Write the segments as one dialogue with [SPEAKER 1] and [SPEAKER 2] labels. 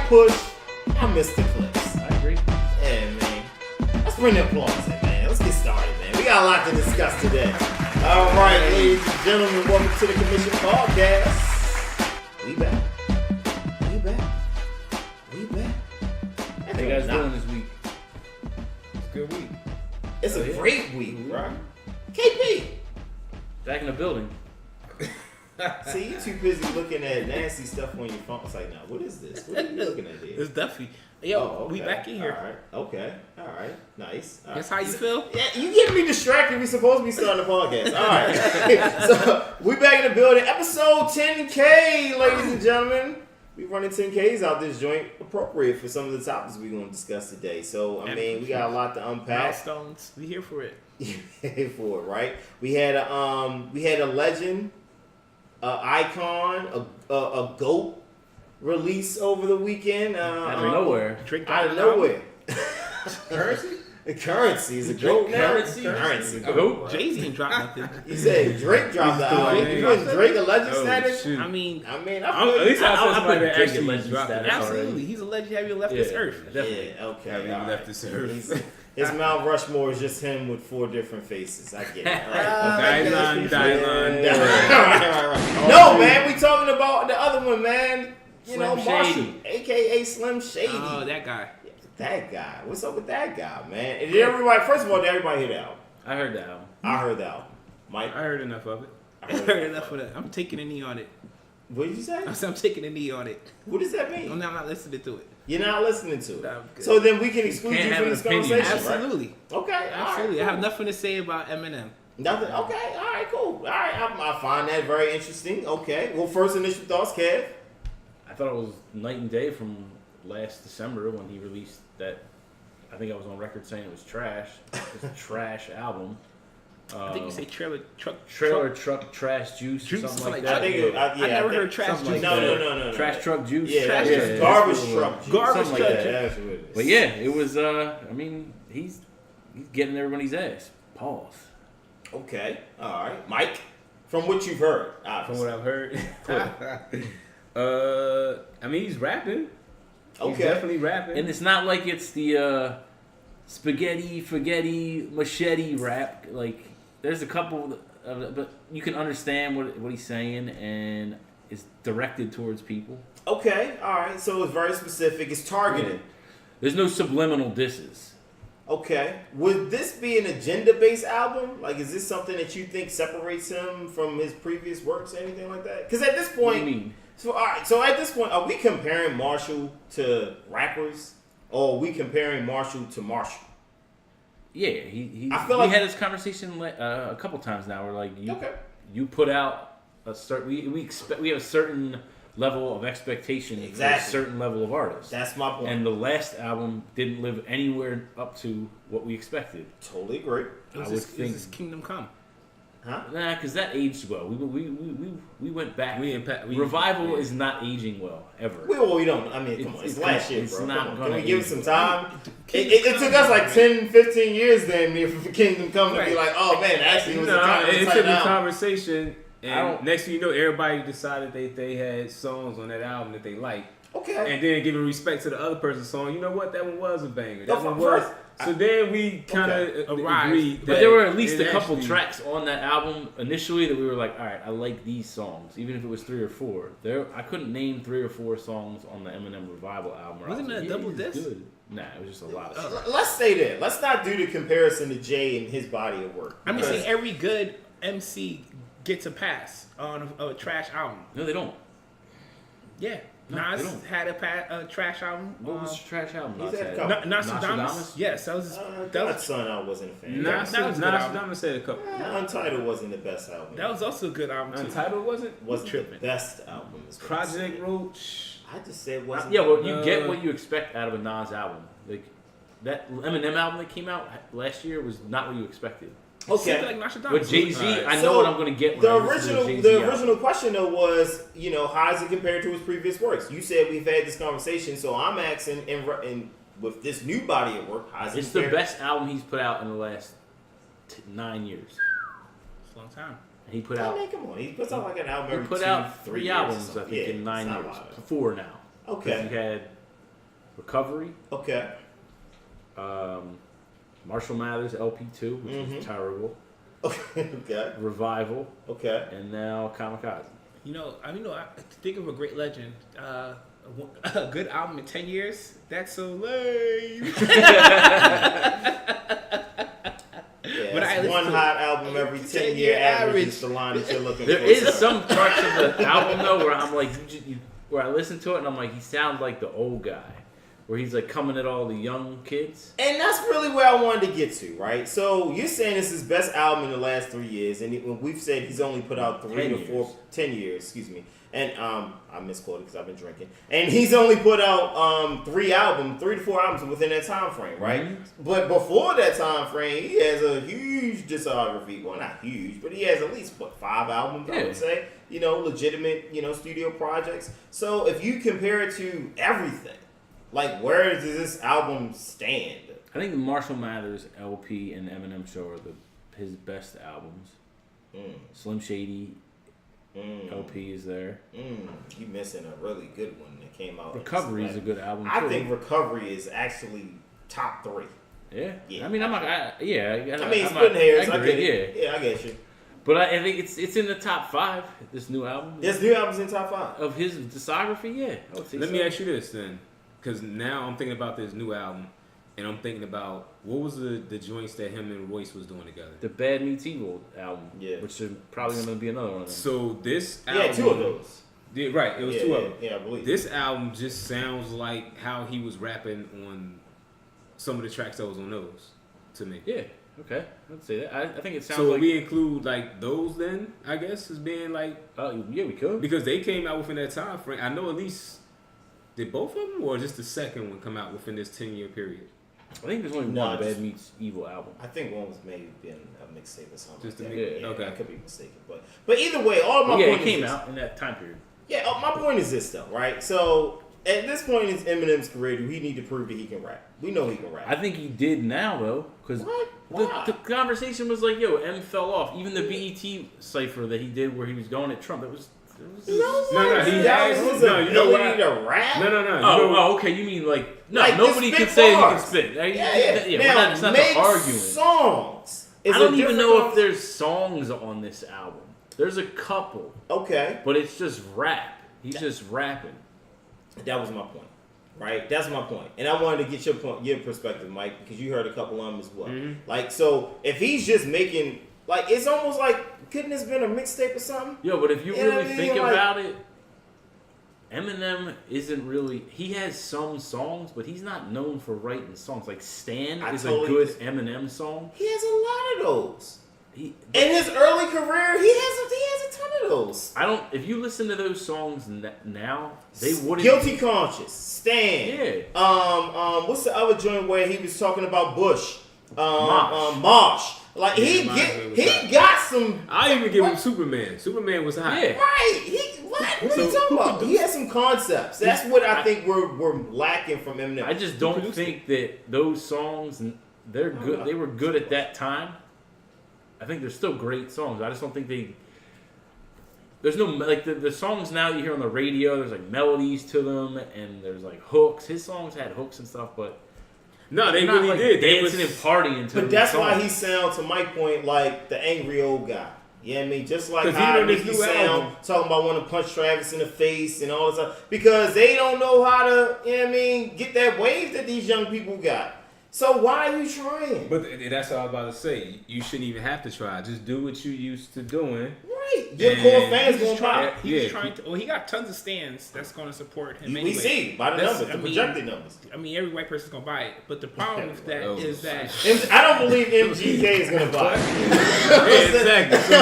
[SPEAKER 1] push, I miss the clips.
[SPEAKER 2] I agree.
[SPEAKER 1] Yeah, man. Let's bring the applause in, man. Let's get started, man. We got a lot to discuss today. All right, ladies and gentlemen, welcome to the Commission Podcast. We back.
[SPEAKER 2] How you guys doing this week?
[SPEAKER 3] It's a good week.
[SPEAKER 1] It's a great week, bro. KP.
[SPEAKER 2] Back in the building.
[SPEAKER 1] See, you too busy looking at nasty stuff on your phone. It's like, now, what is this? What are you looking at here?
[SPEAKER 3] It's Duffy. Yo, we back in here.
[SPEAKER 1] All right. Okay. All right. Nice. All
[SPEAKER 3] Guess
[SPEAKER 1] right.
[SPEAKER 3] how you feel?
[SPEAKER 1] Yeah, you getting me distracted. We supposed to be starting the podcast. All right. So we back in the building. Episode 10K, ladies and gentlemen. We running 10Ks out this joint, appropriate for some of the topics we're going to discuss today. So I mean, we got a lot to unpack.
[SPEAKER 3] Milestones. We here for it.
[SPEAKER 1] Here for it, right? We had a legend, icon, a GOAT release over the weekend.
[SPEAKER 2] Out of nowhere.
[SPEAKER 1] Out of nowhere.
[SPEAKER 3] Currency?
[SPEAKER 1] Is a GOAT now?
[SPEAKER 2] Currency.
[SPEAKER 1] GOAT.
[SPEAKER 3] Jay-Z ain't dropped nothing.
[SPEAKER 1] He said Drake dropped the album. You putting Drake a legend status?
[SPEAKER 3] I mean,
[SPEAKER 1] I
[SPEAKER 3] at
[SPEAKER 1] feel
[SPEAKER 2] I put
[SPEAKER 3] that
[SPEAKER 2] Drake
[SPEAKER 3] actually
[SPEAKER 2] legend
[SPEAKER 3] dropped
[SPEAKER 2] status
[SPEAKER 3] it.
[SPEAKER 2] already.
[SPEAKER 3] Absolutely. He's a legend. Have you left this earth?
[SPEAKER 2] Definitely.
[SPEAKER 1] Yeah, okay.
[SPEAKER 4] Having
[SPEAKER 1] all
[SPEAKER 4] left
[SPEAKER 1] right.
[SPEAKER 4] this earth.
[SPEAKER 1] His Mount Rushmore is just him with 4 different faces. I get it.
[SPEAKER 3] Dylan.
[SPEAKER 1] No, man, we talking about the other one, man. You know,
[SPEAKER 2] Slim
[SPEAKER 1] Marshall,
[SPEAKER 2] Shady.
[SPEAKER 1] a.k.a. Slim Shady.
[SPEAKER 3] Oh, that guy.
[SPEAKER 1] That guy. What's up with that guy, man? And did everybody, first of all, did everybody hear that album?
[SPEAKER 2] I heard that album.
[SPEAKER 1] I heard that album. Mike?
[SPEAKER 4] I heard enough of it.
[SPEAKER 1] I
[SPEAKER 3] I heard enough of that. I'm taking a knee on it.
[SPEAKER 1] What did you say?
[SPEAKER 3] I said I'm taking a knee on it.
[SPEAKER 1] What does that
[SPEAKER 3] Oh,
[SPEAKER 1] mean?
[SPEAKER 3] no, I'm not listening to it.
[SPEAKER 1] You're not listening to it.
[SPEAKER 3] No, I'm good.
[SPEAKER 1] So then we can exclude
[SPEAKER 2] can't
[SPEAKER 1] you
[SPEAKER 2] have
[SPEAKER 1] from
[SPEAKER 2] an
[SPEAKER 1] this
[SPEAKER 2] opinion.
[SPEAKER 1] conversation, right?
[SPEAKER 3] Absolutely.
[SPEAKER 1] Okay,
[SPEAKER 3] Absolutely.
[SPEAKER 1] all
[SPEAKER 3] I
[SPEAKER 1] right,
[SPEAKER 3] have nothing to say about Eminem.
[SPEAKER 1] Nothing. Okay, all right, cool. All right, I find that very interesting. Okay, well, first initial thoughts, Kev.
[SPEAKER 2] I thought it was night and day from last December when he released that. I think I was on record saying it was trash. It was a trash album.
[SPEAKER 3] I think you say trailer truck.
[SPEAKER 2] Truck trash juice or something like
[SPEAKER 1] I
[SPEAKER 2] that.
[SPEAKER 1] think it,
[SPEAKER 3] I never heard trash
[SPEAKER 2] something
[SPEAKER 3] juice.
[SPEAKER 2] like
[SPEAKER 1] No,
[SPEAKER 2] that.
[SPEAKER 1] no.
[SPEAKER 2] Trash truck juice.
[SPEAKER 1] Yeah,
[SPEAKER 3] Trash
[SPEAKER 1] yeah,
[SPEAKER 3] juice.
[SPEAKER 1] garbage truck. juice.
[SPEAKER 3] Garbage
[SPEAKER 2] Something like
[SPEAKER 3] truck
[SPEAKER 2] that.
[SPEAKER 3] juice.
[SPEAKER 1] That's what it is.
[SPEAKER 2] But yeah, it was. I mean, he's getting everybody's ass. Pause.
[SPEAKER 1] Okay, all right, Mike. From what you've heard,
[SPEAKER 4] From
[SPEAKER 1] obviously.
[SPEAKER 4] what I've heard. I mean, he's rapping. He's
[SPEAKER 1] Okay.
[SPEAKER 4] definitely rapping.
[SPEAKER 2] And it's not like it's the spaghetti, machete rap. Like, there's a couple of, but you can understand what he's saying, and it's directed towards people.
[SPEAKER 1] Okay, all right. So it's very specific. It's targeted.
[SPEAKER 2] There's no subliminal disses.
[SPEAKER 1] Okay. Would this be an agenda-based album? Like, is this something that you think separates him from his previous works, or anything like that? Because at this
[SPEAKER 2] What do
[SPEAKER 1] point,
[SPEAKER 2] you mean?
[SPEAKER 1] so all right. So at this point, are we comparing Marshall to rappers, or are we comparing Marshall to Marshall?
[SPEAKER 2] Yeah, he
[SPEAKER 1] I feel
[SPEAKER 2] we
[SPEAKER 1] like-
[SPEAKER 2] had this conversation a couple times now. Where like
[SPEAKER 1] Okay.
[SPEAKER 2] you put out a certain we have a certain level of expectation
[SPEAKER 1] Exactly.
[SPEAKER 2] for a certain level of artists.
[SPEAKER 1] That's my point.
[SPEAKER 2] And the last album didn't live anywhere up to what we expected.
[SPEAKER 1] Totally agree.
[SPEAKER 2] I would
[SPEAKER 3] It
[SPEAKER 2] think,
[SPEAKER 3] was Kingdom Come.
[SPEAKER 1] Huh?
[SPEAKER 2] nah, because that aged well. We went back.
[SPEAKER 4] We
[SPEAKER 2] Revival is not aging well ever.
[SPEAKER 1] We don't. I mean, come on. It's last year,
[SPEAKER 2] it's
[SPEAKER 1] bro.
[SPEAKER 2] not
[SPEAKER 1] Come on. Can
[SPEAKER 2] gonna
[SPEAKER 1] we give it
[SPEAKER 2] age
[SPEAKER 1] some
[SPEAKER 2] well.
[SPEAKER 1] time? It took us like 10, 15 years then for Kingdom Come to be
[SPEAKER 3] Right.
[SPEAKER 1] like, oh man, actually it was a time
[SPEAKER 4] it
[SPEAKER 1] to
[SPEAKER 4] took
[SPEAKER 1] tighten
[SPEAKER 4] the
[SPEAKER 1] down.
[SPEAKER 4] conversation,
[SPEAKER 2] I
[SPEAKER 4] and
[SPEAKER 2] don't-
[SPEAKER 4] next thing you know, everybody decided they had songs on that album that they liked.
[SPEAKER 1] Okay.
[SPEAKER 4] And then giving respect to the other person's song, you know what? That one was a banger.
[SPEAKER 1] No,
[SPEAKER 4] That one
[SPEAKER 1] first-
[SPEAKER 4] was. So then we kind of
[SPEAKER 3] Arrived.
[SPEAKER 4] agreed.
[SPEAKER 2] But
[SPEAKER 4] that
[SPEAKER 2] there were at least
[SPEAKER 4] it
[SPEAKER 2] a couple
[SPEAKER 4] actually-
[SPEAKER 2] tracks on that album initially that we were like, all right, I like these songs, even if it was 3 or 4. I couldn't name 3 or 4 songs on the Eminem Revival album. where I
[SPEAKER 3] Wasn't
[SPEAKER 2] was
[SPEAKER 3] it
[SPEAKER 2] like,
[SPEAKER 3] a double
[SPEAKER 2] he's
[SPEAKER 3] disc?
[SPEAKER 2] good. Nah, it was just a lot of shit.
[SPEAKER 1] Let's stay there. Let's not do the comparison to Jay and his body of work.
[SPEAKER 3] I'm just saying
[SPEAKER 1] Because-
[SPEAKER 3] every good MC gets a pass on a trash album.
[SPEAKER 2] No, they don't.
[SPEAKER 3] Yeah.
[SPEAKER 2] No,
[SPEAKER 3] Nas
[SPEAKER 2] they don't.
[SPEAKER 3] had a trash album.
[SPEAKER 2] What was the trash album?
[SPEAKER 1] he's
[SPEAKER 2] Nas
[SPEAKER 1] had a
[SPEAKER 2] had?
[SPEAKER 1] couple.
[SPEAKER 3] Nostradamus? Yes, that was that was,
[SPEAKER 1] Godson, I wasn't a fan.
[SPEAKER 4] Nas
[SPEAKER 3] that was a good album.
[SPEAKER 4] Nas said a couple.
[SPEAKER 1] Untitled wasn't the best album.
[SPEAKER 3] that was also a good album too.
[SPEAKER 4] Untitled wasn't.
[SPEAKER 1] wasn't the
[SPEAKER 3] tripping.
[SPEAKER 1] best album. is what I'm
[SPEAKER 4] Project
[SPEAKER 1] saying.
[SPEAKER 4] Roach.
[SPEAKER 1] I just said wasn't.
[SPEAKER 2] Yeah, well, you get what you expect out of a Nas album. Like that Eminem album that came out last year was not what you expected.
[SPEAKER 1] Okay.
[SPEAKER 3] Like Nostradamus.
[SPEAKER 2] With Jay Z,
[SPEAKER 4] Alright.
[SPEAKER 2] I know
[SPEAKER 1] So,
[SPEAKER 2] what I'm going to get. When
[SPEAKER 1] The
[SPEAKER 2] I listen to
[SPEAKER 1] original,
[SPEAKER 2] Jay-Z
[SPEAKER 1] the
[SPEAKER 2] album.
[SPEAKER 1] original question though was, how is it compared to his previous works? You said we've had this conversation, so I'm asking, and with this new body of work, how is it
[SPEAKER 2] It's the
[SPEAKER 1] compared?
[SPEAKER 2] best album he's put out in the last 9 years.
[SPEAKER 3] It's a long time.
[SPEAKER 2] And he put
[SPEAKER 1] I
[SPEAKER 2] out
[SPEAKER 1] mean, come on, he puts out like an album
[SPEAKER 2] he
[SPEAKER 1] every
[SPEAKER 2] put
[SPEAKER 1] 2,
[SPEAKER 2] out
[SPEAKER 1] 3
[SPEAKER 2] 3
[SPEAKER 1] years or
[SPEAKER 2] albums, I
[SPEAKER 1] something.
[SPEAKER 2] think,
[SPEAKER 1] Yeah,
[SPEAKER 2] in 9
[SPEAKER 1] it's not
[SPEAKER 2] years.
[SPEAKER 1] a lot.
[SPEAKER 2] 4 now.
[SPEAKER 1] Okay.
[SPEAKER 2] He had Recovery.
[SPEAKER 1] Okay.
[SPEAKER 2] Marshall Mathers LP2, which was terrible.
[SPEAKER 1] Okay.
[SPEAKER 2] Revival.
[SPEAKER 1] Okay.
[SPEAKER 2] And now Kamikaze.
[SPEAKER 3] I think of a great legend. A good album in 10 years. That's so lame.
[SPEAKER 1] Yeah,
[SPEAKER 3] But
[SPEAKER 1] it's one hot album every 10-year average is the line that you're looking for.
[SPEAKER 2] There is some parts of the album though where I'm like, where I listen to it and I'm like, he sounds like the old guy, where he's like coming at all the young kids.
[SPEAKER 1] And that's really where I wanted to get to, right? So you're saying this is his best album in the last 3 years, and we've said he's only put out 10 years, excuse me. And I misquoted because I've been drinking. And he's only put out 3 to 4 albums within that time frame, right? Mm-hmm. But before that time frame, he has a huge discography. Well, not huge, but he has at least 5 albums, I would say. Legitimate, studio projects. So if you compare it to everything, like, where does this album stand?
[SPEAKER 2] I think the Marshall Mathers LP and Eminem Show are his best albums. Slim Shady LP is there.
[SPEAKER 1] You missing a really good one that came out.
[SPEAKER 2] Recovery is a good album too.
[SPEAKER 1] I think Recovery is actually top 3.
[SPEAKER 2] Yeah. I mean, I'm not.
[SPEAKER 1] It's splitting hairs. I get it. Yeah, I get you.
[SPEAKER 2] But I think it's in the top 5. This new album.
[SPEAKER 1] This new album's in top 5
[SPEAKER 2] of his discography. Yeah.
[SPEAKER 4] Let me ask you this then, because now I'm thinking about this new album, and I'm thinking about what was the joints that him and Royce was doing together.
[SPEAKER 2] The Bad Meets Evil album, which is probably going to be another one of them.
[SPEAKER 4] So this album,
[SPEAKER 1] 2 of those.
[SPEAKER 4] Yeah, right, it was 2 of them.
[SPEAKER 1] Yeah, I believe.
[SPEAKER 4] This album just sounds like how he was rapping on some of the tracks that was on those, to me.
[SPEAKER 2] Yeah. Okay, let's say that. I think it sounds
[SPEAKER 4] so
[SPEAKER 2] like...
[SPEAKER 4] we include like those then, I guess, as being like...
[SPEAKER 2] yeah, we could.
[SPEAKER 4] Because they came out within that time frame. I know at least... Did both of them, or just the second one come out within this 10-year period?
[SPEAKER 2] I think there's only one Bad Meets Evil album.
[SPEAKER 1] I think one was maybe been a mixtape or something.
[SPEAKER 4] Just
[SPEAKER 1] like
[SPEAKER 4] a
[SPEAKER 1] yeah,
[SPEAKER 4] okay.
[SPEAKER 1] I could be mistaken, but either way, all my point
[SPEAKER 2] it came out in that time period.
[SPEAKER 1] Yeah, my point is this though, right? So at this point in Eminem's career, do he need to prove that he can rap? We know he can rap.
[SPEAKER 2] I think he did now though, because the conversation was like, "Yo, M fell off." Even the BET cipher that he did where he was going at Trump,
[SPEAKER 1] he has his ability to rap.
[SPEAKER 4] No.
[SPEAKER 2] Okay. You mean like nobody can say he can spit.
[SPEAKER 1] Yeah.
[SPEAKER 2] Now, it's not the argument.
[SPEAKER 1] Songs.
[SPEAKER 2] I don't even know if there's songs on this album. There's a couple.
[SPEAKER 1] Okay.
[SPEAKER 2] But it's just rap. He's just rapping.
[SPEAKER 1] That was my point. Right? That's my point. And I wanted to get your perspective, Mike, because you heard a couple of them as well. Mm-hmm. Like, so if he's just making, like, it's almost like, couldn't this been a mixtape or something?
[SPEAKER 2] Yo, but if you really think about it, Eminem isn't really, he has some songs, but he's not known for writing songs. Like Stan is a good Eminem song.
[SPEAKER 1] He has a lot of those. In his early career, he has a ton of those.
[SPEAKER 2] If you listen to those songs now, they wouldn't.
[SPEAKER 1] Guilty Conscience, Stan.
[SPEAKER 2] Yeah.
[SPEAKER 1] What's the other joint where he was talking about Bush?
[SPEAKER 2] Mosh.
[SPEAKER 1] Like he got some.
[SPEAKER 4] I even give him Superman. Superman was hot.
[SPEAKER 1] Yeah. Right. What are you talking about? He has some concepts. That's what I think we're lacking from Eminem.
[SPEAKER 2] I just don't think that those songs, they're good. They were good at that time. I think they're still great songs. I just don't think there's no, like, the songs now that you hear on the radio, there's, like, melodies to them, and there's, like, hooks. His songs had hooks and stuff, but...
[SPEAKER 4] No, they really did.
[SPEAKER 2] Dancing and partying to
[SPEAKER 1] But that's why he sounds, to my point, like the angry old guy. You know what I mean? Just like how Nicki sound, talking about wanting to punch Travis in the face and all this stuff. Because they don't know how to, you know what I mean, get that wave that these young people got. So why are you trying?
[SPEAKER 4] But that's what I was about to say. You shouldn't even have to try. Just do what you used to doing.
[SPEAKER 1] Right. Your core fans going to try.
[SPEAKER 3] He's trying to. Well, he got tons of stands that's going to support him.
[SPEAKER 1] We see by the numbers, the projected numbers.
[SPEAKER 3] I mean, every white person's going to buy it. But the problem with that is that
[SPEAKER 1] I don't believe MGK is going to buy it.
[SPEAKER 4] Exactly.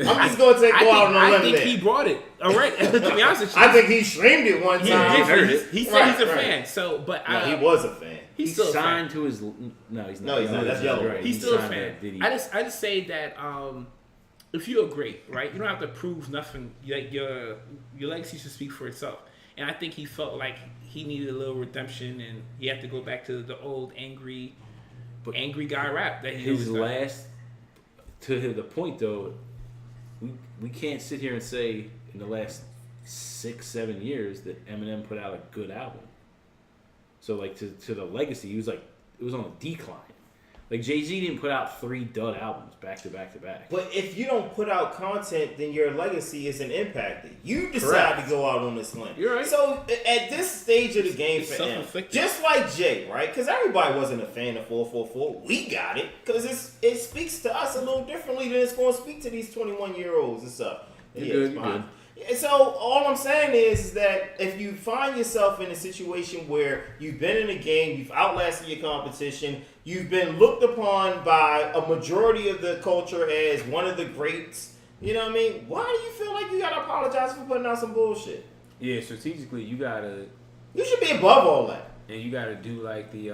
[SPEAKER 1] I'm just going to go out on a limb.
[SPEAKER 3] I think he brought it. All right. To be honest with you,
[SPEAKER 1] I think he streamed it one time.
[SPEAKER 3] He said he's a fan. So, but
[SPEAKER 1] he was a fan.
[SPEAKER 2] He's still signed to his. No, he's not.
[SPEAKER 1] No, he's not. That's yellow.
[SPEAKER 3] He's still a fan. I just say that if you agree, right, you don't have to prove nothing. Like your legacy should speak for itself. And I think he felt like he needed a little redemption, and he had to go back to the old angry guy rap that he
[SPEAKER 2] his last. To the point though, we can't sit here and say in the last 6-7 years that Eminem put out a good album. So like to the legacy, he was like it was on a decline. Like Jay-Z didn't put out 3 dud albums back to back to back.
[SPEAKER 1] But if you don't put out content, then your legacy isn't impacted. You decide to go out on this limb.
[SPEAKER 2] You're right.
[SPEAKER 1] So at this stage of the game
[SPEAKER 3] It's
[SPEAKER 1] for M,
[SPEAKER 3] self-inflicted.
[SPEAKER 1] just like Jay, right? Because everybody wasn't a fan of 444. We got it because it speaks to us a little differently than it's going to speak to these 21-year-olds and stuff.
[SPEAKER 2] You're
[SPEAKER 1] it's
[SPEAKER 2] good.
[SPEAKER 1] fine. And so all I'm saying is that if you find yourself in a situation where you've been in a game, you've outlasted your competition, you've been looked upon by a majority of the culture as one of the greats, you know what I mean? Why do you feel like you gotta apologize for putting out some bullshit?
[SPEAKER 4] Yeah, strategically, you gotta,
[SPEAKER 1] You should be above all that.
[SPEAKER 4] and you gotta do like the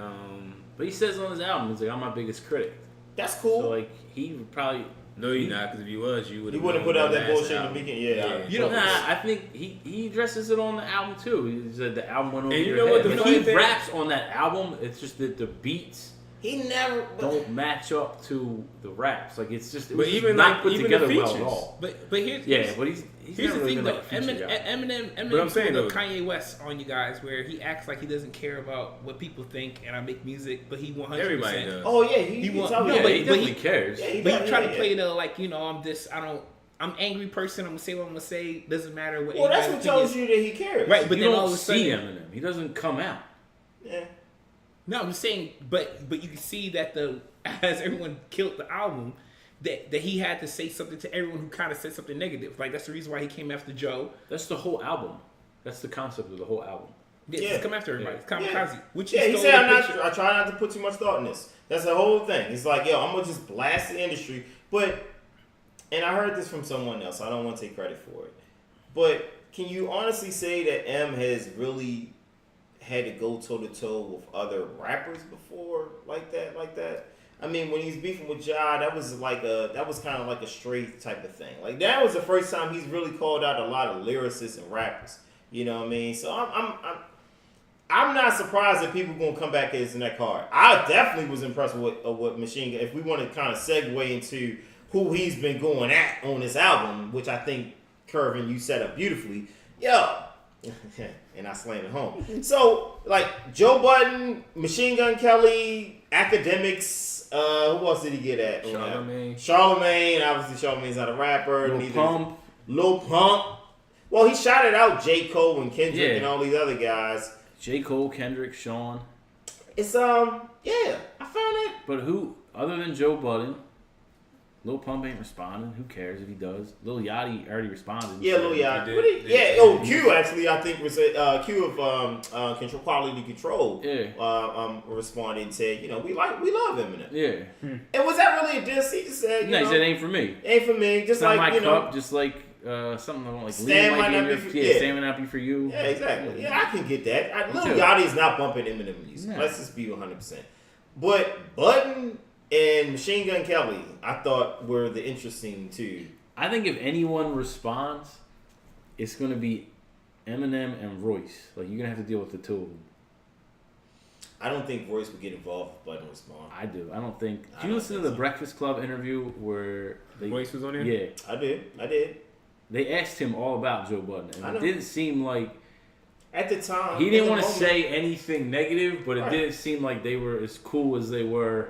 [SPEAKER 2] But he says on his album, he's like, I'm my biggest critic.
[SPEAKER 1] That's cool.
[SPEAKER 2] So like he would probably
[SPEAKER 4] No, you're not, because if you was, you would.
[SPEAKER 1] You wouldn't put out that bullshit in the beginning. Yeah.
[SPEAKER 3] You know,
[SPEAKER 2] Nah, I think he addresses it on the album too. He said the album went over
[SPEAKER 4] And you
[SPEAKER 2] your
[SPEAKER 4] know what
[SPEAKER 2] head.
[SPEAKER 4] the
[SPEAKER 2] When
[SPEAKER 4] funny
[SPEAKER 2] he
[SPEAKER 4] thing-
[SPEAKER 2] raps on that album, it's just that the beats
[SPEAKER 1] He never.
[SPEAKER 2] don't match up to the raps. Like it's just, it
[SPEAKER 4] But
[SPEAKER 2] was
[SPEAKER 4] even
[SPEAKER 2] not
[SPEAKER 4] like
[SPEAKER 2] put
[SPEAKER 4] even
[SPEAKER 2] together
[SPEAKER 4] the
[SPEAKER 2] well
[SPEAKER 4] features.
[SPEAKER 2] at all.
[SPEAKER 3] but here's
[SPEAKER 2] Yeah, but he's
[SPEAKER 3] here's
[SPEAKER 2] never
[SPEAKER 3] the
[SPEAKER 2] really
[SPEAKER 3] thing
[SPEAKER 2] been
[SPEAKER 3] though.
[SPEAKER 2] like a feature guy.
[SPEAKER 3] Eminem
[SPEAKER 4] But I'm saying,
[SPEAKER 3] pulled
[SPEAKER 4] though-
[SPEAKER 3] Kanye West on you guys, where he acts like he doesn't care about what people think, and I make music, but he 100%.
[SPEAKER 4] Everybody does.
[SPEAKER 1] Oh yeah, he
[SPEAKER 3] He want-
[SPEAKER 1] tell me
[SPEAKER 3] no,
[SPEAKER 2] Yeah,
[SPEAKER 1] that.
[SPEAKER 3] but
[SPEAKER 2] he definitely
[SPEAKER 3] he-
[SPEAKER 2] cares.
[SPEAKER 1] Yeah, he
[SPEAKER 3] But
[SPEAKER 1] does,
[SPEAKER 3] you try to
[SPEAKER 1] yeah.
[SPEAKER 3] play the like, I'm angry person. I'm gonna say what I'm gonna say. Doesn't matter what.
[SPEAKER 1] Well, that's what
[SPEAKER 3] anybody's
[SPEAKER 1] tells you that he cares.
[SPEAKER 3] Right, but
[SPEAKER 2] you
[SPEAKER 3] then
[SPEAKER 2] don't
[SPEAKER 3] all of a
[SPEAKER 2] see
[SPEAKER 3] sudden,
[SPEAKER 2] Eminem. He doesn't come out.
[SPEAKER 1] Yeah.
[SPEAKER 3] no, I'm saying, but you can see that as everyone killed the album, that he had to say something to everyone who kind of said something negative. Like that's the reason why he came after Joe.
[SPEAKER 2] That's the whole album. That's the concept of the whole album.
[SPEAKER 3] Yeah,
[SPEAKER 1] Yeah.
[SPEAKER 3] Just come after everybody. It's kamikaze. Which
[SPEAKER 1] Yeah,
[SPEAKER 3] is
[SPEAKER 1] he
[SPEAKER 3] stole
[SPEAKER 1] said,
[SPEAKER 3] the picture.
[SPEAKER 1] I try not to put too much thought in this. That's the whole thing. It's like, yo, I'm going to just blast the industry. But, and I heard this from someone else. I don't want to take credit for it. But can you honestly say that M has really had to go toe-to-toe with other rappers before like that? I mean, when he's beefing with Ja, that was kind of like a straight type of thing. Like, that was the first time he's really called out a lot of lyricists and rappers. You know what I mean? So I'm not surprised that people gonna come back at his neck hard. I definitely was impressed with what Machine Gun. If we want to kind of segue into who he's been going at on this album, which I think Curvin, you set up beautifully. Yo, and I slammed it home. So like Joe Budden, Machine Gun Kelly, Academics. Who else did he get at? Charlamagne. Obviously, Charlamagne's not a rapper. Lil Pump. Well, he shouted out J. Cole and Kendrick and all these other guys.
[SPEAKER 2] J. Cole, Kendrick, Sean.
[SPEAKER 1] It's I found it.
[SPEAKER 2] But who, other than Joe Budden, Lil Pump ain't responding. Who cares if he does? Lil Yachty already responded.
[SPEAKER 1] Yeah, Lil Yachty. Q actually, I think was Q of Control Quality Control.
[SPEAKER 2] Yeah.
[SPEAKER 1] Responded and said, we love Eminem.
[SPEAKER 2] Yeah.
[SPEAKER 1] And was that really a diss? He just said,
[SPEAKER 2] No, he said ain't for me.
[SPEAKER 1] Ain't for me. Just
[SPEAKER 2] It's not
[SPEAKER 1] like
[SPEAKER 2] my cup. Just like something like
[SPEAKER 1] Stan might not be for you.
[SPEAKER 2] Stan might not be for you.
[SPEAKER 1] Yeah, exactly. Yeah, I can get that. Lil
[SPEAKER 2] too.
[SPEAKER 1] Yachty is not bumping Eminem music.
[SPEAKER 2] No.
[SPEAKER 1] Let's just be 100%. But Budden and Machine Gun Kelly, I thought were the interesting two.
[SPEAKER 2] I think if anyone responds, it's going to be Eminem and Royce. Like, you're going to have to deal with the two of them.
[SPEAKER 1] I don't think Royce would get involved if Budden respond.
[SPEAKER 2] I do. I don't think. Did you listen to the Breakfast Club interview where
[SPEAKER 4] Royce was on there?
[SPEAKER 2] Yeah.
[SPEAKER 1] I did.
[SPEAKER 2] They asked him all about Joe Budden, and it didn't seem like
[SPEAKER 1] at the time
[SPEAKER 2] he didn't want to say anything negative, but it didn't seem like they were as cool as they were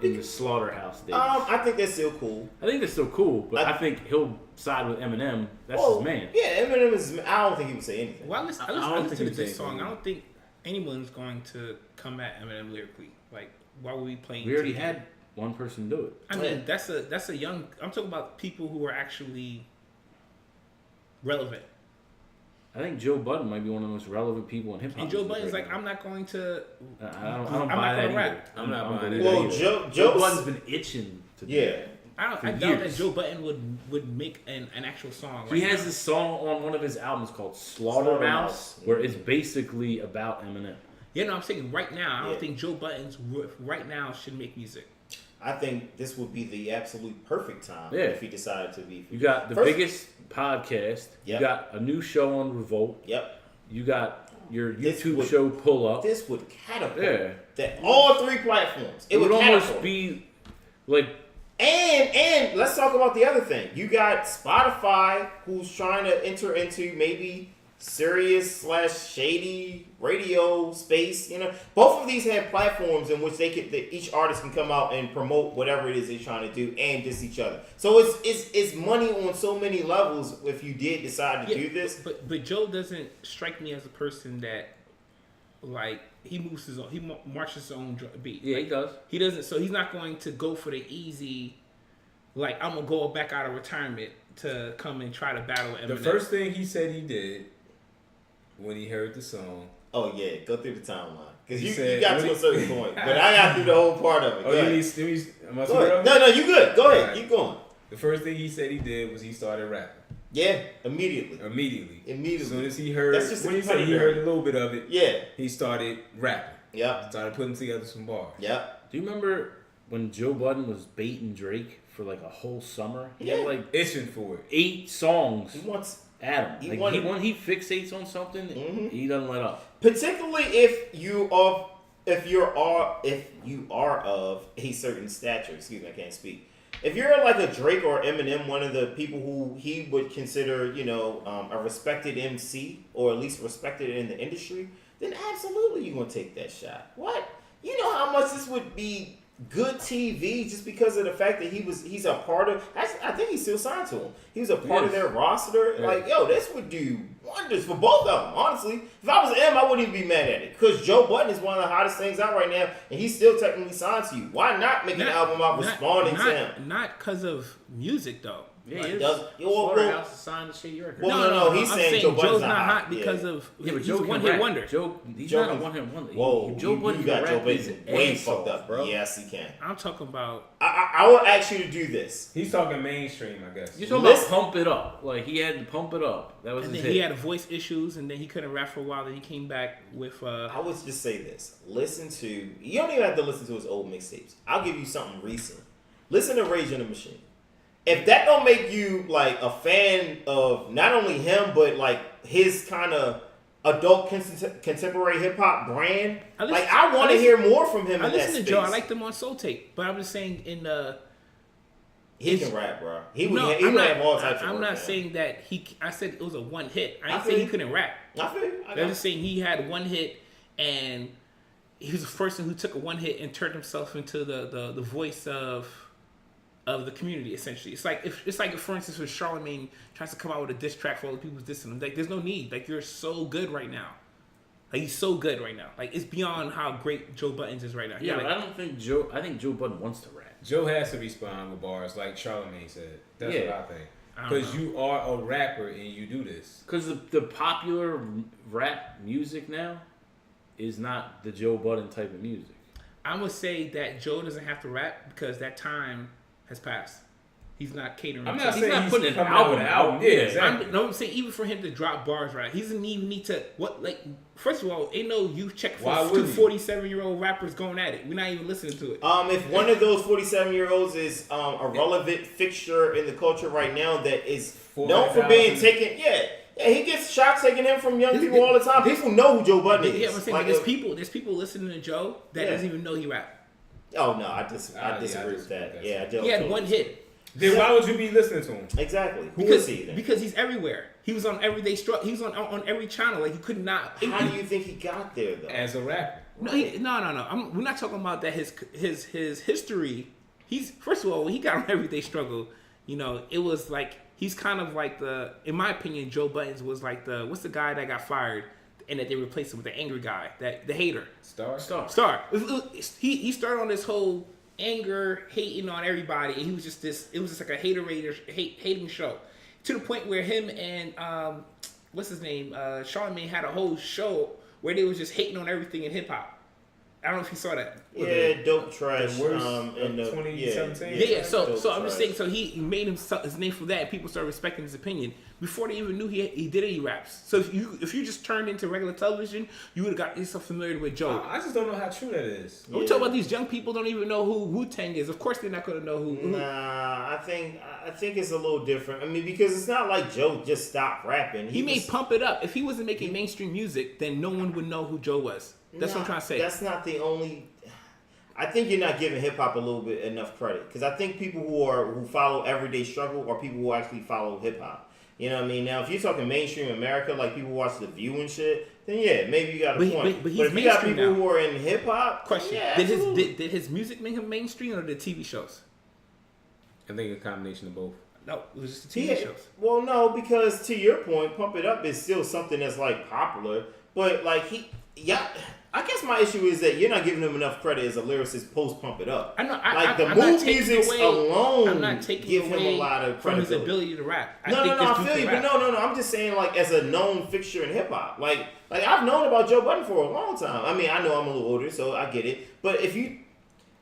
[SPEAKER 2] in the Slaughterhouse days.
[SPEAKER 1] I think they're still cool.
[SPEAKER 2] I think they're still cool, but I think he'll side with Eminem. That's his man.
[SPEAKER 1] Yeah, Eminem is. I don't think he would say anything.
[SPEAKER 3] Well, I
[SPEAKER 4] don't
[SPEAKER 3] listen
[SPEAKER 4] think
[SPEAKER 3] to this
[SPEAKER 4] he'd say
[SPEAKER 3] song.
[SPEAKER 4] anything.
[SPEAKER 3] I don't think anyone's going to come at Eminem lyrically. Like, why would we play?
[SPEAKER 2] We already had one person do it.
[SPEAKER 3] I mean, that's a young. I'm talking about people who are actually relevant.
[SPEAKER 2] I think Joe Budden might be one of the most relevant people in hip hop.
[SPEAKER 3] And Joe Budden's like, I'm not going to.
[SPEAKER 2] I don't
[SPEAKER 3] I'm
[SPEAKER 2] buy
[SPEAKER 3] not
[SPEAKER 2] that
[SPEAKER 3] gonna
[SPEAKER 2] either.
[SPEAKER 3] rap.
[SPEAKER 4] I'm not buying it.
[SPEAKER 1] Well, Joe
[SPEAKER 2] Budden's been itching to do
[SPEAKER 1] Yeah.
[SPEAKER 2] that.
[SPEAKER 3] I doubt that Joe Budden would make an actual song.
[SPEAKER 2] He
[SPEAKER 3] right
[SPEAKER 2] has
[SPEAKER 3] now.
[SPEAKER 2] this song on one of his albums called Slaughterhouse, where it's basically about Eminem.
[SPEAKER 3] Yeah, no, I'm saying right now. I
[SPEAKER 1] Yeah.
[SPEAKER 3] don't think Joe Budden's right now should make music.
[SPEAKER 1] I think this would be the absolute perfect time if he decided to be.
[SPEAKER 2] You got the biggest podcast.
[SPEAKER 1] Yep.
[SPEAKER 2] You got a new show on Revolt.
[SPEAKER 1] Yep.
[SPEAKER 2] You got your YouTube show Pull Up.
[SPEAKER 1] This would catapult.
[SPEAKER 2] Yeah.
[SPEAKER 1] That all three platforms. It would
[SPEAKER 2] almost
[SPEAKER 1] catapult.
[SPEAKER 2] be like.
[SPEAKER 1] And let's talk about the other thing. You got Spotify, who's trying to enter into maybe serious / shady radio space. You know, both of these have platforms in which each artist can come out and promote whatever it is they're trying to do and diss each other. So it's money on so many levels if you did decide to do this.
[SPEAKER 3] But Joe doesn't strike me as a person that like he marches his own beat.
[SPEAKER 2] Yeah,
[SPEAKER 3] like,
[SPEAKER 2] he does.
[SPEAKER 3] He doesn't. So he's not going to go for the easy. Like I'm gonna go back out of retirement to come and try to battle Eminem.
[SPEAKER 4] The first thing he said he did when he heard the song.
[SPEAKER 1] Oh yeah, go through the timeline because
[SPEAKER 4] He
[SPEAKER 1] you
[SPEAKER 4] said-
[SPEAKER 1] got to a certain point, but I got through the whole part of it. Go ahead.
[SPEAKER 4] Am I
[SPEAKER 1] Go ahead. No, you good. Go ahead. Keep going.
[SPEAKER 4] The first thing he said he did was he started rapping.
[SPEAKER 1] Yeah, immediately.
[SPEAKER 4] As soon as he heard,
[SPEAKER 1] That's just
[SPEAKER 4] when
[SPEAKER 1] a
[SPEAKER 4] he said he
[SPEAKER 1] competitor.
[SPEAKER 4] heard a little bit of it,
[SPEAKER 1] Yeah.
[SPEAKER 4] he started rapping.
[SPEAKER 1] Yep.
[SPEAKER 4] Started putting together some bars.
[SPEAKER 1] Yep.
[SPEAKER 2] Do you remember when Joe Budden was baiting Drake for like a whole summer? He had like
[SPEAKER 4] Itching for it.
[SPEAKER 2] 8 songs
[SPEAKER 1] He wants,
[SPEAKER 2] at him. He fixates on something.
[SPEAKER 1] Mhm.
[SPEAKER 2] He doesn't let up.
[SPEAKER 1] particularly if you are of a certain stature. Excuse me, I can't speak. If you're like a Drake or Eminem, one of the people who he would consider, a respected MC or at least respected in the industry, then absolutely you're gonna take that shot. What? You know how much this would be good TV just because of the fact that he's a part of. I think he's still signed to him. He was a part of their roster.
[SPEAKER 2] Yeah.
[SPEAKER 1] Like, yo, this would do wonders for both of them. Honestly, if I was M, I wouldn't even be mad at it because Joe Budden is one of the hottest things out right now, and he's still technically signed to you. Why not make an album out responding to him?
[SPEAKER 3] Not because of music though.
[SPEAKER 2] Yeah,
[SPEAKER 1] Like,
[SPEAKER 2] he is.
[SPEAKER 1] does-
[SPEAKER 2] Slaughterhouse is signed to Shady Records.
[SPEAKER 1] Well, no, he's
[SPEAKER 3] I'm
[SPEAKER 1] saying Joe Budden's
[SPEAKER 3] Joe's
[SPEAKER 1] not
[SPEAKER 3] not
[SPEAKER 1] hot
[SPEAKER 3] hot because
[SPEAKER 1] yeah.
[SPEAKER 3] of
[SPEAKER 2] Yeah, but
[SPEAKER 3] he's
[SPEAKER 2] Joe
[SPEAKER 3] a
[SPEAKER 2] can
[SPEAKER 3] one-hit
[SPEAKER 2] rap.
[SPEAKER 3] wonder.
[SPEAKER 2] He's
[SPEAKER 1] Joe
[SPEAKER 2] not a
[SPEAKER 1] can-
[SPEAKER 2] one-hit wonder.
[SPEAKER 1] Whoa,
[SPEAKER 2] Joe Budden
[SPEAKER 1] you
[SPEAKER 2] can
[SPEAKER 1] got
[SPEAKER 2] rap
[SPEAKER 1] Joe
[SPEAKER 2] his
[SPEAKER 1] Budden way
[SPEAKER 2] ass
[SPEAKER 1] fucked
[SPEAKER 2] off,
[SPEAKER 1] up,
[SPEAKER 2] bro.
[SPEAKER 1] Yes, he can.
[SPEAKER 3] I'm talking about.
[SPEAKER 1] I will ask you to do this.
[SPEAKER 4] He's talking mainstream, I guess.
[SPEAKER 2] You're talking
[SPEAKER 1] Listen-
[SPEAKER 2] about pump it up. Like he had to pump it up. That was
[SPEAKER 3] And
[SPEAKER 2] his
[SPEAKER 3] then
[SPEAKER 2] hit.
[SPEAKER 3] he had voice issues, and then he couldn't rap for a while. Then he came back with.
[SPEAKER 1] I would just say this. You don't even have to listen to his old mixtapes. I'll give you something recent. Listen to Rage in the Machine. If that don't make you like a fan of not only him, but like his kind of adult contemporary hip hop brand, I want to hear more from him
[SPEAKER 3] I
[SPEAKER 1] in that
[SPEAKER 3] listen to
[SPEAKER 1] space.
[SPEAKER 3] Joe. I like them on Soul Tape, but I'm just saying in the.
[SPEAKER 1] He can rap, bro. He would
[SPEAKER 3] No,
[SPEAKER 1] have all types of
[SPEAKER 3] I'm
[SPEAKER 1] work,
[SPEAKER 3] not
[SPEAKER 1] man.
[SPEAKER 3] saying that he. I said it was a one hit. I
[SPEAKER 1] I
[SPEAKER 3] didn't
[SPEAKER 1] feel
[SPEAKER 3] say he
[SPEAKER 1] you.
[SPEAKER 3] couldn't rap.
[SPEAKER 1] I feel you.
[SPEAKER 3] I'm just saying he had one hit, and he was the person who took a one hit and turned himself into the voice of the community. Essentially, it's like if for instance, if Charlemagne tries to come out with a diss track for all the people who's dissing him, like there's no need. Like you're so good right now. Like he's so good right now. Like it's beyond how great Joe Buttons is right now.
[SPEAKER 2] Yeah,
[SPEAKER 3] like,
[SPEAKER 2] but I don't think Joe. I think Joe Budden wants to rap.
[SPEAKER 4] Joe has to respond with bars like Charlemagne said. That's what I think. Because you are a rapper and you do this.
[SPEAKER 2] Because the popular rap music now is not the Joe Budden type of music.
[SPEAKER 3] I would say that Joe doesn't have to rap because that time has passed. He's not catering.
[SPEAKER 4] I'm
[SPEAKER 3] to
[SPEAKER 4] not
[SPEAKER 3] it.
[SPEAKER 4] saying
[SPEAKER 2] not
[SPEAKER 4] he's
[SPEAKER 2] putting an
[SPEAKER 4] coming out with
[SPEAKER 2] album
[SPEAKER 4] an album.
[SPEAKER 2] out.
[SPEAKER 4] Yeah,
[SPEAKER 2] Yeah,
[SPEAKER 4] exactly.
[SPEAKER 3] I'm saying even for him to drop bars, right? He doesn't even need to. First of all, ain't no youth check
[SPEAKER 4] Why
[SPEAKER 3] for
[SPEAKER 4] would
[SPEAKER 3] two
[SPEAKER 4] he?
[SPEAKER 3] 47-year-old rappers going at it. We're not even listening to it.
[SPEAKER 1] If one of those 47-year-olds is a relevant fixture in the culture right now that is known for being
[SPEAKER 4] 400,000.
[SPEAKER 1] taken, he gets shots taking him from young people all the time. People know who Joe Budden is.
[SPEAKER 3] Yeah, I'm saying
[SPEAKER 1] Like,
[SPEAKER 3] there's people listening to Joe that
[SPEAKER 1] Yeah.
[SPEAKER 3] doesn't even know he rap.
[SPEAKER 1] Oh no, I
[SPEAKER 4] I
[SPEAKER 1] disagree with
[SPEAKER 4] disagree
[SPEAKER 1] that.
[SPEAKER 4] with
[SPEAKER 1] Yeah,
[SPEAKER 4] that.
[SPEAKER 1] Joe.
[SPEAKER 3] He had one hit.
[SPEAKER 4] Then why would you be listening to him?
[SPEAKER 1] Exactly. Who is he then?
[SPEAKER 3] Because he's everywhere. He was on Everyday Struggle. He was on every channel. Like you could not.
[SPEAKER 1] How do you think he got there though?
[SPEAKER 4] As a rapper.
[SPEAKER 3] No. We're not talking about that. His history. He's first of all when he got on Everyday Struggle. It was like he's kind of like in my opinion, Joe Buttons was like what's the guy that got fired and that they replaced him with the angry guy, the hater.
[SPEAKER 4] Star.
[SPEAKER 3] He started on this whole anger, hating on everybody, and he was just this. It was just like a hating show, to the point where him and what's his name, Charlemagne had a whole show where they was just hating on everything in hip hop. I don't know if you saw that.
[SPEAKER 1] Yeah, dope trash.
[SPEAKER 4] The worst
[SPEAKER 1] in
[SPEAKER 4] of
[SPEAKER 1] the
[SPEAKER 4] 2017?
[SPEAKER 3] Yeah. So
[SPEAKER 1] dope
[SPEAKER 3] I'm just
[SPEAKER 1] trash.
[SPEAKER 3] saying. So he made his name for that, and people started respecting his opinion before they even knew he did any raps. So if you just turned into regular television, you would have got yourself familiar with Joe.
[SPEAKER 4] I just don't know how true that is.
[SPEAKER 3] We're talking about these young people don't even know who Wu-Tang is. Of course they're not going to know who.
[SPEAKER 1] Nah, I think it's a little different. I mean, because it's not like Joe just stopped rapping.
[SPEAKER 3] He made Pump It Up. If he wasn't making mainstream music, then no one would know who Joe was. That's what I'm trying to say.
[SPEAKER 1] That's not the only. I think you're not giving hip hop a little bit enough credit because I think people who follow Everyday Struggle are people who actually follow hip hop. You know what I mean? Now, if you're talking mainstream America, like people watch The View and shit, then yeah, maybe you got a point.
[SPEAKER 3] But he's
[SPEAKER 1] if you got
[SPEAKER 3] mainstream
[SPEAKER 1] people
[SPEAKER 3] now.
[SPEAKER 1] who are in hip hop,
[SPEAKER 3] Question:
[SPEAKER 1] yeah,
[SPEAKER 3] did his music make him mainstream or the TV shows?
[SPEAKER 4] I think a combination of both.
[SPEAKER 3] No, it was just the TV shows.
[SPEAKER 1] Well, no, because to your point, Pump It Up is still something that's like popular, but like I guess my issue is that you're not giving him enough credit as a lyricist post Pump It Up.
[SPEAKER 3] I know.
[SPEAKER 1] The
[SPEAKER 3] I'm not
[SPEAKER 1] move
[SPEAKER 3] taking
[SPEAKER 1] music
[SPEAKER 3] away,
[SPEAKER 1] alone
[SPEAKER 3] I'm not taking
[SPEAKER 1] give
[SPEAKER 3] away
[SPEAKER 1] him a lot of
[SPEAKER 3] from his
[SPEAKER 1] credibility.
[SPEAKER 3] ability to rap.
[SPEAKER 1] No, I feel you, but no. I'm just saying, like, as a known fixture in hip hop, like I've known about Joe Budden for a long time. I mean, I know I'm a little older, so I get it. But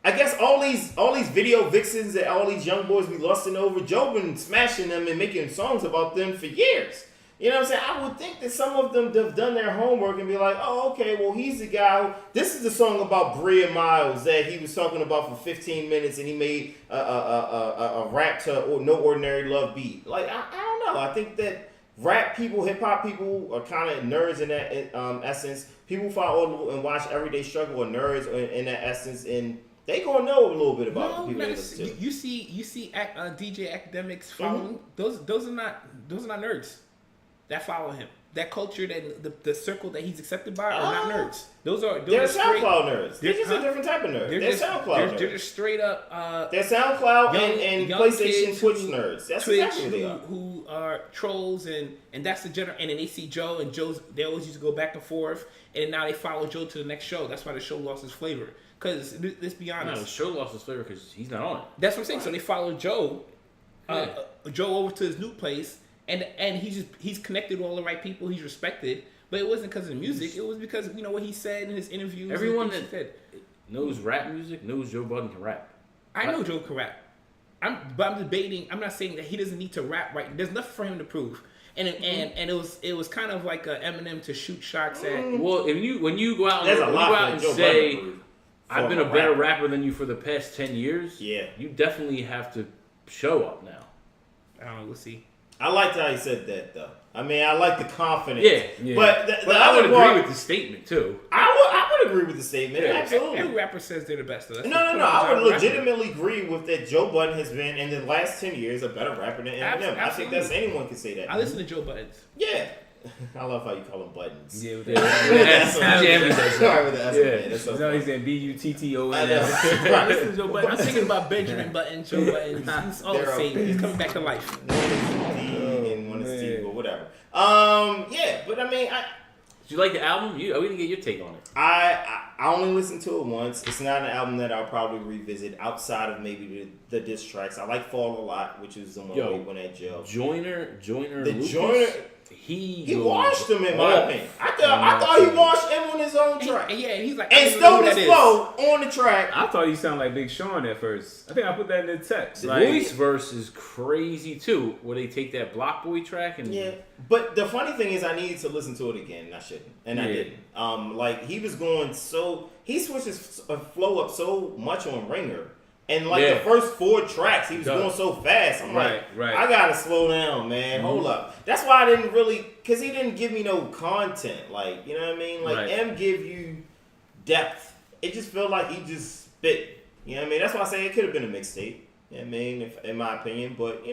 [SPEAKER 1] I guess all these video vixens that all these young boys be lusting over, Joe been smashing them and making songs about them for years. You know what I'm saying? I would think that some of them have done their homework and be like, oh, okay, well, he's the guy. This is the song about Bria Miles that he was talking about for 15 minutes, and he made a rap to No Ordinary Love beat. Like, I don't know. I think that rap people, hip hop people are kind of nerds in that essence. People who follow and watch Everyday Struggle are nerds in that essence, and they gonna know a little bit about the people they listen to.
[SPEAKER 3] You see DJ Academics following those are not nerds that follow him. That culture, that the circle that he's accepted by are not nerds. They're
[SPEAKER 1] SoundCloud nerds. They're just a different type of nerd. They're SoundCloud nerds.
[SPEAKER 3] They're just straight up.
[SPEAKER 1] They're SoundCloud and
[SPEAKER 3] young
[SPEAKER 1] PlayStation Twitch nerds. That's
[SPEAKER 3] Twitch
[SPEAKER 1] exactly what they are.
[SPEAKER 3] Who are trolls and that's the general. And then they see Joe and Joe's. They always used to go back and forth, and now they follow Joe to the next show. That's why the show lost its flavor. Because let's be honest,
[SPEAKER 2] the show lost its flavor because he's not on it.
[SPEAKER 3] That's what I'm saying. So they follow Joe, Joe over to his new place. And he's connected with all the right people. He's respected, but it wasn't because of the music. It was because what he said in his interviews.
[SPEAKER 2] Everyone that knows rap music knows Joe Budden can rap.
[SPEAKER 3] I know Joe can rap. But I'm debating. I'm not saying that he doesn't need to rap right. There's nothing for him to prove. And it was kind of like a Eminem to shoot shots at.
[SPEAKER 2] Well, when you go out and say I've been a better rapper than you for the past 10 years, you definitely have to show up now.
[SPEAKER 3] I don't know. We'll see.
[SPEAKER 1] I liked how he said that, though. I mean, I like the confidence.
[SPEAKER 2] Yeah.
[SPEAKER 1] But
[SPEAKER 2] I would agree with the statement, too.
[SPEAKER 1] I would agree with the statement. Absolutely.
[SPEAKER 3] Every rapper says they're the best, though.
[SPEAKER 1] No. I would legitimately agree with that. Joe Budden has been, in the last 10 years, a better rapper than Eminem. I think anyone can say that.
[SPEAKER 3] I listen to Joe Budden.
[SPEAKER 1] Yeah. I love how you call him Buttons.
[SPEAKER 4] Yeah, with
[SPEAKER 1] Sorry with the S.
[SPEAKER 4] Yeah.
[SPEAKER 1] That's so
[SPEAKER 4] No, he's
[SPEAKER 1] funny.
[SPEAKER 4] in BUTTON.
[SPEAKER 3] I listen to Joe Budden. I'm thinking about Benjamin Button, Joe Budden. He's all the same. He's coming back to life.
[SPEAKER 1] One is Steve or whatever. But I mean,
[SPEAKER 2] Did you like the album? We didn't get your take on it.
[SPEAKER 1] I only listened to it once. It's not an album that I'll probably revisit outside of maybe the diss tracks. I like Fall a lot, which is the one we went at Joe.
[SPEAKER 2] Joyner,
[SPEAKER 1] The
[SPEAKER 2] Lucas,
[SPEAKER 1] Joyner.
[SPEAKER 2] He
[SPEAKER 1] washed him, in my opinion. I thought he washed him on his own track.
[SPEAKER 3] He's like,
[SPEAKER 1] and stole his flow on the track.
[SPEAKER 4] I thought he sounded like Big Sean at first. I think I put that in the text.
[SPEAKER 2] The voice verse is crazy too, where they take that Block Boy track and
[SPEAKER 1] But the funny thing is, I needed to listen to it again, and I shouldn't, and I didn't. He was going he switched his flow up so much on Ringer. And the first 4 tracks, he was going so fast. I'm I gotta slow down, man.
[SPEAKER 2] Mm-hmm.
[SPEAKER 1] Hold up. That's why I didn't really, because he didn't give me no content. Like, you know what I mean? Like, M give you depth. It just felt like he just spit. You know what I mean? That's why I say it could have been a mixtape. You know what I mean? In my opinion. But,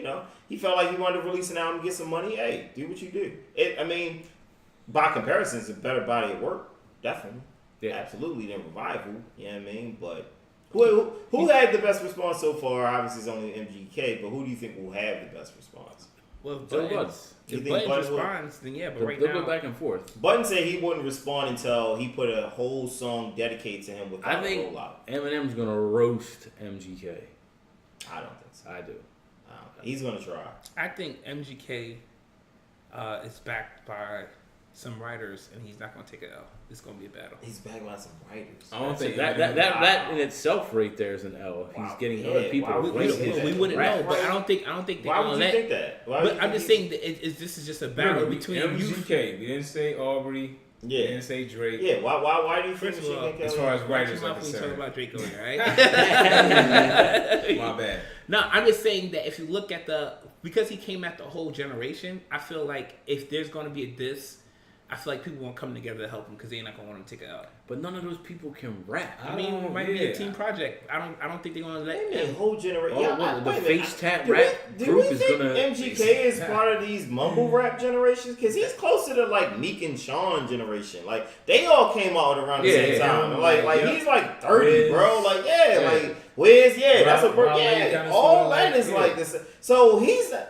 [SPEAKER 1] he felt like he wanted to release an album, get some money. Hey, do what you do. By comparison, it's a better body of work. Definitely. Yeah. Absolutely. Than Revival. You know what I mean? But who had the best response so far? Obviously, it's only MGK, but who do you think will have the best response?
[SPEAKER 3] Well,
[SPEAKER 2] Buttons.
[SPEAKER 3] If Buttons responds, then yeah, but right
[SPEAKER 2] they'll
[SPEAKER 3] now...
[SPEAKER 2] go back and forth.
[SPEAKER 1] Button said he wouldn't respond until he put a whole song dedicated to him without a rollout.
[SPEAKER 2] Eminem's going to roast MGK.
[SPEAKER 1] I don't think so.
[SPEAKER 2] I do.
[SPEAKER 1] He's going to try.
[SPEAKER 3] I think MGK is backed by some writers, and he's not going to take an L. It's going to be a battle.
[SPEAKER 1] He's backed by some writers.
[SPEAKER 4] I don't think
[SPEAKER 2] that in itself right there is an L. Wow. He's getting other people.
[SPEAKER 3] We wouldn't know, but I don't think.
[SPEAKER 1] Why would you think that?
[SPEAKER 3] But I'm just saying that this is just a battle between
[SPEAKER 4] MGK. We didn't say Aubrey. Yeah. We didn't say Drake.
[SPEAKER 1] Yeah. Why do you think?
[SPEAKER 4] As far as writers are concerned,
[SPEAKER 3] talking about Drake earlier, right?
[SPEAKER 4] My bad.
[SPEAKER 3] No, I'm just saying that if you look at because he came at the whole generation, I feel like if there's going to be a diss, I feel like people won't come together to help him because they're not gonna want him to take it out.
[SPEAKER 2] But none of those people can rap.
[SPEAKER 3] I mean, it might be a team project. I don't think they're gonna let
[SPEAKER 1] a whole generation.
[SPEAKER 2] The face tap rap group is gonna.
[SPEAKER 1] MGK is part of these mumble rap generations because he's closer to like Meek and Sean generation. Like they all came out around the same time. Like he's like 30, Wiz, bro. Like like Wiz, that's all that is like this. So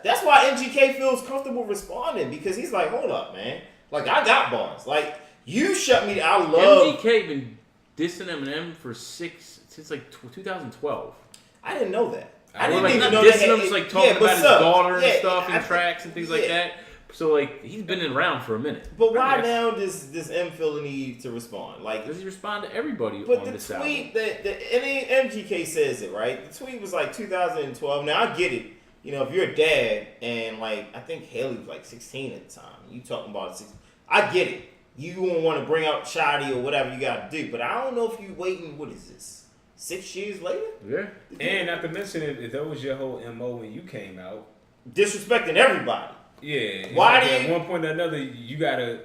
[SPEAKER 1] that's why MGK feels comfortable responding because he's like, hold up, man. Like I got bars. Like you shut me. I love
[SPEAKER 2] MGK been dissing Eminem since like 2012.
[SPEAKER 1] I didn't know that.
[SPEAKER 2] I didn't even know dissing him, just like talking about his daughter and stuff and tracks and things like that. So like he's been around for a minute.
[SPEAKER 1] But why now does M feel the need to respond? Like
[SPEAKER 2] does he respond to everybody?
[SPEAKER 1] But
[SPEAKER 2] on
[SPEAKER 1] the
[SPEAKER 2] this
[SPEAKER 1] tweet MGK says it right. The tweet was like 2012. Now I get it. You know, if you're a dad and like I think Haley was like 16 at the time, you talking about 16. I get it. You won't want to bring out Shotty or whatever you got to do, but I don't know if you waiting. What is this? 6 years later?
[SPEAKER 4] Yeah. And not to mention if that was your whole MO when you came out,
[SPEAKER 1] disrespecting everybody.
[SPEAKER 4] Yeah.
[SPEAKER 1] Why
[SPEAKER 4] like
[SPEAKER 1] do
[SPEAKER 4] at one point or another you gotta?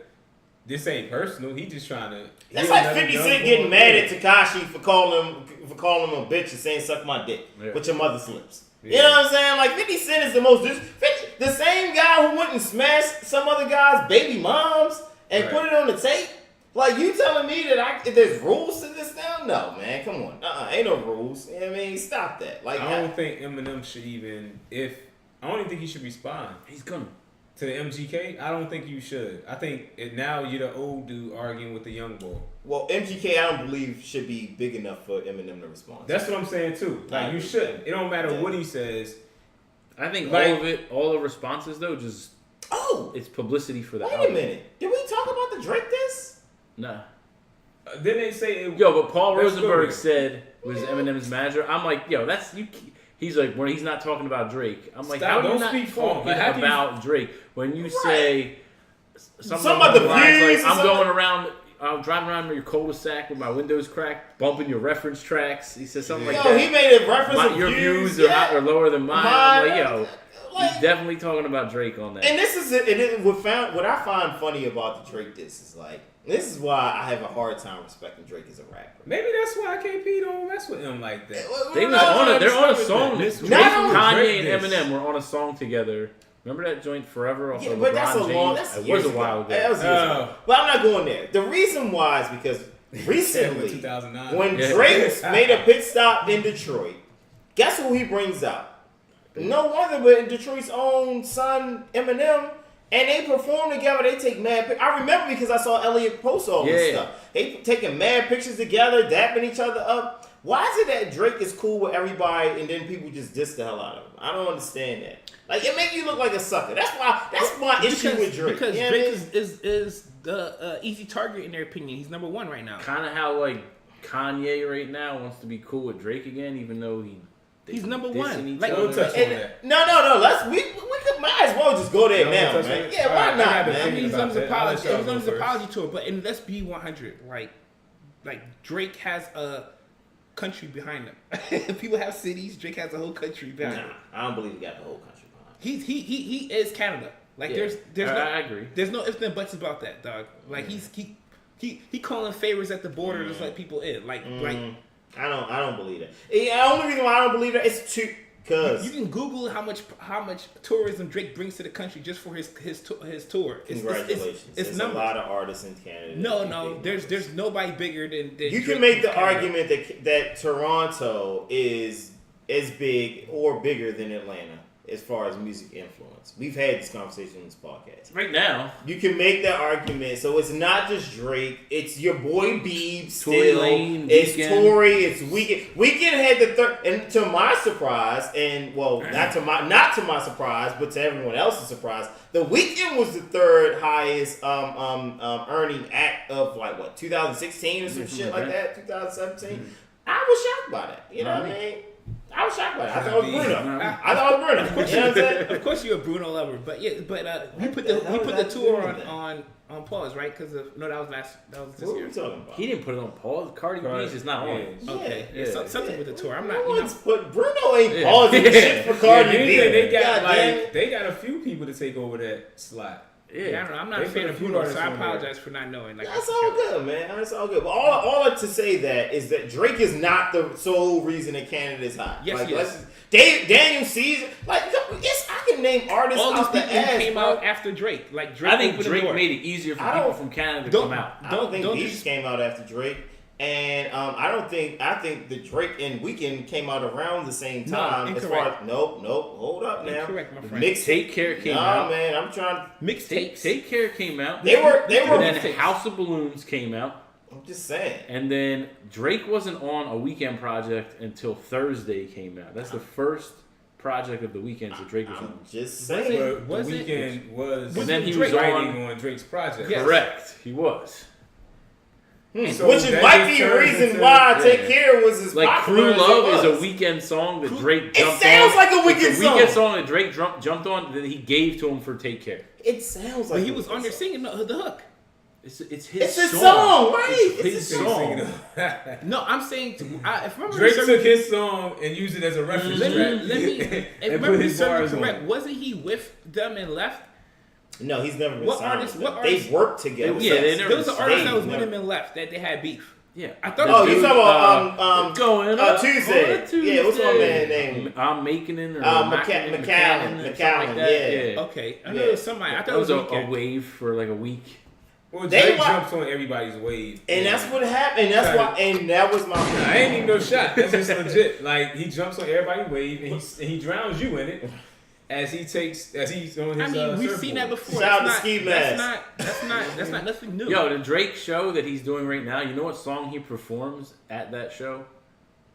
[SPEAKER 4] This ain't personal. He just trying to.
[SPEAKER 1] That's like 50 Cent getting mad at Tekashi for calling him a bitch and saying suck my dick with your mother's lips. Yeah. You know what I'm saying? Like 50 Cent is the same guy who went and smashed some other guy's baby moms and put it on the tape. Like you telling me that there's rules to this now? No, man, come on. Ain't no rules. You know what I mean? Stop that. Like
[SPEAKER 4] I don't think Eminem should even I don't even think he should respond.
[SPEAKER 2] He's gonna.
[SPEAKER 4] To the MGK, I don't think you should. I think now you're the old dude arguing with the young boy.
[SPEAKER 1] Well, MGK, I don't believe should be big enough for Eminem to respond.
[SPEAKER 4] That's what I'm saying too. Like you shouldn't. It don't matter what he says.
[SPEAKER 2] I think all the responses though, just it's publicity for the album.
[SPEAKER 1] Wait a minute, did we talk about the Drake diss?
[SPEAKER 2] Nah.
[SPEAKER 4] Then they say
[SPEAKER 2] but Paul Rosenberg said was Eminem's manager. I'm like, that's you. He's like, when he's not talking about Drake. I'm like, how do you not talking about Drake when you say something about the views? Like, I'm driving around in your cul-de-sac with my windows cracked, bumping your reference tracks. He said something like that.
[SPEAKER 1] He made a reference to
[SPEAKER 2] your views are lower than mine. I'm like, he's definitely talking about Drake on that.
[SPEAKER 1] And this is what I find funny about the Drake diss is like, this is why I have a hard time respecting Drake as a rapper.
[SPEAKER 4] Maybe that's why KP don't mess with him like that.
[SPEAKER 2] They're on a song. Kanye and Eminem were on a song together. Remember that joint Forever off of LeBron
[SPEAKER 1] that's
[SPEAKER 2] James? It was a while ago.
[SPEAKER 1] That was years ago. But I'm not going there. The reason why is because recently, when Drake made a pit stop in Detroit, guess who he brings out? No wonder, but in Detroit's own son, Eminem. And they perform together. They take mad pictures. I remember because I saw Elliot post all this stuff. They taking mad pictures together, dapping each other up. Why is it that Drake is cool with everybody and then people just diss the hell out of him? I don't understand that. Like it makes you look like a sucker. That's my issue with Drake.
[SPEAKER 3] Because Drake is the easy target in their opinion. He's number one right now.
[SPEAKER 2] Kind of how like Kanye right now wants to be cool with Drake again, even though
[SPEAKER 3] he's number one.
[SPEAKER 1] Like, don't touch on that. No. We could might as well just go there now, man. Yeah, why not, man?
[SPEAKER 3] He's on his apology tour, but let's be 100. Like Drake has a country behind him. People have cities. Drake has a whole country behind him.
[SPEAKER 1] I don't believe he got the whole country behind him.
[SPEAKER 3] He is Canada. Like
[SPEAKER 2] I agree.
[SPEAKER 3] There's no ifs and buts about that, dog. Like he calling favors at the border just like people in. Like
[SPEAKER 1] I don't believe that. The only reason why I don't believe that is because
[SPEAKER 3] you can Google how much tourism Drake brings to the country just for his tour.
[SPEAKER 1] Congratulations! It's a lot of artists in Canada.
[SPEAKER 3] No, there's nobody bigger than
[SPEAKER 1] you
[SPEAKER 3] Drake
[SPEAKER 1] can make the argument that Toronto is as big or bigger than Atlanta as far as music influence. We've had this conversation in this podcast.
[SPEAKER 2] Right now.
[SPEAKER 1] You can make that argument. So it's not just Drake. It's your boy Biebs still. It's Tory. It's Weeknd. Weeknd had the third, and to my surprise, and well, not to my surprise, but to everyone else's surprise, the Weeknd was the third highest earning act of 2016 or some shit like that, 2017. I was shocked by that. You know what I mean? I was shocked by it. I thought it was Bruno. You know what I'm saying?
[SPEAKER 3] Of course, you're a Bruno lover, but we put the tour on pause, right? Because that was this
[SPEAKER 1] year. What
[SPEAKER 3] are
[SPEAKER 1] we talking about?
[SPEAKER 2] He didn't put it on pause. Cardi B's is not on.
[SPEAKER 3] Okay, something with the tour. I'm not.
[SPEAKER 1] But Bruno ain't pausing shit for Cardi B.
[SPEAKER 4] They got a few people to take over that slot.
[SPEAKER 3] Yeah, I don't know. I'm not
[SPEAKER 4] They
[SPEAKER 3] a fan
[SPEAKER 4] put
[SPEAKER 3] of
[SPEAKER 4] a few
[SPEAKER 3] Bruno, so
[SPEAKER 4] artists
[SPEAKER 3] I
[SPEAKER 4] on there.
[SPEAKER 3] apologize for not knowing. Like,
[SPEAKER 1] That's all good, man. That's all good. But all to say that is that Drake is not the sole reason that Canada is hot.
[SPEAKER 3] Yes,
[SPEAKER 1] like,
[SPEAKER 3] he is.
[SPEAKER 1] Daniel Caesar. Like, yes, I can name artists
[SPEAKER 3] all these
[SPEAKER 1] off the
[SPEAKER 3] people
[SPEAKER 1] ass,
[SPEAKER 3] came
[SPEAKER 1] bro.
[SPEAKER 3] out after Drake. Like Drake
[SPEAKER 2] I think
[SPEAKER 3] opened the
[SPEAKER 2] Drake
[SPEAKER 3] door.
[SPEAKER 2] made it easier for
[SPEAKER 1] I
[SPEAKER 2] people
[SPEAKER 1] don't-
[SPEAKER 2] from Canada to
[SPEAKER 3] don't-
[SPEAKER 2] come out.
[SPEAKER 1] I don't think
[SPEAKER 3] Don't
[SPEAKER 1] Beats
[SPEAKER 3] dis-
[SPEAKER 1] came out after Drake. And I think the Drake and Weeknd came out around the same
[SPEAKER 3] No,
[SPEAKER 1] time. As far
[SPEAKER 3] incorrect.
[SPEAKER 1] as nope, hold up now.
[SPEAKER 3] Incorrect, my
[SPEAKER 1] The
[SPEAKER 3] friend.
[SPEAKER 1] mix
[SPEAKER 2] Take Care came
[SPEAKER 1] nah,
[SPEAKER 2] out.
[SPEAKER 1] man, I'm trying.
[SPEAKER 3] Mixtapes.
[SPEAKER 2] Take Care came out.
[SPEAKER 1] They were.
[SPEAKER 2] And then
[SPEAKER 3] mixtapes.
[SPEAKER 2] House of Balloons came out.
[SPEAKER 1] I'm just saying.
[SPEAKER 2] And then Drake wasn't on a Weekend project until Thursday came out. That's the first project of the weekend that Drake was on.
[SPEAKER 1] I'm just
[SPEAKER 3] Was
[SPEAKER 1] saying.
[SPEAKER 3] it?
[SPEAKER 4] But
[SPEAKER 3] Was
[SPEAKER 4] the
[SPEAKER 3] it?
[SPEAKER 4] weekend was.
[SPEAKER 2] And then he
[SPEAKER 3] Drake
[SPEAKER 2] was
[SPEAKER 4] writing
[SPEAKER 2] on.
[SPEAKER 4] on Drake's project.
[SPEAKER 3] Yes.
[SPEAKER 2] Correct, he was.
[SPEAKER 4] So
[SPEAKER 1] Which is
[SPEAKER 4] that
[SPEAKER 1] might
[SPEAKER 4] just
[SPEAKER 1] be the
[SPEAKER 4] turns
[SPEAKER 1] reason
[SPEAKER 4] into-
[SPEAKER 1] why
[SPEAKER 2] yeah.
[SPEAKER 1] Take Care was as
[SPEAKER 2] Like
[SPEAKER 1] popular
[SPEAKER 2] Crew
[SPEAKER 1] as
[SPEAKER 2] Love
[SPEAKER 1] it
[SPEAKER 2] is a
[SPEAKER 1] was.
[SPEAKER 2] Weekend song that Drake jumped
[SPEAKER 1] sounds
[SPEAKER 2] on.
[SPEAKER 1] like a Weeknd
[SPEAKER 2] It's a
[SPEAKER 1] song.
[SPEAKER 2] Weekend song that Drake jumped on that he gave to him for Take Care.
[SPEAKER 1] It sounds like
[SPEAKER 3] But he
[SPEAKER 1] a
[SPEAKER 3] was
[SPEAKER 1] Weeknd
[SPEAKER 3] on there
[SPEAKER 1] song.
[SPEAKER 3] singing the hook.
[SPEAKER 2] It's his
[SPEAKER 1] It's his
[SPEAKER 2] song.
[SPEAKER 1] song, right?
[SPEAKER 2] It's
[SPEAKER 1] It's
[SPEAKER 2] his
[SPEAKER 1] his
[SPEAKER 2] song.
[SPEAKER 1] song.
[SPEAKER 3] No, I'm saying if remember
[SPEAKER 4] Drake
[SPEAKER 3] certain-
[SPEAKER 4] took his song and used it as a reference
[SPEAKER 3] Let
[SPEAKER 4] track.
[SPEAKER 3] me. If
[SPEAKER 4] And
[SPEAKER 3] remember
[SPEAKER 4] put
[SPEAKER 3] his
[SPEAKER 4] his
[SPEAKER 3] serving
[SPEAKER 4] bars on
[SPEAKER 3] correct,
[SPEAKER 4] it.
[SPEAKER 3] wasn't he with them and left?
[SPEAKER 1] No, he's never been
[SPEAKER 3] What
[SPEAKER 1] signed.
[SPEAKER 3] artist-
[SPEAKER 1] with
[SPEAKER 3] what
[SPEAKER 1] them.
[SPEAKER 3] artist-
[SPEAKER 1] They've worked together.
[SPEAKER 2] Yeah, they never
[SPEAKER 3] There was an artist that was
[SPEAKER 1] stayed,
[SPEAKER 3] with him
[SPEAKER 1] never-
[SPEAKER 3] and left that they had beef.
[SPEAKER 2] Yeah.
[SPEAKER 3] I thought
[SPEAKER 1] Oh,
[SPEAKER 3] the
[SPEAKER 1] you
[SPEAKER 3] dude-
[SPEAKER 1] talking about
[SPEAKER 2] going up
[SPEAKER 1] Tuesday.
[SPEAKER 2] on a Tuesday.
[SPEAKER 1] Yeah, what's my man's name?
[SPEAKER 2] I'm making it or
[SPEAKER 1] McCallum,
[SPEAKER 2] McCallum,
[SPEAKER 1] yeah.
[SPEAKER 3] Okay, I know
[SPEAKER 1] Yeah.
[SPEAKER 3] it was somebody. I thought
[SPEAKER 2] That
[SPEAKER 3] it
[SPEAKER 2] was
[SPEAKER 3] was
[SPEAKER 2] a
[SPEAKER 3] Weeknd.
[SPEAKER 2] wave for like a week.
[SPEAKER 4] Well,
[SPEAKER 1] They
[SPEAKER 4] Drake
[SPEAKER 1] wa-
[SPEAKER 4] jumps on everybody's wave.
[SPEAKER 1] And that's what happened. That's why. And that was my.
[SPEAKER 4] I ain't even no shot. That's just legit. Like he jumps on everybody's wave and he drowns you in it as he's on his.
[SPEAKER 3] I mean, we've seen that
[SPEAKER 4] surfboard.
[SPEAKER 3] before.
[SPEAKER 1] Shout out
[SPEAKER 3] That's
[SPEAKER 1] to Ski
[SPEAKER 3] not- That's not nothing new.
[SPEAKER 2] Yo, the Drake show that he's doing right now, you know what song he performs at that show?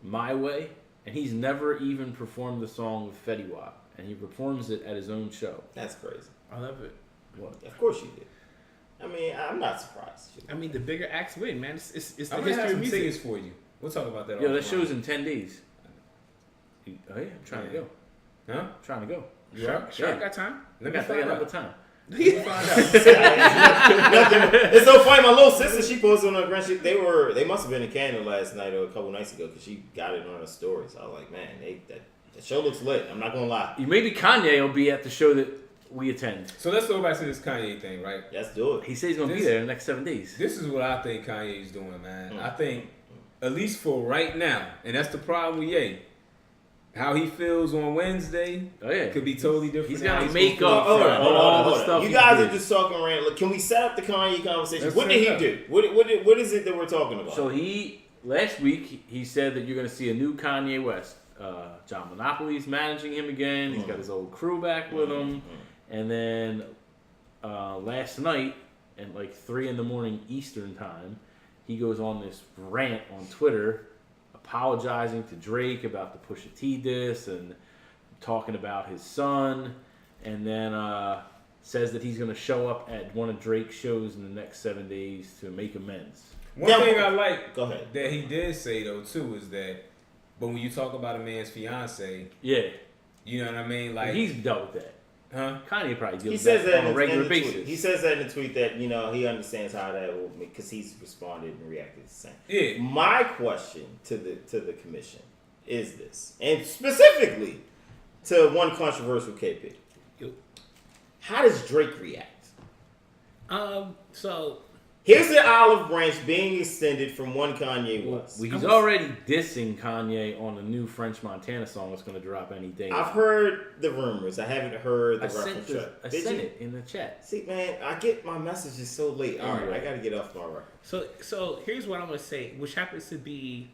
[SPEAKER 2] My Way. And he's never even performed the song with Fetty Wap. And he performs it at his own show.
[SPEAKER 1] That's crazy.
[SPEAKER 3] I love it.
[SPEAKER 2] What?
[SPEAKER 1] Of course you did. I mean, I'm not surprised.
[SPEAKER 3] I mean, the bigger acts win, man. It's the
[SPEAKER 4] I'm gonna
[SPEAKER 3] history
[SPEAKER 4] have
[SPEAKER 3] of
[SPEAKER 4] some
[SPEAKER 3] music.
[SPEAKER 4] tickets for you. We'll talk about that.
[SPEAKER 2] Yo, that
[SPEAKER 4] offline.
[SPEAKER 2] show's in 10 days. Oh yeah, I'm trying to go.
[SPEAKER 4] Huh?
[SPEAKER 2] I'm trying to go.
[SPEAKER 4] You are?
[SPEAKER 3] Sure,
[SPEAKER 2] Yeah.
[SPEAKER 3] I got time.
[SPEAKER 2] I
[SPEAKER 4] Let me
[SPEAKER 2] got
[SPEAKER 4] find
[SPEAKER 2] enough
[SPEAKER 4] out.
[SPEAKER 2] time.
[SPEAKER 4] Let me find out.
[SPEAKER 1] It's so funny. My little sister, she posted on her grand. They must have been in Canada last night or a couple nights ago because she got it on her stories. I was like, man, that show looks lit. I'm not gonna lie.
[SPEAKER 2] Maybe Kanye will be at the show that we attend.
[SPEAKER 4] So let's go back to this Kanye thing, right?
[SPEAKER 1] Let's do it.
[SPEAKER 2] He says he's going to be
[SPEAKER 4] This-
[SPEAKER 2] there in the next 7 days.
[SPEAKER 4] This is what I think Kanye's doing, man. I think, at least for right now, and that's the problem with Ye. How he feels on Wednesday
[SPEAKER 2] Oh yeah.
[SPEAKER 4] could be totally different.
[SPEAKER 2] He's
[SPEAKER 4] than
[SPEAKER 2] gotta
[SPEAKER 4] how he's
[SPEAKER 2] make
[SPEAKER 4] supposed
[SPEAKER 2] up
[SPEAKER 4] to
[SPEAKER 2] for
[SPEAKER 4] feel.
[SPEAKER 2] all the
[SPEAKER 1] hold on.
[SPEAKER 2] stuff
[SPEAKER 1] You
[SPEAKER 2] he
[SPEAKER 1] guys
[SPEAKER 2] did.
[SPEAKER 1] are just talking random. Look, can we set up the Kanye conversation?
[SPEAKER 4] Let's
[SPEAKER 1] What did he
[SPEAKER 4] set it
[SPEAKER 1] do? What is it that we're talking about?
[SPEAKER 2] So last week he said that you're going to see a new Kanye West. John Monopoly's managing him again. He's got his old crew back with him. And then last night at like 3 a.m. Eastern time, he goes on this rant on Twitter, apologizing to Drake about the Pusha T diss and talking about his son, and then says that he's going to show up at one of Drake's shows in the next 7 days to make amends.
[SPEAKER 4] One
[SPEAKER 1] Now-
[SPEAKER 4] thing I like
[SPEAKER 1] Go ahead.
[SPEAKER 4] that he did say though too is that, but when you talk about a man's fiance,
[SPEAKER 2] Yeah,
[SPEAKER 4] you know what I mean? Like,
[SPEAKER 2] he's dealt with that.
[SPEAKER 4] huh?
[SPEAKER 2] Kanye probably
[SPEAKER 1] He
[SPEAKER 2] deals
[SPEAKER 1] says
[SPEAKER 2] with
[SPEAKER 1] that
[SPEAKER 2] on a
[SPEAKER 1] in
[SPEAKER 2] regular
[SPEAKER 1] the
[SPEAKER 2] basis.
[SPEAKER 1] tweet. He says that in the tweet that he understands how that will make because he's responded and reacted the same.
[SPEAKER 4] Yeah.
[SPEAKER 1] My question to the commission is this, and specifically to one controversial KP.
[SPEAKER 3] Yo.
[SPEAKER 1] How does Drake react?
[SPEAKER 3] So
[SPEAKER 1] Here's the olive branch being extended from one Kanye West.
[SPEAKER 2] Well, he's already dissing Kanye on a new French Montana song that's going to drop any day.
[SPEAKER 1] I've heard the rumors. I haven't heard the
[SPEAKER 2] I sent
[SPEAKER 1] reference track.
[SPEAKER 2] I
[SPEAKER 1] Did
[SPEAKER 2] sent
[SPEAKER 1] you?
[SPEAKER 2] it in the chat.
[SPEAKER 1] See, man, I get my messages so late. All right,
[SPEAKER 2] Anyway.
[SPEAKER 1] I got to get off my record.
[SPEAKER 3] so here's what I'm gonna say, which happens to be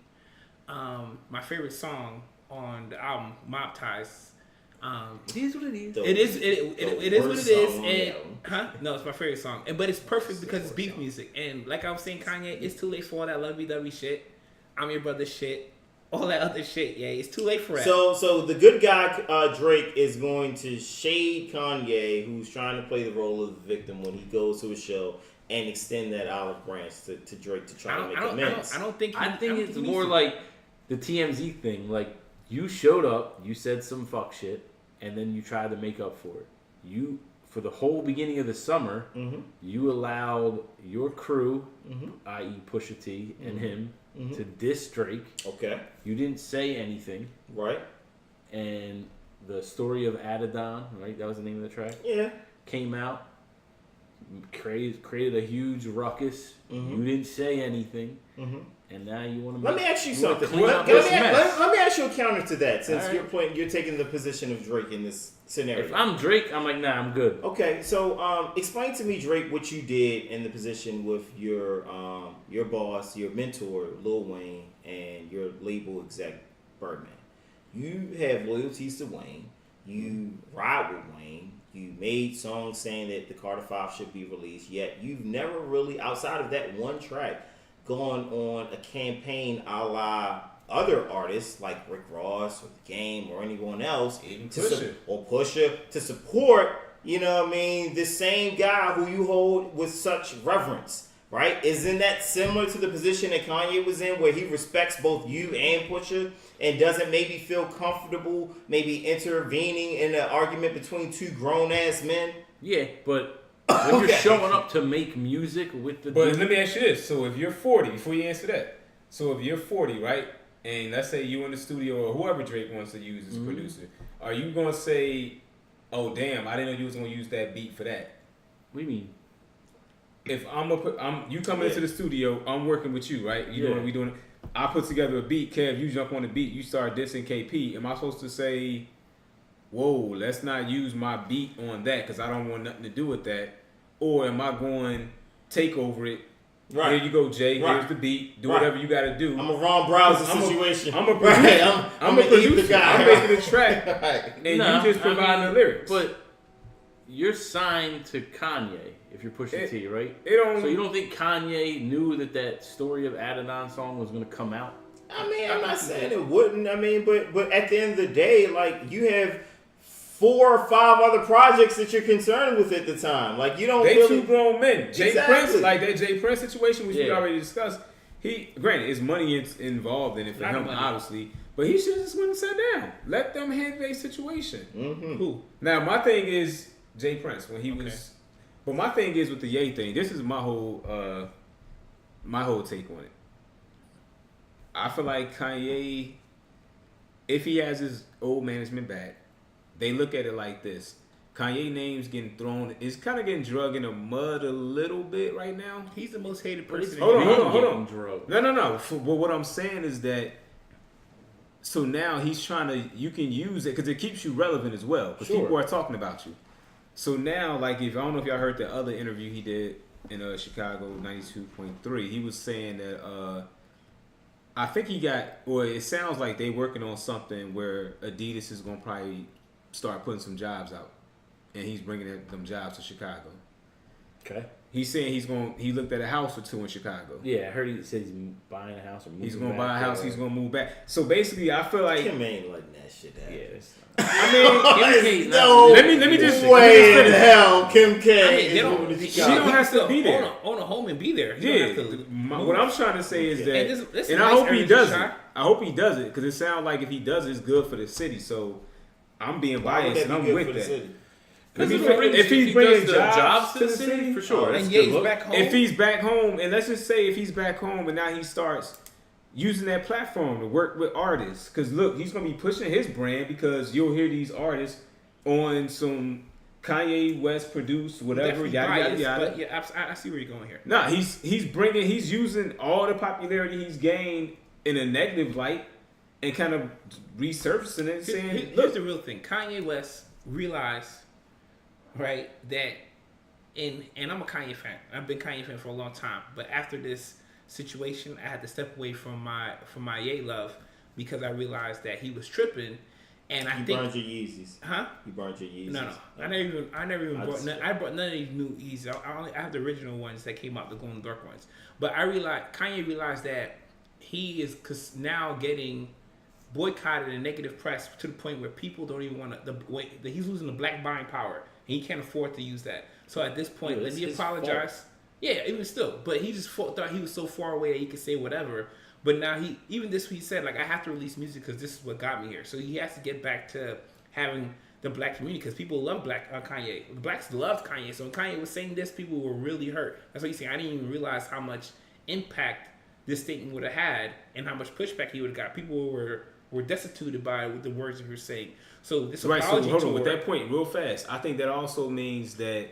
[SPEAKER 3] my favorite song on the album, Mob Ties.
[SPEAKER 2] It is what it is.
[SPEAKER 1] The-
[SPEAKER 3] It is
[SPEAKER 1] the
[SPEAKER 3] it is what
[SPEAKER 1] worst
[SPEAKER 3] it is,
[SPEAKER 1] song on the
[SPEAKER 3] and
[SPEAKER 1] album.
[SPEAKER 3] no, it's my favorite song, but it's perfect because it's beef music, and like I was saying, Kanye, it's too late for all that lovey-dovey shit. I'm your brother shit, all that other shit. Yeah, it's too late for that.
[SPEAKER 1] So the good guy Drake is going to shade Kanye, who's trying to play the role of the victim when he goes to a show, and extend that olive branch to Drake to try to make amends.
[SPEAKER 3] I don't think.
[SPEAKER 2] I think it's
[SPEAKER 3] he
[SPEAKER 2] more
[SPEAKER 3] needs to.
[SPEAKER 2] like the TMZ thing. Like, you showed up, you said some fuck shit, and then you tried to make up for it. For the whole beginning of the summer, you allowed your crew, i.e. Pusha T and him, to diss Drake.
[SPEAKER 1] Okay,
[SPEAKER 2] You didn't say anything.
[SPEAKER 1] right?
[SPEAKER 2] And the story of Adidon, right? That was the name of the track.
[SPEAKER 1] Yeah.
[SPEAKER 2] Came out. created a huge ruckus. You didn't say anything, and now you want to.
[SPEAKER 1] Let me ask you something.
[SPEAKER 2] Let
[SPEAKER 1] Let me ask you a counter to that, since
[SPEAKER 2] right.
[SPEAKER 1] you're taking the position of Drake in this scenario.
[SPEAKER 2] If I'm Drake, I'm like, nah, I'm good.
[SPEAKER 1] Okay, so explain to me, Drake, what you did in the position with your boss, your mentor, Lil Wayne, and your label exec, Birdman. You have loyalties to Wayne. You ride with Wayne. You made songs saying that the Carter 5 should be released, yet you've never really, outside of that one track, gone on a campaign a la other artists like Rick Ross or The Game or anyone else,
[SPEAKER 4] even
[SPEAKER 1] Pusha, to support, you know what I mean, the same guy who you hold with such reverence, right? Isn't that similar to the position that Kanye was in, where he respects both you and Pusha and doesn't maybe feel comfortable maybe intervening in an argument between two grown-ass men?
[SPEAKER 2] Yeah, but when you're showing up to make music with the
[SPEAKER 4] But let me ask you this. So if you're 40, before you answer that, so if you're 40, right, and let's say you in the studio or whoever Drake wants to use as producer, are you going to say, oh, damn, I didn't know you was going to use that beat for that?
[SPEAKER 2] What do you mean?
[SPEAKER 4] If you come into the studio, I'm working with you, right? We doing it. I put together a beat, Kev, you jump on the beat, you start dissing KP. Am I supposed to say, whoa, let's not use my beat on that because I don't want nothing to do with that? Or am I going take over it? Right. Here you go, Jay. Right. Here's the beat. Do whatever you got to do.
[SPEAKER 1] I'm a Ron Browser situation.
[SPEAKER 4] I'm a producer.
[SPEAKER 1] Right. I'm a producer.
[SPEAKER 4] I'm making a track,
[SPEAKER 1] right.
[SPEAKER 4] and you just providing the lyrics.
[SPEAKER 2] But you're signed to Kanye if you're Pusha T, right? So you don't think Kanye knew that story of Adidon song was going to come out?
[SPEAKER 1] I mean, I'm not saying it wouldn't. I mean, but at the end of the day, like, you have 4 or 5 other projects that you're concerned with at the time. Like, you don't.
[SPEAKER 4] They
[SPEAKER 1] really...
[SPEAKER 4] two grown men. Jay
[SPEAKER 1] Exactly.
[SPEAKER 4] Prince, like that Jay Prince situation, which we already discussed. Granted, it's money involved in it for him, obviously. But he should just went and sat down. Let them handle their situation.
[SPEAKER 3] Who?
[SPEAKER 4] Now, my thing is Jay Prince when he was. But my thing is with the Ye thing. This is my whole take on it. I feel like Kanye, if he has his old management back, they look at it like this. Kanye name's getting thrown. It's kind of getting drug in the mud a little bit right now.
[SPEAKER 3] He's the most hated person.
[SPEAKER 4] Hold on. No. But what I'm saying is that. So now he's trying to. You can use it because it keeps you relevant as well. Because people are talking about you. So now, like, I don't know if y'all heard the other interview he did in Chicago 92.3. He was saying that I think it sounds like they working on something where Adidas is going to probably start putting some jobs out. And he's bringing them jobs to Chicago.
[SPEAKER 2] Okay.
[SPEAKER 4] He's saying he looked at a house or 2 in Chicago.
[SPEAKER 2] Yeah, I heard he said he's buying a house or moving.
[SPEAKER 4] He's going to buy a house. He's going to move back. So basically, I feel like
[SPEAKER 1] Kim ain't letting that shit happen.
[SPEAKER 2] Yeah,
[SPEAKER 4] I mean,
[SPEAKER 1] no.
[SPEAKER 4] Let me just
[SPEAKER 1] way in hell, Kim K.
[SPEAKER 4] She don't have to be there.
[SPEAKER 3] Own a home and be there.
[SPEAKER 4] What I'm trying to say is that, and I hope he does it. I hope he does it because it sounds like if he does it, it's good for the city. So I'm being biased and I'm with that. If he's bringing jobs to the city, for sure.
[SPEAKER 3] And Ye's back home.
[SPEAKER 4] If he's back home, and let's just say if he's back home and now he starts using that platform to work with artists, because look, he's gonna be pushing his brand because you'll hear these artists on some Kanye West produced whatever, yada.
[SPEAKER 3] But yeah, I see where you're going here.
[SPEAKER 4] Nah, he's using all the popularity he's gained in a negative light and kind of resurfacing it, saying,
[SPEAKER 3] here's the real thing. Kanye West realized, right, that and I'm a Kanye fan. I've been a Kanye fan for a long time. But after this situation, I had to step away from my Ye love because I realized that he was tripping. And I think
[SPEAKER 1] burned your Yeezys.
[SPEAKER 3] Huh?
[SPEAKER 1] You burned your Yeezys.
[SPEAKER 3] No. I never even bought none. I brought none of these new Yeezys. I have the original ones that came out, the glow in the dark ones. But Kanye realized that he is now getting boycotted and negative press to the point where people don't even want to. He's losing the black buying power, and he can't afford to use that. So at this point, let me apologize. Fault. Yeah, even still, but he just thought he was so far away that he could say whatever. But now he said, like, I have to release music because this is what got me here. So he has to get back to having the black community because people love Kanye. The blacks loved Kanye. So when Kanye was saying this, people were really hurt. That's what he's saying. I didn't even realize how much impact this statement would have had and how much pushback he would have got. People were destituted by the words he was saying. So this apology
[SPEAKER 4] so hold on,
[SPEAKER 3] tour,
[SPEAKER 4] with that point, real fast, I think that also means that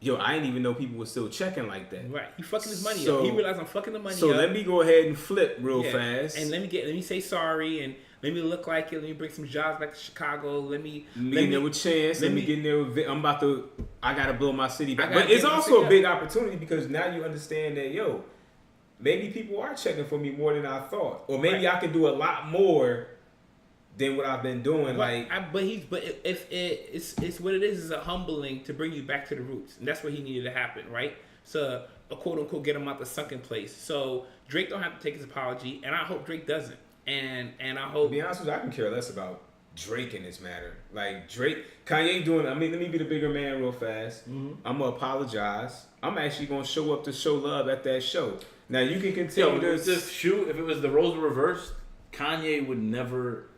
[SPEAKER 4] yo, I didn't even know people were still checking like that.
[SPEAKER 3] Right. He fucking his money
[SPEAKER 4] So-
[SPEAKER 3] up. He realized I'm fucking the money
[SPEAKER 4] So
[SPEAKER 3] up.
[SPEAKER 4] let me go ahead and flip real
[SPEAKER 3] Yeah.
[SPEAKER 4] fast.
[SPEAKER 3] And let me say sorry and let me look like it. Let me bring some jobs back to Chicago. Let me
[SPEAKER 4] get in there with Chance. Let me get in there with I gotta blow my city back.
[SPEAKER 3] I gotta
[SPEAKER 4] But it's
[SPEAKER 3] get my
[SPEAKER 4] also
[SPEAKER 3] city
[SPEAKER 4] a big opportunity because now you understand that, yo, maybe people are checking for me more than I thought. Or maybe I can do a lot more than what I've been doing.
[SPEAKER 3] It's what it is a humbling to bring you back to the roots. And that's what he needed to happen, right? So a quote unquote get him out the sunken place. So Drake don't have to take his apology, and I hope Drake doesn't. And I hope,
[SPEAKER 4] To be honest with you, I can care less about Drake in this matter. Like Drake, Kanye doing. I mean, let me be the bigger man real fast. I'm gonna apologize. I'm actually gonna show up to show love at that show. Now you can continue
[SPEAKER 2] this shoot. If it was the roles reversed, Kanye would never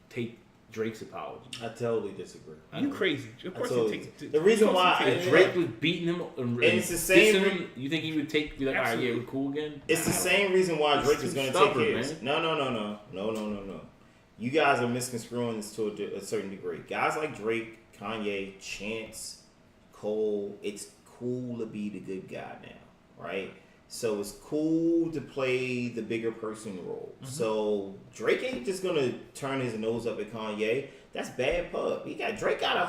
[SPEAKER 2] take Drake's apology.
[SPEAKER 1] I totally disagree.
[SPEAKER 3] you crazy. Of course
[SPEAKER 1] totally.
[SPEAKER 3] he takes
[SPEAKER 1] The reason why
[SPEAKER 2] If Drake was beating him and
[SPEAKER 1] it's the same
[SPEAKER 2] dissing him, you think he would be like, all right, yeah, we're cool again?
[SPEAKER 1] It's the same reason why Drake is going to take
[SPEAKER 2] stubborn,
[SPEAKER 1] his.
[SPEAKER 2] man.
[SPEAKER 1] No. You guys are misconstruing this to a certain degree. Guys like Drake, Kanye, Chance, Cole, it's cool to be the good guy now, right? So it's cool to play the bigger person role. So Drake ain't just gonna turn his nose up at Kanye. That's bad pub. Drake got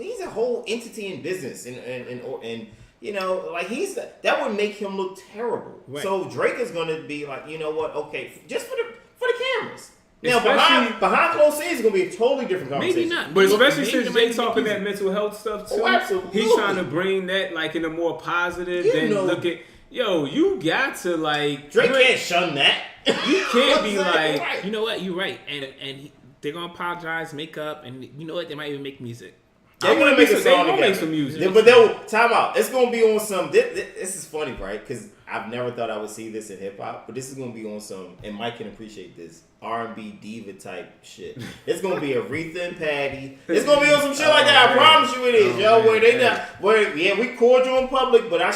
[SPEAKER 1] he's a whole entity in business and you know, like that would make him look terrible.
[SPEAKER 3] Right.
[SPEAKER 1] So Drake is gonna be like, you know what? Okay, just for the cameras. Now
[SPEAKER 4] Especially-
[SPEAKER 1] behind closed scenes, it's gonna be a totally different conversation.
[SPEAKER 3] Maybe not.
[SPEAKER 4] But especially
[SPEAKER 3] Maybe
[SPEAKER 4] since
[SPEAKER 3] it
[SPEAKER 4] Jay
[SPEAKER 3] might
[SPEAKER 4] talking
[SPEAKER 3] be
[SPEAKER 4] that mental health stuff too,
[SPEAKER 1] Oh, absolutely.
[SPEAKER 4] he's trying to bring that like in a more positive
[SPEAKER 1] You
[SPEAKER 4] than
[SPEAKER 1] know-
[SPEAKER 4] look at. Yo, you got to like
[SPEAKER 1] Drake can't shun that.
[SPEAKER 4] You can't be like-
[SPEAKER 1] Right.
[SPEAKER 3] You know what? You're right. And they're gonna apologize, make up, and you know what? They might even make music.
[SPEAKER 1] They're
[SPEAKER 4] I
[SPEAKER 1] gonna
[SPEAKER 4] wanna
[SPEAKER 1] make
[SPEAKER 4] be
[SPEAKER 1] a
[SPEAKER 4] some- they
[SPEAKER 1] song
[SPEAKER 4] gonna
[SPEAKER 1] together.
[SPEAKER 4] make some music.
[SPEAKER 1] But they'll time out. It's gonna be on some. This is funny, right? Because I've never thought I would see this in hip hop, but this is gonna be on some. And Mike can appreciate this R&B diva type shit. It's gonna be Aretha and Patty. It's gonna be on some shit like that. I promise you it is, where they not. Where we cordial in public, but I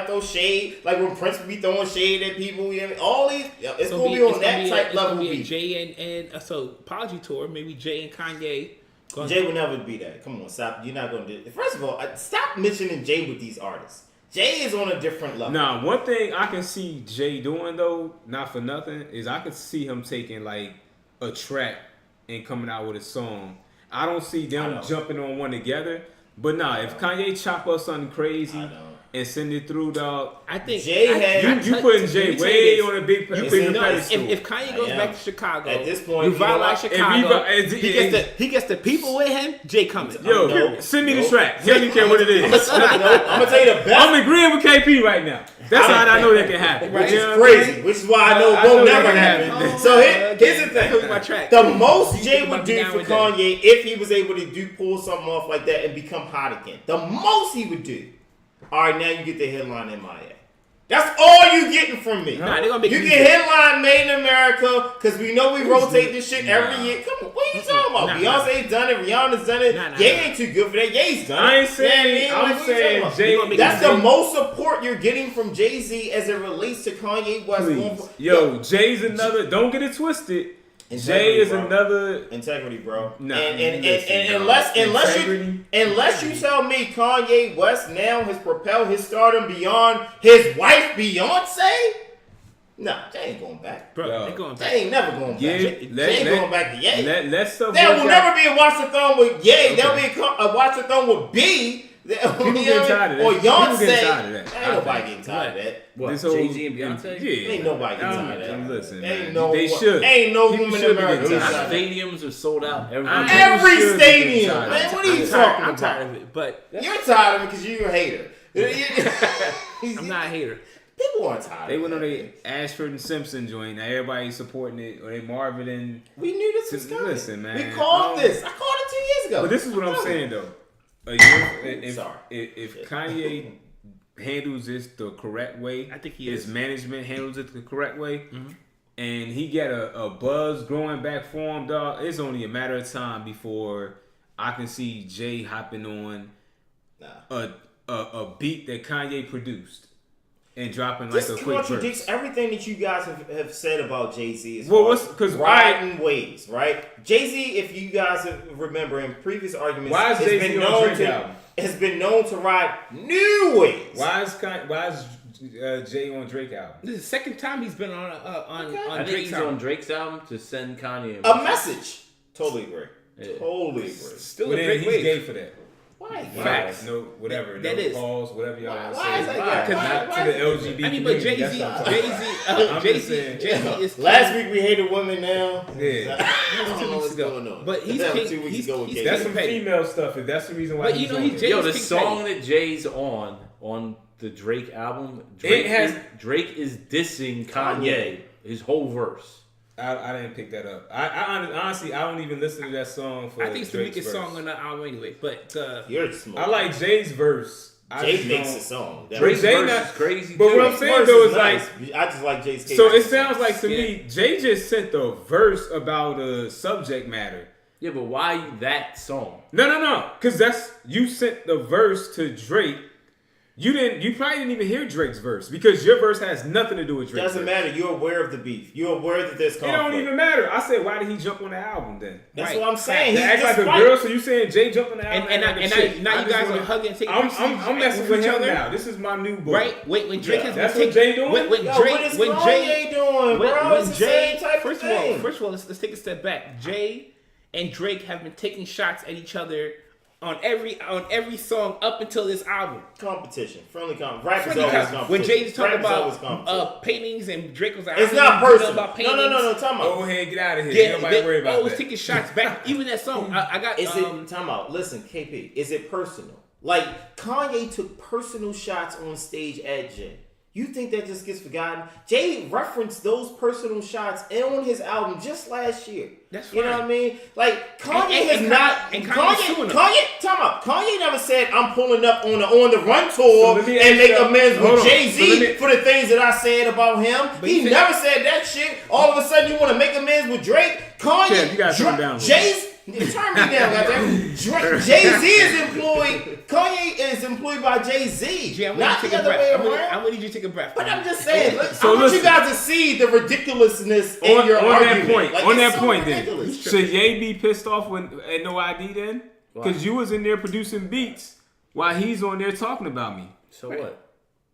[SPEAKER 1] throw shade. Like when Prince would be throwing shade at people. You know what I mean? All these. It's gonna be on that type level.
[SPEAKER 3] It's gonna be a Jay and so apology tour. Maybe Jay and Kanye.
[SPEAKER 1] Jay would never be that. Come on, stop. You're not going to do it. First of all, stop mentioning Jay with these artists. Jay is on a different level.
[SPEAKER 4] Nah, one thing I can see Jay doing though, not for nothing, is I could see him taking like a track and coming out with a song. I don't see them jumping on one together. But nah, if Kanye chop up something crazy and send it through, dog.
[SPEAKER 3] I think
[SPEAKER 1] Jay had
[SPEAKER 4] you putting Jay way on a big pedestal.
[SPEAKER 3] If Kanye goes back to Chicago,
[SPEAKER 1] at this point,
[SPEAKER 3] revitalize Chicago, he gets the people with him. Jay coming.
[SPEAKER 4] Yo, send me the track. Tell me what it is.
[SPEAKER 1] I'm gonna tell you the best.
[SPEAKER 4] I'm agreeing with KP right now. That's how I know that can happen.
[SPEAKER 1] Which
[SPEAKER 4] You
[SPEAKER 1] is
[SPEAKER 4] know what I mean?
[SPEAKER 1] crazy. Which is why I know it
[SPEAKER 4] I know
[SPEAKER 1] won't
[SPEAKER 4] that
[SPEAKER 1] never
[SPEAKER 4] can
[SPEAKER 1] happen.
[SPEAKER 4] happen.
[SPEAKER 1] So here's the thing.
[SPEAKER 3] My track.
[SPEAKER 1] The most
[SPEAKER 3] You
[SPEAKER 1] Jay
[SPEAKER 3] think
[SPEAKER 1] would
[SPEAKER 3] about
[SPEAKER 1] do
[SPEAKER 3] down
[SPEAKER 1] for
[SPEAKER 3] with that.
[SPEAKER 1] Kanye if he was able to pull something off like that and become hot again. The most he would do. All right, now you get the headline MIA. That's all you getting from me.
[SPEAKER 3] Nah, they gonna make
[SPEAKER 1] you
[SPEAKER 3] music.
[SPEAKER 1] get headline Made in America because we know we rotate this shit every year. Come on, what are you talking about? Beyonce's done it. Rihanna's done it. Ye ain't too good for that. Ye's done it.
[SPEAKER 4] I ain't saying.
[SPEAKER 1] Yeah,
[SPEAKER 4] I'm saying Jay.
[SPEAKER 1] that's the most support you're getting from Jay-Z as it relates to Kanye West.
[SPEAKER 4] Please. Yo, Jay's another. Don't get it twisted. Jay is another
[SPEAKER 1] integrity, bro.
[SPEAKER 4] Nah,
[SPEAKER 1] and
[SPEAKER 4] listen,
[SPEAKER 1] unless you tell me Kanye West now has propelled his stardom beyond his wife Beyonce, nah, Jay ain't going back.
[SPEAKER 3] Bro,
[SPEAKER 4] Yo.
[SPEAKER 3] they going back.
[SPEAKER 1] Jay ain't never going back. Jay ain't going back to Ye.
[SPEAKER 4] Let's
[SPEAKER 1] There will never be a watch-a-thon with Ye. There'll be a watch-a-thon with B.
[SPEAKER 4] People get tired of that.
[SPEAKER 1] Or
[SPEAKER 4] People
[SPEAKER 1] Beyonce.
[SPEAKER 4] get tired of that.
[SPEAKER 1] Ain't nobody getting tired of that.
[SPEAKER 2] What,
[SPEAKER 4] This whole-
[SPEAKER 2] Jay-Z and Beyonce?
[SPEAKER 4] Yeah.
[SPEAKER 1] Ain't nobody getting tired of that.
[SPEAKER 4] Listen,
[SPEAKER 1] Ain't
[SPEAKER 4] man.
[SPEAKER 1] no
[SPEAKER 4] They should.
[SPEAKER 1] Ain't no
[SPEAKER 4] People
[SPEAKER 1] woman in
[SPEAKER 4] should be
[SPEAKER 1] America.
[SPEAKER 4] getting
[SPEAKER 1] getting
[SPEAKER 4] tired.
[SPEAKER 1] tired of that.
[SPEAKER 2] Stadiums are sold out every
[SPEAKER 1] Every
[SPEAKER 4] should be
[SPEAKER 1] stadium,
[SPEAKER 4] tired.
[SPEAKER 1] man. What are you
[SPEAKER 3] I'm
[SPEAKER 1] talking
[SPEAKER 3] tired
[SPEAKER 1] about?
[SPEAKER 3] of it, but
[SPEAKER 1] You're tired of it because you're a hater.
[SPEAKER 3] I'm not a hater.
[SPEAKER 1] People aren't tired.
[SPEAKER 4] They
[SPEAKER 1] of
[SPEAKER 4] went on
[SPEAKER 1] that,
[SPEAKER 4] a
[SPEAKER 1] man.
[SPEAKER 4] Ashford and Simpson joint. Now everybody's supporting it, or they Marvin and.
[SPEAKER 1] We knew this was coming.
[SPEAKER 4] Listen, man.
[SPEAKER 1] We called this. I called it 2 years ago.
[SPEAKER 4] But this is what I'm saying though.
[SPEAKER 1] Sorry.
[SPEAKER 4] If Kanye handles this the correct way,
[SPEAKER 3] I think he
[SPEAKER 4] his
[SPEAKER 3] is.
[SPEAKER 4] management handles it the correct way, and he get a buzz growing back for him, dog. It's only a matter of time before I can see Jay hopping on a beat that Kanye produced and dropping like
[SPEAKER 1] This
[SPEAKER 4] a quick
[SPEAKER 1] contradicts
[SPEAKER 4] verse.
[SPEAKER 1] everything that you guys have said about Jay-Z. As
[SPEAKER 4] Well,
[SPEAKER 1] far
[SPEAKER 4] what's-
[SPEAKER 1] as
[SPEAKER 4] 'cause
[SPEAKER 1] riding waves, right? Jay-Z, if you guys remember in previous arguments,
[SPEAKER 4] Why is
[SPEAKER 1] has
[SPEAKER 4] Jay-Z
[SPEAKER 1] been
[SPEAKER 4] on
[SPEAKER 1] known
[SPEAKER 4] Drake
[SPEAKER 1] to.
[SPEAKER 4] album?
[SPEAKER 1] has been known to ride new waves.
[SPEAKER 4] Why is Jay on Drake album?
[SPEAKER 3] This is the second time he's been on
[SPEAKER 2] I think
[SPEAKER 3] Drake's
[SPEAKER 2] he's
[SPEAKER 3] album.
[SPEAKER 2] on Drake's album to send Kanye
[SPEAKER 1] A message. Totally agree.
[SPEAKER 2] Yeah.
[SPEAKER 1] Totally agree.
[SPEAKER 3] Still
[SPEAKER 4] But
[SPEAKER 3] a
[SPEAKER 4] then
[SPEAKER 3] great
[SPEAKER 4] he's
[SPEAKER 3] wave.
[SPEAKER 4] gay for that.
[SPEAKER 1] Why?
[SPEAKER 3] Facts.
[SPEAKER 4] No, whatever.
[SPEAKER 3] That
[SPEAKER 4] no
[SPEAKER 3] is.
[SPEAKER 4] pause, whatever y'all want to
[SPEAKER 1] Why is
[SPEAKER 4] say.
[SPEAKER 1] that? Yeah,
[SPEAKER 4] Not to the LGBT
[SPEAKER 3] I mean, but
[SPEAKER 4] community.
[SPEAKER 3] Jay-Z,
[SPEAKER 4] That's what I'm talking about.
[SPEAKER 3] Jay-Z is
[SPEAKER 1] Last week we hated women. Now,
[SPEAKER 4] Yeah.
[SPEAKER 1] I don't know what's going on.
[SPEAKER 3] But he's
[SPEAKER 1] That was
[SPEAKER 3] king-
[SPEAKER 1] 2 weeks
[SPEAKER 3] he's-
[SPEAKER 1] ago with
[SPEAKER 3] he's-
[SPEAKER 1] Kate.
[SPEAKER 4] That's some
[SPEAKER 3] petty.
[SPEAKER 4] female stuff. If that's the reason why
[SPEAKER 3] But you
[SPEAKER 4] he's
[SPEAKER 3] know,
[SPEAKER 4] on
[SPEAKER 3] he's
[SPEAKER 4] there.
[SPEAKER 3] Jay-
[SPEAKER 2] Yo, the
[SPEAKER 3] King
[SPEAKER 2] song
[SPEAKER 3] Petty.
[SPEAKER 2] that Jay's on the Drake album, Drake is dissing Kanye. His whole verse.
[SPEAKER 4] I didn't pick that up. I honestly I don't even listen to that song for
[SPEAKER 3] I think it's the
[SPEAKER 4] Drake's
[SPEAKER 3] weakest
[SPEAKER 4] verse.
[SPEAKER 3] song on the album anyway. But
[SPEAKER 1] You're smoking.
[SPEAKER 4] I like Jay's verse. I
[SPEAKER 1] Jay
[SPEAKER 4] just
[SPEAKER 1] makes
[SPEAKER 4] don't-
[SPEAKER 1] a song.
[SPEAKER 2] Drake's
[SPEAKER 4] Jay
[SPEAKER 2] verse
[SPEAKER 4] not-
[SPEAKER 2] is crazy
[SPEAKER 4] but
[SPEAKER 2] too.
[SPEAKER 4] what I'm saying though is like,
[SPEAKER 1] I just like Jay's case.
[SPEAKER 4] so it sounds like to
[SPEAKER 3] Yeah.
[SPEAKER 4] me, Jay just sent the verse about a subject matter.
[SPEAKER 2] Yeah, but why that song?
[SPEAKER 4] No, because you sent the verse to Drake. You probably didn't even hear Drake's verse because your verse has nothing to do with Drake.
[SPEAKER 1] Doesn't matter. You're aware of the beef. You're aware that there's
[SPEAKER 4] It
[SPEAKER 1] conflict.
[SPEAKER 4] don't even matter. I said, why did he jump on the album then?
[SPEAKER 1] That's
[SPEAKER 3] Right.
[SPEAKER 1] what I'm saying.
[SPEAKER 4] They
[SPEAKER 1] He's
[SPEAKER 4] act like a
[SPEAKER 1] despite-
[SPEAKER 4] girl, so you saying Jay jumped on the album?
[SPEAKER 3] and
[SPEAKER 4] like a
[SPEAKER 3] now
[SPEAKER 4] chick.
[SPEAKER 3] you
[SPEAKER 4] I
[SPEAKER 3] guys
[SPEAKER 4] just
[SPEAKER 3] are
[SPEAKER 4] wanna-
[SPEAKER 3] hugging and taking
[SPEAKER 4] I'm
[SPEAKER 3] pictures
[SPEAKER 4] messing with
[SPEAKER 3] each
[SPEAKER 4] him
[SPEAKER 3] other.
[SPEAKER 4] now. This is my new boy.
[SPEAKER 3] Right? When Drake
[SPEAKER 1] Yeah.
[SPEAKER 3] has
[SPEAKER 4] That's
[SPEAKER 3] been
[SPEAKER 4] what Jay doing?
[SPEAKER 3] When
[SPEAKER 1] Yo,
[SPEAKER 3] Drake,
[SPEAKER 1] what is
[SPEAKER 3] when
[SPEAKER 1] Kanye
[SPEAKER 3] Jay,
[SPEAKER 1] doing, bro? It's the same type
[SPEAKER 3] first
[SPEAKER 1] of thing.
[SPEAKER 3] First of all, let's take a step back. Jay and Drake have been taking shots at each other on every song up until this album.
[SPEAKER 1] Competition. Friendly competition. Rap is
[SPEAKER 3] Friendly
[SPEAKER 1] always
[SPEAKER 3] competition.
[SPEAKER 1] competition.
[SPEAKER 3] When Jay's talking
[SPEAKER 1] Rap is always competition.
[SPEAKER 3] about paintings and Drake was like,
[SPEAKER 1] It's
[SPEAKER 3] I
[SPEAKER 1] not
[SPEAKER 3] don't know
[SPEAKER 1] personal.
[SPEAKER 3] about paintings.
[SPEAKER 1] No. Time
[SPEAKER 4] Go
[SPEAKER 1] out.
[SPEAKER 4] ahead, get out of here.
[SPEAKER 3] Yeah,
[SPEAKER 4] Nobody worry about
[SPEAKER 3] always
[SPEAKER 4] that.
[SPEAKER 3] taking shots back. Even that song, I got.
[SPEAKER 1] Is it time out? Listen, KP. Is it personal? Like Kanye took personal shots on stage at Jay. You think that just gets forgotten? Jay referenced those personal shots on his album just last year.
[SPEAKER 3] That's
[SPEAKER 1] You know
[SPEAKER 3] fine.
[SPEAKER 1] what I mean? Like Kanye
[SPEAKER 3] And
[SPEAKER 1] has not.
[SPEAKER 3] and Kanye's suing him.
[SPEAKER 1] Time out. Kanye never said I'm pulling up on the run
[SPEAKER 4] So
[SPEAKER 1] tour
[SPEAKER 4] let me
[SPEAKER 1] and
[SPEAKER 4] ask
[SPEAKER 1] make
[SPEAKER 4] y'all-
[SPEAKER 1] amends
[SPEAKER 4] hold
[SPEAKER 1] with
[SPEAKER 4] on.
[SPEAKER 1] Jay
[SPEAKER 4] So let
[SPEAKER 1] Z
[SPEAKER 4] me-
[SPEAKER 1] for the things that I said about him.
[SPEAKER 3] But
[SPEAKER 1] He
[SPEAKER 3] he said-
[SPEAKER 1] never said that shit. All of a sudden you want to make amends with Drake. Kanye.
[SPEAKER 4] Kev, you gotta turn down a little
[SPEAKER 1] Jay's. Turn me down, goddamn. Jay Z is employed. Kanye is employed by Jay Z,
[SPEAKER 3] Jay, I'm
[SPEAKER 1] not
[SPEAKER 3] gonna
[SPEAKER 1] the
[SPEAKER 3] take a
[SPEAKER 1] other way
[SPEAKER 3] breath. I'm
[SPEAKER 1] around.
[SPEAKER 3] gonna need you to take a breath.
[SPEAKER 1] But I'm just saying, look,
[SPEAKER 4] So
[SPEAKER 1] I want
[SPEAKER 4] listen.
[SPEAKER 1] you guys to see the ridiculousness in
[SPEAKER 4] on
[SPEAKER 1] your
[SPEAKER 4] that
[SPEAKER 1] argument.
[SPEAKER 4] point,
[SPEAKER 1] Like,
[SPEAKER 4] on
[SPEAKER 1] it's
[SPEAKER 4] that
[SPEAKER 1] so
[SPEAKER 4] point,
[SPEAKER 1] ridiculous.
[SPEAKER 4] then should Ye be pissed off when at no ID then?
[SPEAKER 2] Why?
[SPEAKER 4] Because you was in there producing beats while he's on there talking about me.
[SPEAKER 2] So
[SPEAKER 3] Right.
[SPEAKER 2] what?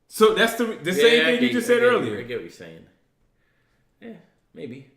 [SPEAKER 4] So that's the
[SPEAKER 2] Yeah,
[SPEAKER 4] same
[SPEAKER 2] I
[SPEAKER 4] thing you
[SPEAKER 2] get
[SPEAKER 4] just said
[SPEAKER 2] I
[SPEAKER 4] earlier.
[SPEAKER 2] get what you're saying. Yeah, maybe.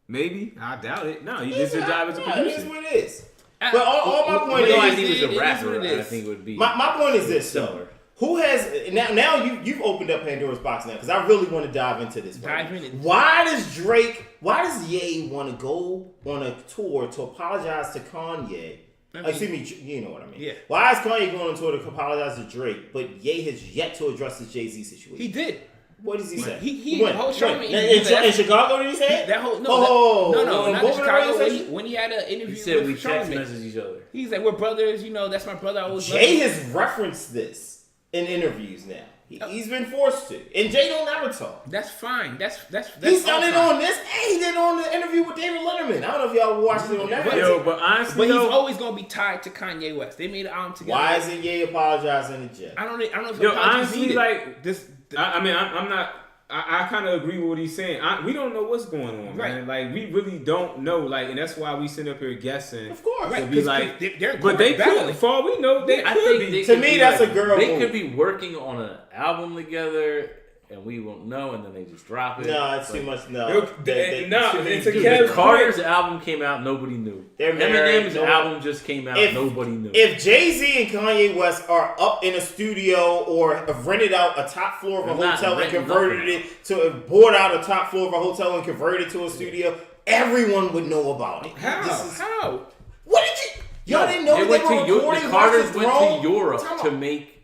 [SPEAKER 4] Maybe I doubt it. No, you did your job as a
[SPEAKER 1] It is
[SPEAKER 4] producer.
[SPEAKER 1] what it is. But all my point
[SPEAKER 2] No
[SPEAKER 1] is,
[SPEAKER 2] ID was
[SPEAKER 3] it
[SPEAKER 2] a
[SPEAKER 3] is
[SPEAKER 2] rapper.
[SPEAKER 3] what it is.
[SPEAKER 2] I think it would be.
[SPEAKER 1] my point is this,
[SPEAKER 2] Similar.
[SPEAKER 1] though. Who has now you've opened up Pandora's box now because I really want to dive into this.
[SPEAKER 3] Dive in it.
[SPEAKER 1] Why does Ye want to go on a tour to apologize to Kanye? Excuse me, you know what I mean.
[SPEAKER 3] Yeah.
[SPEAKER 1] Why is Kanye going on tour to apologize to Drake, but Ye has yet to address the Jay-Z situation?
[SPEAKER 3] He did.
[SPEAKER 1] What does he say?
[SPEAKER 3] He
[SPEAKER 1] When?
[SPEAKER 3] the whole show.
[SPEAKER 1] When? In Chicago, did he say it?
[SPEAKER 3] That whole
[SPEAKER 1] Oh,
[SPEAKER 3] no, not in
[SPEAKER 1] what
[SPEAKER 3] Chicago.
[SPEAKER 1] organization?
[SPEAKER 3] When he had an interview
[SPEAKER 2] He said
[SPEAKER 3] with
[SPEAKER 2] we text
[SPEAKER 3] Charlamagne,
[SPEAKER 2] message each other.
[SPEAKER 3] he's like, "We're brothers, you know. That's my brother. I always
[SPEAKER 1] Jay
[SPEAKER 3] loved
[SPEAKER 1] has referenced this in interviews now. He's been forced to, and Jay don't ever talk.
[SPEAKER 3] That's fine. That's
[SPEAKER 1] He's
[SPEAKER 3] all
[SPEAKER 1] done it
[SPEAKER 3] fine.
[SPEAKER 1] on this, and he did it on the interview with David Letterman. I don't know if y'all watched it on that.
[SPEAKER 4] Yo, but honestly,
[SPEAKER 3] But he's
[SPEAKER 4] though,
[SPEAKER 3] always gonna be tied to Kanye West. They made an album together.
[SPEAKER 1] Why isn't Ye apologizing to Jay?
[SPEAKER 3] I don't know if
[SPEAKER 4] yo,
[SPEAKER 3] apologies
[SPEAKER 4] honestly,
[SPEAKER 3] needed.
[SPEAKER 4] like
[SPEAKER 3] this.
[SPEAKER 4] I'm not. I kind of agree with what he's saying. We don't know what's going on,
[SPEAKER 3] Right.
[SPEAKER 4] man. Like we really don't know. Like, and that's why we sit up here guessing.
[SPEAKER 1] Of course.
[SPEAKER 4] To
[SPEAKER 3] Right,
[SPEAKER 4] be
[SPEAKER 3] 'cause
[SPEAKER 4] like,
[SPEAKER 3] they're
[SPEAKER 4] but they
[SPEAKER 3] battling.
[SPEAKER 4] could. For all we know, they
[SPEAKER 2] I
[SPEAKER 4] could
[SPEAKER 2] think
[SPEAKER 4] be.
[SPEAKER 2] they
[SPEAKER 1] To
[SPEAKER 2] could
[SPEAKER 1] me,
[SPEAKER 2] be
[SPEAKER 1] that's a girl
[SPEAKER 2] They
[SPEAKER 1] move.
[SPEAKER 2] could be working on an album together, and we won't know, and then they just drop it.
[SPEAKER 1] No, it's too
[SPEAKER 2] Like,
[SPEAKER 1] much. No,
[SPEAKER 4] No, it's a
[SPEAKER 2] Dude,
[SPEAKER 4] Kev's
[SPEAKER 2] Carter's album came out, nobody knew.
[SPEAKER 1] They're married,
[SPEAKER 2] Eminem's
[SPEAKER 1] no one-
[SPEAKER 2] album just came out, nobody knew.
[SPEAKER 1] If Jay-Z and Kanye West are up in a studio or have rented out a top floor of a
[SPEAKER 2] They're not
[SPEAKER 1] hotel and
[SPEAKER 2] renting
[SPEAKER 1] converted
[SPEAKER 2] nothing.
[SPEAKER 1] it to bought out a top floor of a hotel and converted it to a studio, everyone would know about it.
[SPEAKER 3] How?
[SPEAKER 1] This is-
[SPEAKER 3] How?
[SPEAKER 1] What did you? Y'all didn't know
[SPEAKER 2] they
[SPEAKER 1] they
[SPEAKER 2] went
[SPEAKER 1] were
[SPEAKER 2] to
[SPEAKER 1] recording
[SPEAKER 2] the Carters
[SPEAKER 1] Watch the
[SPEAKER 2] went
[SPEAKER 1] Throne?
[SPEAKER 2] to Europe
[SPEAKER 1] Time
[SPEAKER 2] to
[SPEAKER 1] out.
[SPEAKER 2] make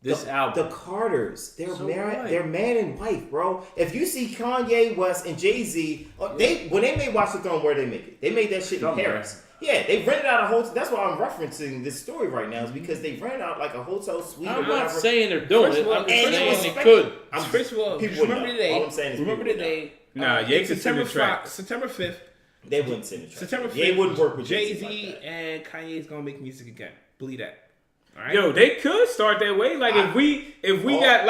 [SPEAKER 2] this album.
[SPEAKER 1] The Carters, they're
[SPEAKER 2] So
[SPEAKER 1] married.
[SPEAKER 2] what?
[SPEAKER 1] They're man and wife, bro. If you see Kanye West and Jay-Z, when they made Watch the Throne, where they make it? They made that shit in
[SPEAKER 2] Somewhere.
[SPEAKER 1] Paris. Yeah, they rented out a hotel. That's why I'm referencing this story right now, is because they rented out like a hotel suite or
[SPEAKER 2] I'm
[SPEAKER 1] whatever.
[SPEAKER 2] not saying they're doing
[SPEAKER 3] First
[SPEAKER 2] it.
[SPEAKER 3] of all,
[SPEAKER 2] I'm just
[SPEAKER 1] and it was
[SPEAKER 2] saying they
[SPEAKER 1] spec-
[SPEAKER 2] could.
[SPEAKER 3] First of all,
[SPEAKER 1] people
[SPEAKER 3] just
[SPEAKER 1] would
[SPEAKER 3] remember
[SPEAKER 1] know.
[SPEAKER 3] the day.
[SPEAKER 1] All I'm saying is
[SPEAKER 3] Remember
[SPEAKER 1] people
[SPEAKER 3] the
[SPEAKER 1] would
[SPEAKER 3] day.
[SPEAKER 4] Nah, Ye could send
[SPEAKER 3] September
[SPEAKER 4] the tracks.
[SPEAKER 3] September 5th.
[SPEAKER 1] They wouldn't send the track.
[SPEAKER 3] September 5th.
[SPEAKER 1] They wouldn't work with
[SPEAKER 3] Jay-Z
[SPEAKER 1] like that.
[SPEAKER 3] and Kanye is gonna make music again. Believe that. All right.
[SPEAKER 4] Yo, they could start that way. Like if we had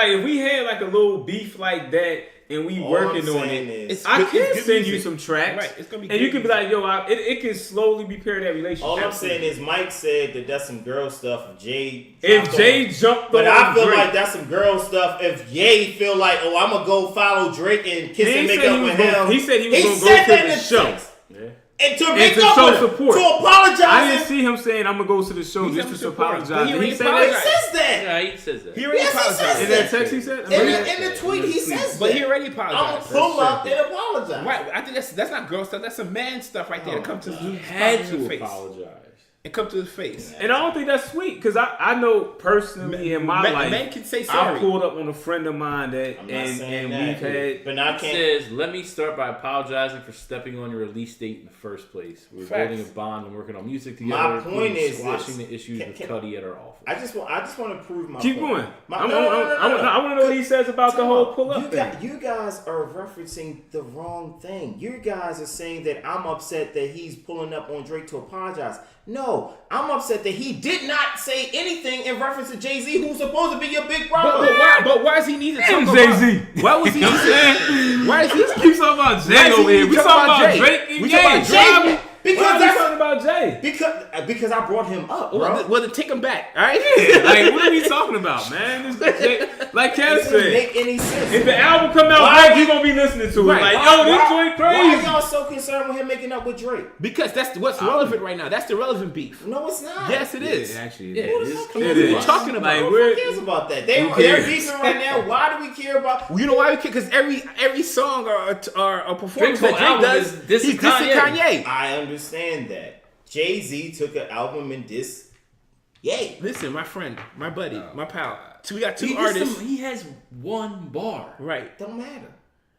[SPEAKER 4] like a little beef like that and we
[SPEAKER 1] All
[SPEAKER 4] working
[SPEAKER 1] I'm
[SPEAKER 4] on
[SPEAKER 1] saying
[SPEAKER 4] it.
[SPEAKER 1] is-
[SPEAKER 4] I can
[SPEAKER 3] It's
[SPEAKER 4] send
[SPEAKER 3] good
[SPEAKER 4] you
[SPEAKER 3] music.
[SPEAKER 4] some tracks,
[SPEAKER 3] Right, it's gonna be
[SPEAKER 4] and
[SPEAKER 3] good
[SPEAKER 4] you can be like, yo, it can slowly repair that relationship.
[SPEAKER 1] All I'm saying is Mike said that that's some girl stuff.
[SPEAKER 4] if Jay jumped
[SPEAKER 1] but
[SPEAKER 4] on
[SPEAKER 1] I feel
[SPEAKER 4] Drake,
[SPEAKER 1] like that's some girl stuff. If Ye feel like, oh, I'm gonna go follow Drake and kiss and make up with him.
[SPEAKER 4] He said he was going to
[SPEAKER 1] said
[SPEAKER 4] go
[SPEAKER 1] that
[SPEAKER 4] to the
[SPEAKER 1] in
[SPEAKER 4] show.
[SPEAKER 1] text.
[SPEAKER 2] Yeah.
[SPEAKER 1] And to
[SPEAKER 4] And
[SPEAKER 1] make
[SPEAKER 4] to
[SPEAKER 1] up
[SPEAKER 4] show
[SPEAKER 1] with him,
[SPEAKER 4] support.
[SPEAKER 1] to apologize.
[SPEAKER 4] I didn't see him saying I'm gonna go to the show
[SPEAKER 3] He's
[SPEAKER 4] just
[SPEAKER 3] gonna
[SPEAKER 4] to
[SPEAKER 3] support him.
[SPEAKER 4] apologize.
[SPEAKER 3] But he
[SPEAKER 4] Did he
[SPEAKER 3] already
[SPEAKER 4] say
[SPEAKER 1] He
[SPEAKER 3] apologized.
[SPEAKER 4] that?
[SPEAKER 1] says that.
[SPEAKER 2] Yeah, he says that.
[SPEAKER 3] He already
[SPEAKER 1] Yes, he
[SPEAKER 3] apologized.
[SPEAKER 1] says
[SPEAKER 4] In
[SPEAKER 1] that.
[SPEAKER 4] that text he said?
[SPEAKER 1] In the tweet, he says
[SPEAKER 3] But
[SPEAKER 1] that.
[SPEAKER 3] he already
[SPEAKER 1] I'm
[SPEAKER 3] apologized.
[SPEAKER 1] gonna pull up and apologize.
[SPEAKER 3] Right, I think that's not girl stuff. That's some man stuff right there. To come to
[SPEAKER 2] He
[SPEAKER 3] his
[SPEAKER 2] had to
[SPEAKER 3] face.
[SPEAKER 2] apologize.
[SPEAKER 3] And come to his face.
[SPEAKER 4] And I don't think that's sweet because I know personally in my life,
[SPEAKER 3] men can say
[SPEAKER 4] I
[SPEAKER 3] sorry.
[SPEAKER 4] pulled up on a friend of mine that
[SPEAKER 1] I'm not
[SPEAKER 4] and
[SPEAKER 1] saying
[SPEAKER 4] and
[SPEAKER 1] that,
[SPEAKER 4] we've had.
[SPEAKER 1] but I
[SPEAKER 2] He
[SPEAKER 1] can't.
[SPEAKER 2] says, let me start by apologizing for stepping on your release date in the first place. We're
[SPEAKER 3] Facts.
[SPEAKER 2] building a bond and working on music
[SPEAKER 1] My
[SPEAKER 2] together.
[SPEAKER 1] point is
[SPEAKER 2] squashing
[SPEAKER 1] this.
[SPEAKER 2] the issues with
[SPEAKER 1] Can-
[SPEAKER 2] Cuddy at our office.
[SPEAKER 1] I just want to prove my
[SPEAKER 4] Keep
[SPEAKER 1] point.
[SPEAKER 4] going.
[SPEAKER 1] My-
[SPEAKER 4] I
[SPEAKER 1] no.
[SPEAKER 4] want to know what he says about the whole pull up thing.
[SPEAKER 1] You guys are referencing the wrong thing. You guys are saying that I'm upset that he's pulling up on Drake to apologize. No, I'm upset that he did not say anything in reference to Jay-Z, who's supposed to be your big brother.
[SPEAKER 3] But why does he need to talk
[SPEAKER 4] Damn,
[SPEAKER 3] about
[SPEAKER 4] Jay-Z.
[SPEAKER 3] Why was he? Why is he?
[SPEAKER 4] Keep talking about Jay
[SPEAKER 3] Why is he
[SPEAKER 4] over here. We
[SPEAKER 3] talking
[SPEAKER 4] talking
[SPEAKER 3] about
[SPEAKER 4] about
[SPEAKER 3] Jay?
[SPEAKER 4] Drake and
[SPEAKER 3] We
[SPEAKER 4] Jay.
[SPEAKER 3] talking about
[SPEAKER 1] Jay
[SPEAKER 4] Why
[SPEAKER 1] because
[SPEAKER 4] are we
[SPEAKER 1] that's
[SPEAKER 4] talking about Jay?
[SPEAKER 1] because I brought him up, bro.
[SPEAKER 3] Well, then take him back. All right.
[SPEAKER 4] Like, what are we talking about, man? Like Kev
[SPEAKER 1] It doesn't
[SPEAKER 4] said,
[SPEAKER 1] make any sense.
[SPEAKER 4] if the album come out
[SPEAKER 1] Why-
[SPEAKER 4] right, you gonna be listening to it.
[SPEAKER 3] Right.
[SPEAKER 4] Like,
[SPEAKER 1] Why-
[SPEAKER 4] yo, this
[SPEAKER 1] why-
[SPEAKER 4] joint
[SPEAKER 1] Why
[SPEAKER 4] crazy.
[SPEAKER 1] are y'all so concerned with him making up with Drake?
[SPEAKER 3] Because that's what's relevant right now. That's the relevant beef.
[SPEAKER 1] No, it's not.
[SPEAKER 3] Yes, it is.
[SPEAKER 4] Actually,
[SPEAKER 2] Yeah, it is.
[SPEAKER 1] What
[SPEAKER 3] What
[SPEAKER 4] It
[SPEAKER 3] are you
[SPEAKER 4] is.
[SPEAKER 3] talking about?
[SPEAKER 4] Like,
[SPEAKER 1] Who
[SPEAKER 4] we're
[SPEAKER 1] cares about that?
[SPEAKER 4] Who
[SPEAKER 1] They're
[SPEAKER 4] cares?
[SPEAKER 1] beefing right now. Why do we care about?
[SPEAKER 3] You know why? Because every song or performance
[SPEAKER 2] Drake's whole
[SPEAKER 3] that Drake
[SPEAKER 2] album
[SPEAKER 3] does,
[SPEAKER 2] is
[SPEAKER 3] he's
[SPEAKER 2] dissing
[SPEAKER 3] dissing Kanye.
[SPEAKER 1] I understand that. Jay-Z took an album and dissed Ye.
[SPEAKER 3] Listen, my friend, my buddy, my pal. So we got two
[SPEAKER 2] He
[SPEAKER 3] artists.
[SPEAKER 2] he has one bar.
[SPEAKER 3] Right.
[SPEAKER 1] Don't matter.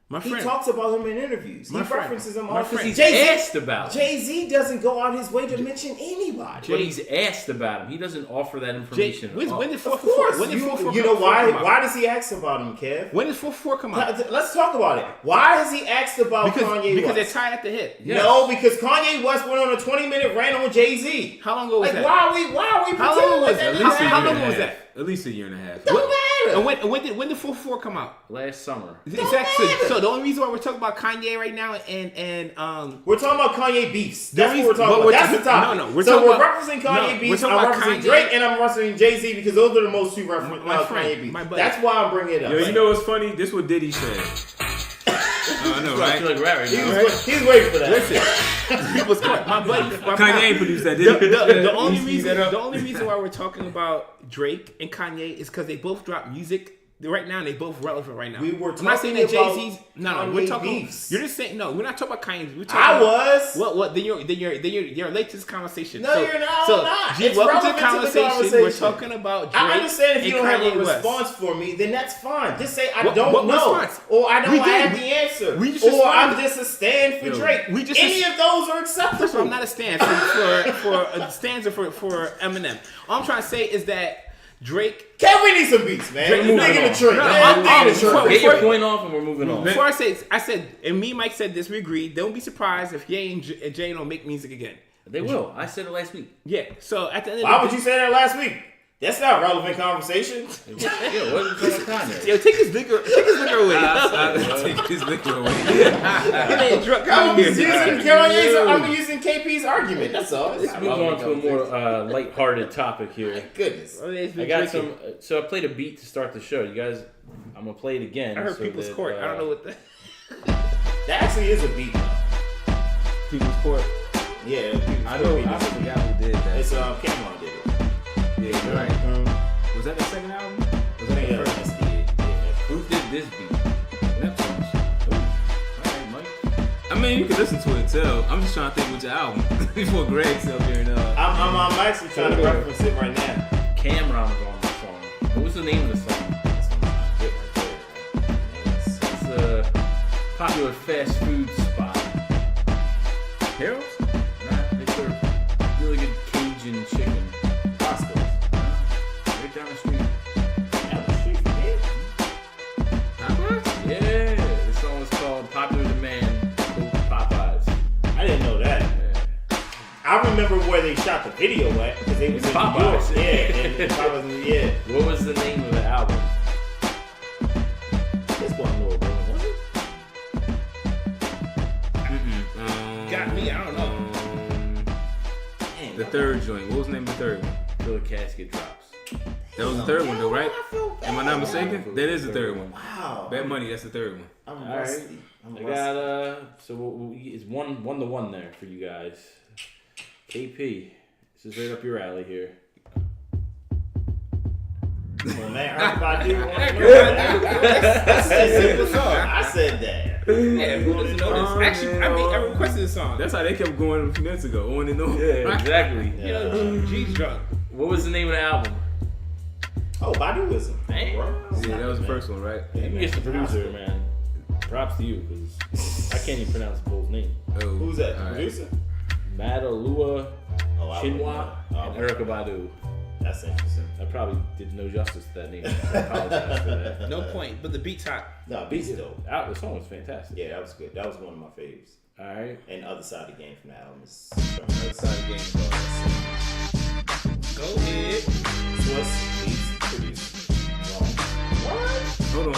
[SPEAKER 3] My
[SPEAKER 1] He
[SPEAKER 3] friend.
[SPEAKER 1] talks about him in interviews. He
[SPEAKER 3] My friend.
[SPEAKER 1] references him
[SPEAKER 3] My
[SPEAKER 1] all.
[SPEAKER 3] friend.
[SPEAKER 2] He's
[SPEAKER 1] Jay-Z
[SPEAKER 2] asked about it.
[SPEAKER 1] Jay-Z doesn't go out his way to mention anybody.
[SPEAKER 2] But he's asked about him. He doesn't offer that information. at all.
[SPEAKER 3] When did
[SPEAKER 1] Of
[SPEAKER 3] 444?
[SPEAKER 1] course.
[SPEAKER 3] When did 444
[SPEAKER 1] You know why?
[SPEAKER 3] come out?
[SPEAKER 1] Why does he ask about him, Kev?
[SPEAKER 3] When did 444 come out?
[SPEAKER 1] Let's talk about it. Why has he asked about Kanye
[SPEAKER 3] Because they're
[SPEAKER 1] West?
[SPEAKER 3] tied at the hip.
[SPEAKER 2] Yes.
[SPEAKER 1] No, because Kanye West went on a 20-minute rant on Jay-Z.
[SPEAKER 3] How long ago was
[SPEAKER 1] Like,
[SPEAKER 3] that?
[SPEAKER 1] why are we
[SPEAKER 3] How
[SPEAKER 1] pretending
[SPEAKER 3] long was
[SPEAKER 1] like
[SPEAKER 3] that?
[SPEAKER 1] that?
[SPEAKER 3] How-
[SPEAKER 1] didn't
[SPEAKER 3] how
[SPEAKER 1] happen?
[SPEAKER 3] long was that?
[SPEAKER 4] At least a year and a half.
[SPEAKER 1] Don't matter.
[SPEAKER 3] And when did 444 come out?
[SPEAKER 2] Last summer.
[SPEAKER 3] Exactly.
[SPEAKER 1] matter.
[SPEAKER 3] So the only reason why we're talking about Kanye right now and
[SPEAKER 1] We're talking about Kanye beefs. That's what
[SPEAKER 3] reason-
[SPEAKER 1] we're talking
[SPEAKER 3] but
[SPEAKER 1] about.
[SPEAKER 3] we're
[SPEAKER 1] That's the
[SPEAKER 3] talking-
[SPEAKER 1] topic.
[SPEAKER 3] no, we're
[SPEAKER 1] so
[SPEAKER 3] talking
[SPEAKER 1] we're
[SPEAKER 3] about-
[SPEAKER 1] referencing
[SPEAKER 3] no,
[SPEAKER 1] Kanye
[SPEAKER 3] we're
[SPEAKER 1] beefs.
[SPEAKER 3] talking
[SPEAKER 1] I'm
[SPEAKER 3] about
[SPEAKER 1] referencing
[SPEAKER 3] Kanye.
[SPEAKER 1] Drake and I'm referencing Jay-Z because those are the most two
[SPEAKER 3] My friend,
[SPEAKER 1] Kanye beefs.
[SPEAKER 3] my buddy.
[SPEAKER 1] That's why I'm bringing it up.
[SPEAKER 4] Yo, you know what's funny? This what Diddy said. I know,
[SPEAKER 2] I feel
[SPEAKER 4] right?
[SPEAKER 2] like rap right now.
[SPEAKER 1] He's waiting for that.
[SPEAKER 3] Listen, people's court. My buddy, my
[SPEAKER 4] Kanye
[SPEAKER 3] pal.
[SPEAKER 4] produced that.
[SPEAKER 3] The,
[SPEAKER 4] Diddy.
[SPEAKER 3] the only
[SPEAKER 4] You
[SPEAKER 3] reason,
[SPEAKER 4] speed that up?
[SPEAKER 3] the only reason why we're talking about Drake and Kanye is because they both drop music right now and they both relevant right now.
[SPEAKER 1] We were
[SPEAKER 3] I'm not saying that
[SPEAKER 1] talking about
[SPEAKER 3] Jay-Z's. No, we're
[SPEAKER 1] Kanye
[SPEAKER 3] talking.
[SPEAKER 1] beefs.
[SPEAKER 3] You're just saying no. We're not talking about Kanye. We're talking
[SPEAKER 1] I
[SPEAKER 3] about,
[SPEAKER 1] was.
[SPEAKER 3] What? Then you're late to this conversation.
[SPEAKER 1] No, you're not.
[SPEAKER 3] So,
[SPEAKER 1] I'm not.
[SPEAKER 3] G,
[SPEAKER 1] It's
[SPEAKER 3] welcome to
[SPEAKER 1] relevant
[SPEAKER 3] the
[SPEAKER 1] to the
[SPEAKER 3] conversation. We're
[SPEAKER 1] conversation.
[SPEAKER 3] talking about Drake
[SPEAKER 1] I understand if you
[SPEAKER 3] and
[SPEAKER 1] don't have
[SPEAKER 3] Kanye
[SPEAKER 1] a
[SPEAKER 3] West.
[SPEAKER 1] response for me, then that's fine. Just say I
[SPEAKER 3] What
[SPEAKER 1] don't know,
[SPEAKER 3] response?
[SPEAKER 1] or I don't
[SPEAKER 3] We
[SPEAKER 1] have
[SPEAKER 3] did.
[SPEAKER 1] the answer,
[SPEAKER 3] We just
[SPEAKER 1] or I'm
[SPEAKER 3] responded.
[SPEAKER 1] just a stand for
[SPEAKER 4] Yo,
[SPEAKER 1] Drake.
[SPEAKER 3] we just
[SPEAKER 1] Any of those are
[SPEAKER 3] First of all,
[SPEAKER 1] acceptable.
[SPEAKER 3] I'm not a stand for a stanza for Eminem. All I'm trying to say is that Drake.
[SPEAKER 1] Can we need some beats, man?
[SPEAKER 3] Drake,
[SPEAKER 1] We're
[SPEAKER 3] moving
[SPEAKER 1] digging
[SPEAKER 2] on.
[SPEAKER 1] the trick,
[SPEAKER 3] No,
[SPEAKER 1] man.
[SPEAKER 3] I'm-
[SPEAKER 1] We're digging the
[SPEAKER 3] before-
[SPEAKER 1] trick.
[SPEAKER 2] Get your
[SPEAKER 3] before-
[SPEAKER 2] point off and we're moving on.
[SPEAKER 3] Before I said, and me and Mike said this, we agreed. Don't be surprised if Ye and Jay don't make music again.
[SPEAKER 2] They will. I said it last week.
[SPEAKER 3] Yeah. So at the end of
[SPEAKER 1] Why
[SPEAKER 3] the
[SPEAKER 1] would you say that last week? That's not relevant conversation.
[SPEAKER 2] Yeah, what was it about Kanye?
[SPEAKER 3] Yo, take his liquor away.
[SPEAKER 4] I take his liquor away.
[SPEAKER 3] It ain't drunk
[SPEAKER 1] I'm
[SPEAKER 3] Kanye.
[SPEAKER 1] just using Kanye's. I'm using KP's argument. That's all.
[SPEAKER 2] Let's move on to a more lighthearted topic here.
[SPEAKER 1] Goodness.
[SPEAKER 2] I got some. So I played a beat to start the show. You guys, I'm gonna play it again.
[SPEAKER 3] I heard
[SPEAKER 2] so
[SPEAKER 3] People's
[SPEAKER 2] that,
[SPEAKER 3] Court. I don't know what the.
[SPEAKER 1] That actually is a beat. Though.
[SPEAKER 4] People's Court.
[SPEAKER 1] Yeah, People's
[SPEAKER 4] I
[SPEAKER 1] Court
[SPEAKER 4] know.
[SPEAKER 1] beat.
[SPEAKER 4] I forgot who did that.
[SPEAKER 1] It's Cameron did it.
[SPEAKER 4] Yeah, you're right. Was that the second album? Was that the
[SPEAKER 1] Yeah,
[SPEAKER 4] first?
[SPEAKER 1] that's the
[SPEAKER 2] Who did this beat?
[SPEAKER 4] Neptunes.
[SPEAKER 2] Alright, Mike.
[SPEAKER 4] I mean, you can listen to it and tell. I'm just trying to think which album before Greg's up here. And,
[SPEAKER 1] I'm actually trying to reference it right now.
[SPEAKER 2] Cameron was on the song. What was the name of the song? It's a popular fast food spot.
[SPEAKER 4] Harold's?
[SPEAKER 2] Nah, they serve really good Cajun chicken.
[SPEAKER 1] Costco.
[SPEAKER 2] Right down the street.
[SPEAKER 1] Down the street from here.
[SPEAKER 4] Popeyes?
[SPEAKER 2] Yeah, this song was called Popular Demand, Popeyes.
[SPEAKER 1] I didn't know that.
[SPEAKER 2] Yeah.
[SPEAKER 1] I remember where they shot the video at because they was in New York.
[SPEAKER 2] Popeyes.
[SPEAKER 1] Yeah, and Popeyes, yeah.
[SPEAKER 2] What was the name of the album?
[SPEAKER 1] This wasn't Lil Wayne, was it?
[SPEAKER 3] got me. I don't know.
[SPEAKER 1] Damn,
[SPEAKER 4] The third joint. What was the name of the third one?
[SPEAKER 2] Till the casket drops.
[SPEAKER 4] That was the third one, though, right? Am I not mistaken? That is the third one.
[SPEAKER 1] Wow.
[SPEAKER 4] Bad Money. That's the third one.
[SPEAKER 1] I'm
[SPEAKER 2] All right.
[SPEAKER 1] rusty. I'm
[SPEAKER 2] I
[SPEAKER 1] rusty.
[SPEAKER 2] got it's 1-1 there for you guys. KP, this is right up your alley here.
[SPEAKER 1] Come on, man. Everybody do one. That's a simple song. I said that.
[SPEAKER 3] Yeah, who doesn't know this? Actually, I requested this song.
[SPEAKER 4] That's how they kept going a few minutes ago. On and on.
[SPEAKER 2] Yeah, exactly.
[SPEAKER 3] You know, G's drunk.
[SPEAKER 2] What was the name of the album?
[SPEAKER 1] Oh, Baduism.
[SPEAKER 2] Damn.
[SPEAKER 4] Yeah, that was the first one, right?
[SPEAKER 2] You can get the producer, man. Props to you, because I can't even pronounce the both name.
[SPEAKER 4] Oh,
[SPEAKER 1] Who's that?
[SPEAKER 4] all right.
[SPEAKER 1] Producer?
[SPEAKER 2] Madalua Chinwa and
[SPEAKER 1] okay.
[SPEAKER 2] Erykah Badu.
[SPEAKER 1] That's interesting.
[SPEAKER 2] I probably did no justice to that name. I apologize for that.
[SPEAKER 3] No point, but the beat's hot.
[SPEAKER 1] No, beats dope.
[SPEAKER 2] The song was fantastic.
[SPEAKER 1] Yeah, that was good. That was one of my faves.
[SPEAKER 2] All right.
[SPEAKER 1] And the other side of the game from the album is
[SPEAKER 4] Other side of the game.
[SPEAKER 3] Go ahead.
[SPEAKER 1] Swiss beats producer.
[SPEAKER 4] Hold on.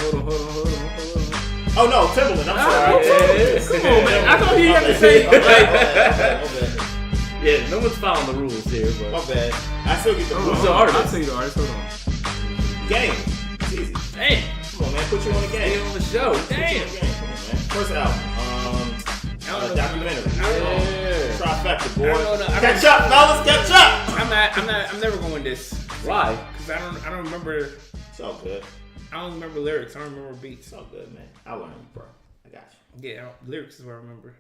[SPEAKER 1] Oh no, Timberland. I'm sorry.
[SPEAKER 4] Come on, man. I thought he had to say.
[SPEAKER 1] My bad.
[SPEAKER 2] Yeah, no one's following the rules here, but
[SPEAKER 1] My bad. I still get the
[SPEAKER 2] Who's the
[SPEAKER 1] blue.
[SPEAKER 2] artist?
[SPEAKER 4] I'll tell you the artist. Hold on.
[SPEAKER 1] Game. It's easy.
[SPEAKER 2] hey,
[SPEAKER 1] Come on, man. Put you on the
[SPEAKER 2] stay
[SPEAKER 1] game.
[SPEAKER 2] on the show.
[SPEAKER 1] Put you on
[SPEAKER 2] Damn.
[SPEAKER 1] the game. Come on, man. First album. Documentary.
[SPEAKER 2] Yeah.
[SPEAKER 1] Trifecta, boy.
[SPEAKER 3] I don't know.
[SPEAKER 1] Catch up, fellas. Catch up.
[SPEAKER 3] I'm never going this.
[SPEAKER 2] Why?
[SPEAKER 3] Because I don't remember.
[SPEAKER 1] It's all good.
[SPEAKER 3] I don't remember lyrics. I don't remember beats.
[SPEAKER 1] It's all good, man. I learned, bro. I got you.
[SPEAKER 3] Yeah, lyrics is what I remember.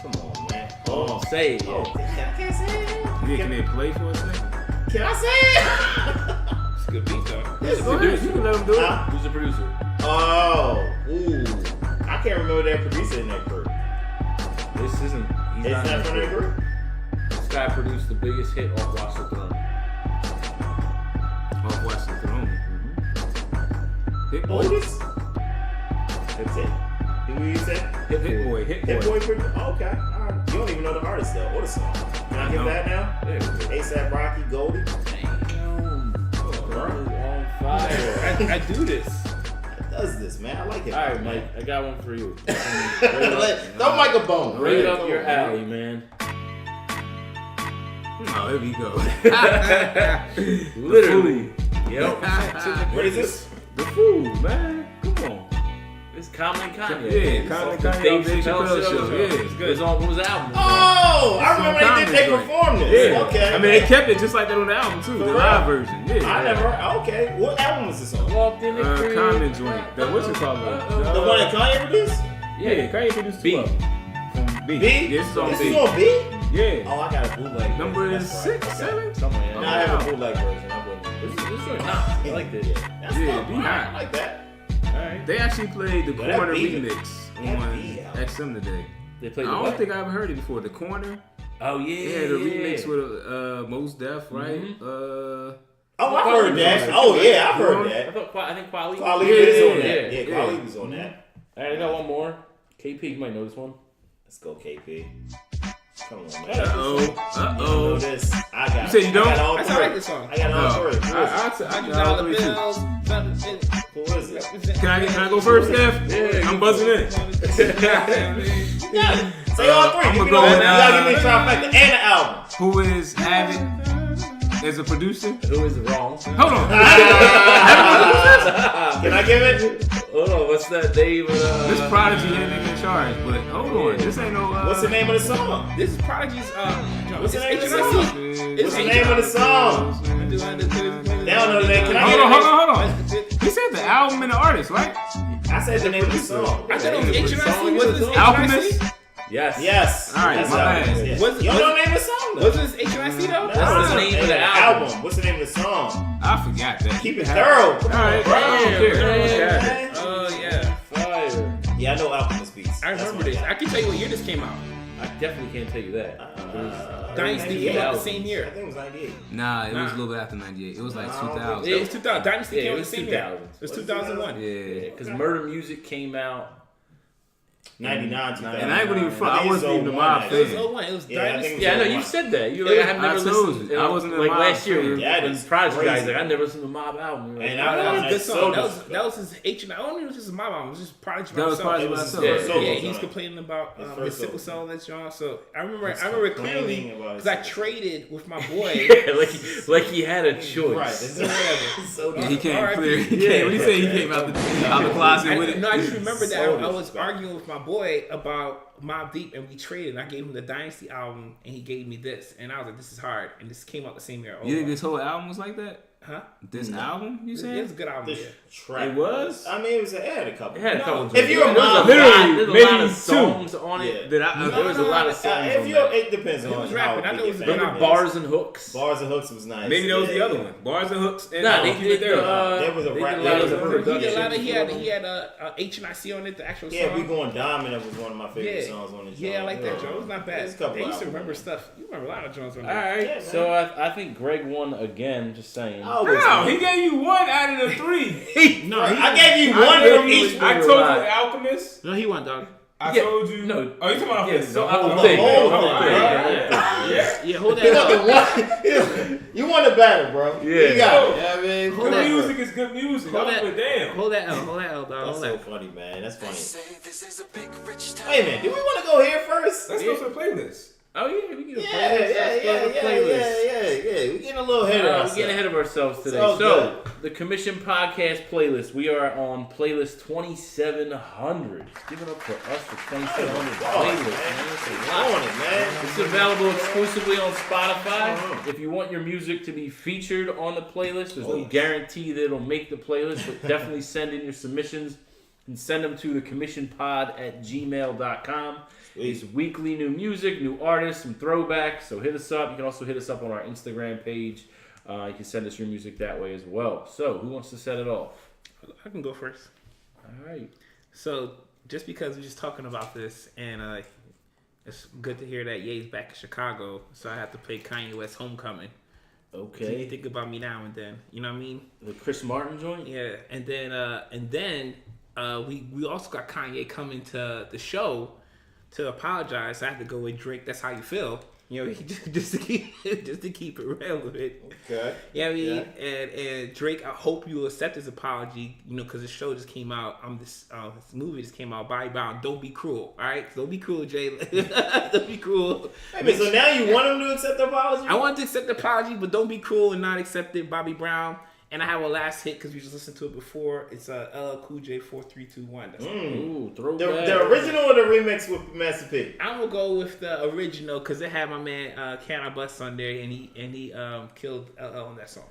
[SPEAKER 1] Come on, man.
[SPEAKER 2] Oh, say it.
[SPEAKER 1] Oh, I can't say it.
[SPEAKER 4] Yeah, can they play for us?
[SPEAKER 1] Can I say
[SPEAKER 3] It's a good beat though.
[SPEAKER 1] it?
[SPEAKER 4] Go ahead. You can let them do it.
[SPEAKER 2] Who's the producer?
[SPEAKER 1] Oh, ooh. I can't remember that producer in that group.
[SPEAKER 2] This isn't. He's
[SPEAKER 1] Is
[SPEAKER 2] not
[SPEAKER 1] that
[SPEAKER 2] in
[SPEAKER 1] from
[SPEAKER 2] that
[SPEAKER 1] that group?
[SPEAKER 2] This guy produced the biggest hit off Watch the Throne.
[SPEAKER 4] Oh, watch the throne. Hit boy.
[SPEAKER 1] Otis? That's it. Who you say?
[SPEAKER 4] Hit boy.
[SPEAKER 1] Hit Boy producer? Oh, okay. All right. You don't even know the artist though. What a song. Can I get that now?
[SPEAKER 2] Yeah.
[SPEAKER 1] ASAP Rocky, Goldie.
[SPEAKER 2] Damn.
[SPEAKER 1] Oh, bro.
[SPEAKER 2] On fire.
[SPEAKER 3] I do this.
[SPEAKER 1] Does this, man? I like it.
[SPEAKER 2] All right, Mike. I got one for you.
[SPEAKER 1] Throw Mike a bone.
[SPEAKER 2] Right up your alley, man.
[SPEAKER 4] Oh, here we go.
[SPEAKER 2] Literally. Yep.
[SPEAKER 1] What is this?
[SPEAKER 4] The fool, man. Come on.
[SPEAKER 2] It's Common Kanye.
[SPEAKER 4] Yeah, Common Kanye.
[SPEAKER 2] Dave
[SPEAKER 4] Dave
[SPEAKER 2] Chappelle
[SPEAKER 4] Chappelle
[SPEAKER 2] show.
[SPEAKER 4] show. Yeah.
[SPEAKER 2] It's good. It's on what was the album?
[SPEAKER 1] Oh, I remember they
[SPEAKER 4] Common
[SPEAKER 1] performed this.
[SPEAKER 4] Yeah.
[SPEAKER 1] Okay.
[SPEAKER 4] I mean, they kept it just like that on the album too. The
[SPEAKER 1] For
[SPEAKER 4] live
[SPEAKER 1] real?
[SPEAKER 4] version. Yeah.
[SPEAKER 1] I never. Okay. What album was this on?
[SPEAKER 2] Walked in the crib.
[SPEAKER 4] Common joint. What's it called?
[SPEAKER 1] The one that Kanye produced?
[SPEAKER 4] Yeah, Kanye produced
[SPEAKER 2] B.
[SPEAKER 4] two of them. From B.
[SPEAKER 1] B?
[SPEAKER 4] Yeah, this is on
[SPEAKER 1] This
[SPEAKER 4] B.
[SPEAKER 1] is on B?
[SPEAKER 4] Yeah.
[SPEAKER 1] Oh, I got a bootleg.
[SPEAKER 4] Number
[SPEAKER 1] version.
[SPEAKER 4] is
[SPEAKER 1] That's
[SPEAKER 4] 6,
[SPEAKER 1] right.
[SPEAKER 4] 7.
[SPEAKER 2] Something like
[SPEAKER 1] No,
[SPEAKER 2] that.
[SPEAKER 1] I have a bootleg version. I wouldn't.
[SPEAKER 2] This is really not. I like this.
[SPEAKER 1] That's
[SPEAKER 4] Yeah,
[SPEAKER 1] not
[SPEAKER 4] be
[SPEAKER 1] bad.
[SPEAKER 4] hot.
[SPEAKER 1] I like that.
[SPEAKER 2] All right.
[SPEAKER 4] They actually played the
[SPEAKER 1] Yeah, that
[SPEAKER 4] Corner
[SPEAKER 1] beat-
[SPEAKER 4] remix
[SPEAKER 1] that
[SPEAKER 4] on
[SPEAKER 1] beat out.
[SPEAKER 4] XM today.
[SPEAKER 2] They
[SPEAKER 4] I
[SPEAKER 2] played the
[SPEAKER 4] don't
[SPEAKER 2] what?
[SPEAKER 4] think I ever heard it before. The Corner.
[SPEAKER 2] Oh yeah.
[SPEAKER 4] They had a remix with Mos Def, right?
[SPEAKER 2] Mhm.
[SPEAKER 1] Oh, I've heard that. Oh, yeah, I've heard that.
[SPEAKER 2] I think Kweli.
[SPEAKER 1] Quali
[SPEAKER 4] Yeah,
[SPEAKER 1] was on
[SPEAKER 4] yeah,
[SPEAKER 1] that.
[SPEAKER 2] yeah.
[SPEAKER 1] Yeah, Quali was on that.
[SPEAKER 2] All right, I got one more. KP, you might know this one.
[SPEAKER 1] Let's go, KP. Come on, man.
[SPEAKER 4] Uh-oh.
[SPEAKER 1] You know this. I got
[SPEAKER 4] You said you don't?
[SPEAKER 1] I got all
[SPEAKER 3] I
[SPEAKER 1] three.
[SPEAKER 3] like this song.
[SPEAKER 1] I got all
[SPEAKER 4] No.
[SPEAKER 1] three. Who is it?
[SPEAKER 3] I do dollar bills.
[SPEAKER 1] Who is it?
[SPEAKER 4] Can I go first, Steph?
[SPEAKER 2] Yeah,
[SPEAKER 4] I'm buzzing in.
[SPEAKER 1] Yeah. Say all three.
[SPEAKER 4] I'ma
[SPEAKER 1] Give me
[SPEAKER 4] go
[SPEAKER 1] the-
[SPEAKER 4] with,
[SPEAKER 1] you gotta give me the trifecta and the album.
[SPEAKER 4] Who is Avid as a producer?
[SPEAKER 2] Who is wrong?
[SPEAKER 4] Hold on.
[SPEAKER 1] Can I give it?
[SPEAKER 2] Hold on, what's that name?
[SPEAKER 4] This Prodigy that nigga in charge, but hold on. This ain't no.
[SPEAKER 1] What's the name of the song?
[SPEAKER 3] This is Prodigy's.
[SPEAKER 1] What's the name of the
[SPEAKER 3] HNIC.
[SPEAKER 1] song? What's the name of the song? They don't know the name. Can I get it?
[SPEAKER 4] Hold on. He said the album and the artist, right?
[SPEAKER 1] I said the name of the song.
[SPEAKER 3] I thought it was HNIC. Was this
[SPEAKER 4] Alchemist?
[SPEAKER 3] HNIC?
[SPEAKER 2] Yes.
[SPEAKER 1] Yes.
[SPEAKER 4] All right,
[SPEAKER 1] That's
[SPEAKER 4] my bad.
[SPEAKER 1] Alchemist, yes.
[SPEAKER 3] Was-
[SPEAKER 1] You don't know the name of the song though.
[SPEAKER 3] Was this HNIC though?
[SPEAKER 1] No,
[SPEAKER 2] That's the
[SPEAKER 1] no,
[SPEAKER 2] name of the
[SPEAKER 1] the
[SPEAKER 2] album.
[SPEAKER 1] What's the name of the song?
[SPEAKER 4] I forgot that.
[SPEAKER 1] Keep it thorough. Come
[SPEAKER 4] All right,
[SPEAKER 1] on, bro.
[SPEAKER 4] I don't care.
[SPEAKER 1] Man.
[SPEAKER 3] Oh yeah,
[SPEAKER 2] Fire.
[SPEAKER 1] Yeah, I know Alchemist beats.
[SPEAKER 3] I
[SPEAKER 1] That's
[SPEAKER 3] remember
[SPEAKER 1] my
[SPEAKER 3] this.
[SPEAKER 1] guy.
[SPEAKER 3] I can tell you what year this came out.
[SPEAKER 2] I definitely can't tell you that.
[SPEAKER 3] Dynasty
[SPEAKER 1] 98.
[SPEAKER 3] came out the same
[SPEAKER 1] I
[SPEAKER 3] year.
[SPEAKER 1] think it was 98.
[SPEAKER 4] Nah, it was
[SPEAKER 3] Nah.
[SPEAKER 4] a little bit after 98. It was like
[SPEAKER 1] No,
[SPEAKER 4] 2000.
[SPEAKER 3] It was 2000. Dynasty
[SPEAKER 2] Yeah,
[SPEAKER 3] came
[SPEAKER 2] it
[SPEAKER 3] out the
[SPEAKER 2] was
[SPEAKER 3] same
[SPEAKER 2] 2000.
[SPEAKER 3] year. It was 2001.
[SPEAKER 4] Yeah.
[SPEAKER 2] Because Murder Music came out
[SPEAKER 1] 99, 2000.
[SPEAKER 4] And I ain't even front.
[SPEAKER 1] I
[SPEAKER 4] I
[SPEAKER 1] think
[SPEAKER 4] wasn't
[SPEAKER 1] it's
[SPEAKER 4] even a
[SPEAKER 1] 01,
[SPEAKER 4] mob
[SPEAKER 1] actually.
[SPEAKER 4] fan.
[SPEAKER 3] It was 01. It was
[SPEAKER 1] Yeah, I think
[SPEAKER 3] Dynasty.
[SPEAKER 1] it was
[SPEAKER 2] Yeah, I know
[SPEAKER 1] 01.
[SPEAKER 2] you said that. You were like, I have never listened.
[SPEAKER 4] I wasn't a
[SPEAKER 2] like
[SPEAKER 4] Mob
[SPEAKER 2] last year.
[SPEAKER 4] fan.
[SPEAKER 1] That
[SPEAKER 2] when
[SPEAKER 1] is
[SPEAKER 2] Prodigy guy, he's
[SPEAKER 1] crazy.
[SPEAKER 2] like, I never listened to Mob album. You're like,
[SPEAKER 1] And
[SPEAKER 2] "Oh,
[SPEAKER 1] I
[SPEAKER 3] That was a
[SPEAKER 1] found
[SPEAKER 3] good
[SPEAKER 1] that
[SPEAKER 3] song.
[SPEAKER 1] so
[SPEAKER 3] That was his H&I. I don't even know if this is my album. It was just Prodigy by
[SPEAKER 4] That was
[SPEAKER 3] himself.
[SPEAKER 4] Prodigy
[SPEAKER 1] It
[SPEAKER 4] by
[SPEAKER 1] was
[SPEAKER 4] himself.
[SPEAKER 1] his solo
[SPEAKER 3] Yeah,
[SPEAKER 1] joint.
[SPEAKER 3] he's complaining about
[SPEAKER 1] His
[SPEAKER 3] his
[SPEAKER 1] first
[SPEAKER 3] sickle
[SPEAKER 1] solo.
[SPEAKER 3] cell that's John. So I remember
[SPEAKER 1] He's
[SPEAKER 3] clearly
[SPEAKER 1] complaining about his
[SPEAKER 3] because I
[SPEAKER 1] sickle cell.
[SPEAKER 3] traded with my boy.
[SPEAKER 2] yeah, like he had a choice.
[SPEAKER 1] Right. It's so
[SPEAKER 4] Yeah, he came
[SPEAKER 3] R.I.P.
[SPEAKER 4] clear. He came. When he said he came out the closet with it.
[SPEAKER 3] No, I just remember that
[SPEAKER 1] So
[SPEAKER 3] I was
[SPEAKER 1] disrespectful.
[SPEAKER 3] arguing with my boy about Mobb Deep, and we traded. And I gave him the Dynasty album, and he gave me this, and I was like, "This is hard." And this came out the same year.
[SPEAKER 4] You think this whole album was like that?
[SPEAKER 3] Huh?
[SPEAKER 4] This album? You
[SPEAKER 3] It was
[SPEAKER 4] saying?
[SPEAKER 3] a good album.
[SPEAKER 1] This
[SPEAKER 3] Yeah.
[SPEAKER 1] track.
[SPEAKER 4] It was?
[SPEAKER 1] I mean, it had a couple.
[SPEAKER 2] It had a couple.
[SPEAKER 3] No,
[SPEAKER 2] joints.
[SPEAKER 1] if you're a
[SPEAKER 2] There was
[SPEAKER 1] Mob,
[SPEAKER 2] there's a lot
[SPEAKER 4] maybe
[SPEAKER 2] of
[SPEAKER 4] two.
[SPEAKER 2] songs on it.
[SPEAKER 1] Yeah.
[SPEAKER 4] Did I?
[SPEAKER 2] There was a lot of songs
[SPEAKER 1] If
[SPEAKER 2] on
[SPEAKER 1] you,
[SPEAKER 2] that.
[SPEAKER 1] it depends
[SPEAKER 3] He
[SPEAKER 1] on
[SPEAKER 3] was
[SPEAKER 1] how
[SPEAKER 3] rapping. I
[SPEAKER 1] big
[SPEAKER 3] thought it was
[SPEAKER 1] your
[SPEAKER 3] a good
[SPEAKER 1] fan
[SPEAKER 3] album.
[SPEAKER 1] is.
[SPEAKER 2] Bars and Hooks.
[SPEAKER 1] Bars and Hooks was nice.
[SPEAKER 4] Maybe that was the
[SPEAKER 1] Yeah,
[SPEAKER 4] other
[SPEAKER 1] yeah.
[SPEAKER 4] one. Bars and Hooks. And
[SPEAKER 2] Nah, they
[SPEAKER 4] Keep It
[SPEAKER 2] did.
[SPEAKER 4] There.
[SPEAKER 1] There was a
[SPEAKER 2] they
[SPEAKER 1] rap-
[SPEAKER 2] did a
[SPEAKER 1] there
[SPEAKER 2] lot
[SPEAKER 1] was
[SPEAKER 2] of
[SPEAKER 1] a
[SPEAKER 2] production.
[SPEAKER 3] He did a lot of.
[SPEAKER 2] before them.
[SPEAKER 3] He had H&I on it, the actual
[SPEAKER 1] Yeah,
[SPEAKER 3] song.
[SPEAKER 1] We Going Diamond. That was one of my favorite
[SPEAKER 3] Yeah.
[SPEAKER 1] songs on the joint.
[SPEAKER 3] Yeah, I like that joint. It was not bad.
[SPEAKER 1] There's a couple
[SPEAKER 3] They used to
[SPEAKER 1] albums
[SPEAKER 3] remember
[SPEAKER 1] on
[SPEAKER 3] stuff. You remember a lot of joints on
[SPEAKER 2] All
[SPEAKER 3] there.
[SPEAKER 2] right,
[SPEAKER 1] Yeah,
[SPEAKER 2] so I think Greg won again. Just saying.
[SPEAKER 1] it. I always
[SPEAKER 4] No,
[SPEAKER 1] win.
[SPEAKER 4] he gave you one out of the three.
[SPEAKER 3] No,
[SPEAKER 1] I gave you
[SPEAKER 4] I
[SPEAKER 1] one
[SPEAKER 4] gave
[SPEAKER 1] from
[SPEAKER 4] you-
[SPEAKER 1] each.
[SPEAKER 4] I
[SPEAKER 2] one.
[SPEAKER 4] told you Alchemist.
[SPEAKER 3] No, he won, dog.
[SPEAKER 4] I
[SPEAKER 2] Yeah,
[SPEAKER 4] told you.
[SPEAKER 2] no.
[SPEAKER 4] Oh, you talking about
[SPEAKER 2] Yeah,
[SPEAKER 4] this?
[SPEAKER 2] the
[SPEAKER 4] I
[SPEAKER 2] whole
[SPEAKER 4] thought-
[SPEAKER 2] thing.
[SPEAKER 1] The whole
[SPEAKER 2] The whole
[SPEAKER 1] thing.
[SPEAKER 2] thing.
[SPEAKER 1] Yeah.
[SPEAKER 3] Yeah, hold
[SPEAKER 1] You
[SPEAKER 3] that
[SPEAKER 1] won
[SPEAKER 3] up.
[SPEAKER 1] the one. You won the battle, bro.
[SPEAKER 2] Yeah.
[SPEAKER 1] You got it. Yeah, I mean,
[SPEAKER 3] Hold
[SPEAKER 4] Good
[SPEAKER 3] that.
[SPEAKER 4] music is good music.
[SPEAKER 3] Hold
[SPEAKER 4] I
[SPEAKER 3] that.
[SPEAKER 4] don't give a damn.
[SPEAKER 3] Hold that L, dog.
[SPEAKER 1] That's
[SPEAKER 3] Hold
[SPEAKER 1] so
[SPEAKER 3] that.
[SPEAKER 1] funny, man. That's funny.
[SPEAKER 5] This is a big rich town.
[SPEAKER 1] Wait a minute. Do we want to go here first?
[SPEAKER 4] Let's go to the playlist.
[SPEAKER 2] Oh yeah, we get a
[SPEAKER 1] Yeah,
[SPEAKER 2] playlist. Let's go to the playlist.
[SPEAKER 1] yeah. We getting a little ahead of
[SPEAKER 2] We're
[SPEAKER 1] ourselves.
[SPEAKER 2] getting ahead of ourselves today.
[SPEAKER 1] all
[SPEAKER 2] So, the Commission Podcast playlist. We are on playlist 2700. Give it up for us for 2700 playlist, man. That's a lot.
[SPEAKER 1] On it, man.
[SPEAKER 2] It's available exclusively on Spotify. If you want your music to be featured on the playlist, there's no guarantee that it'll make the playlist, but definitely send in your submissions and send them to thecommissionpod@gmail.com. It's weekly new music, new artists, some throwbacks. So hit us up. You can also hit us up on our Instagram page. You can send us your music that way as well. So who wants to set it off?
[SPEAKER 3] I can go first.
[SPEAKER 2] All right.
[SPEAKER 3] So, just because we're just talking about this, and it's good to hear that Ye's back in Chicago, so I have to play Kanye West Homecoming. So you
[SPEAKER 2] Okay.
[SPEAKER 3] think about me now and then. You know what I mean?
[SPEAKER 2] The Chris Martin joint?
[SPEAKER 3] Yeah. And then we also got Kanye coming to the show to apologize. I have to go with Drake. That's how you feel. You know, just to keep it relevant.
[SPEAKER 1] Okay.
[SPEAKER 3] Yeah, I mean, and Drake, I hope you accept his apology. You know, because the show just came out. This movie just came out. Bobby Brown. Don't be cruel. All right, don't be cruel, Jay. Don't be cruel.
[SPEAKER 1] Hey, man, so now you want him to accept the apology?
[SPEAKER 3] I want to accept the apology, but don't be cruel and not accept it, Bobby Brown. And I have a last hit because we just listened to it before. It's LL Cool J 4321. That's
[SPEAKER 2] Ooh, throwback.
[SPEAKER 1] The original or the remix with Master P?
[SPEAKER 3] I'm gonna go with the original because it had my man Can I Bust on there, and he killed LL on that song.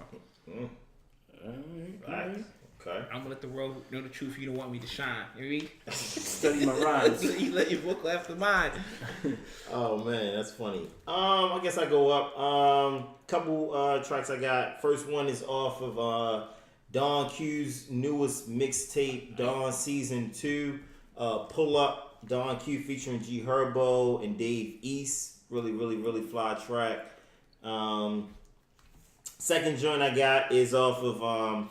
[SPEAKER 1] Right. Okay.
[SPEAKER 3] I'm gonna let the world know the truth. You don't want me to shine. You know what I mean?
[SPEAKER 2] Study my rhymes.
[SPEAKER 3] So you let your vocal after mine.
[SPEAKER 1] Oh man, that's funny. I guess I go up. Couple tracks I got. First one is off of Don Q's newest mixtape, Don Season 2. Pull Up, Don Q featuring G Herbo and Dave East. Really fly track. Second joint I got is off of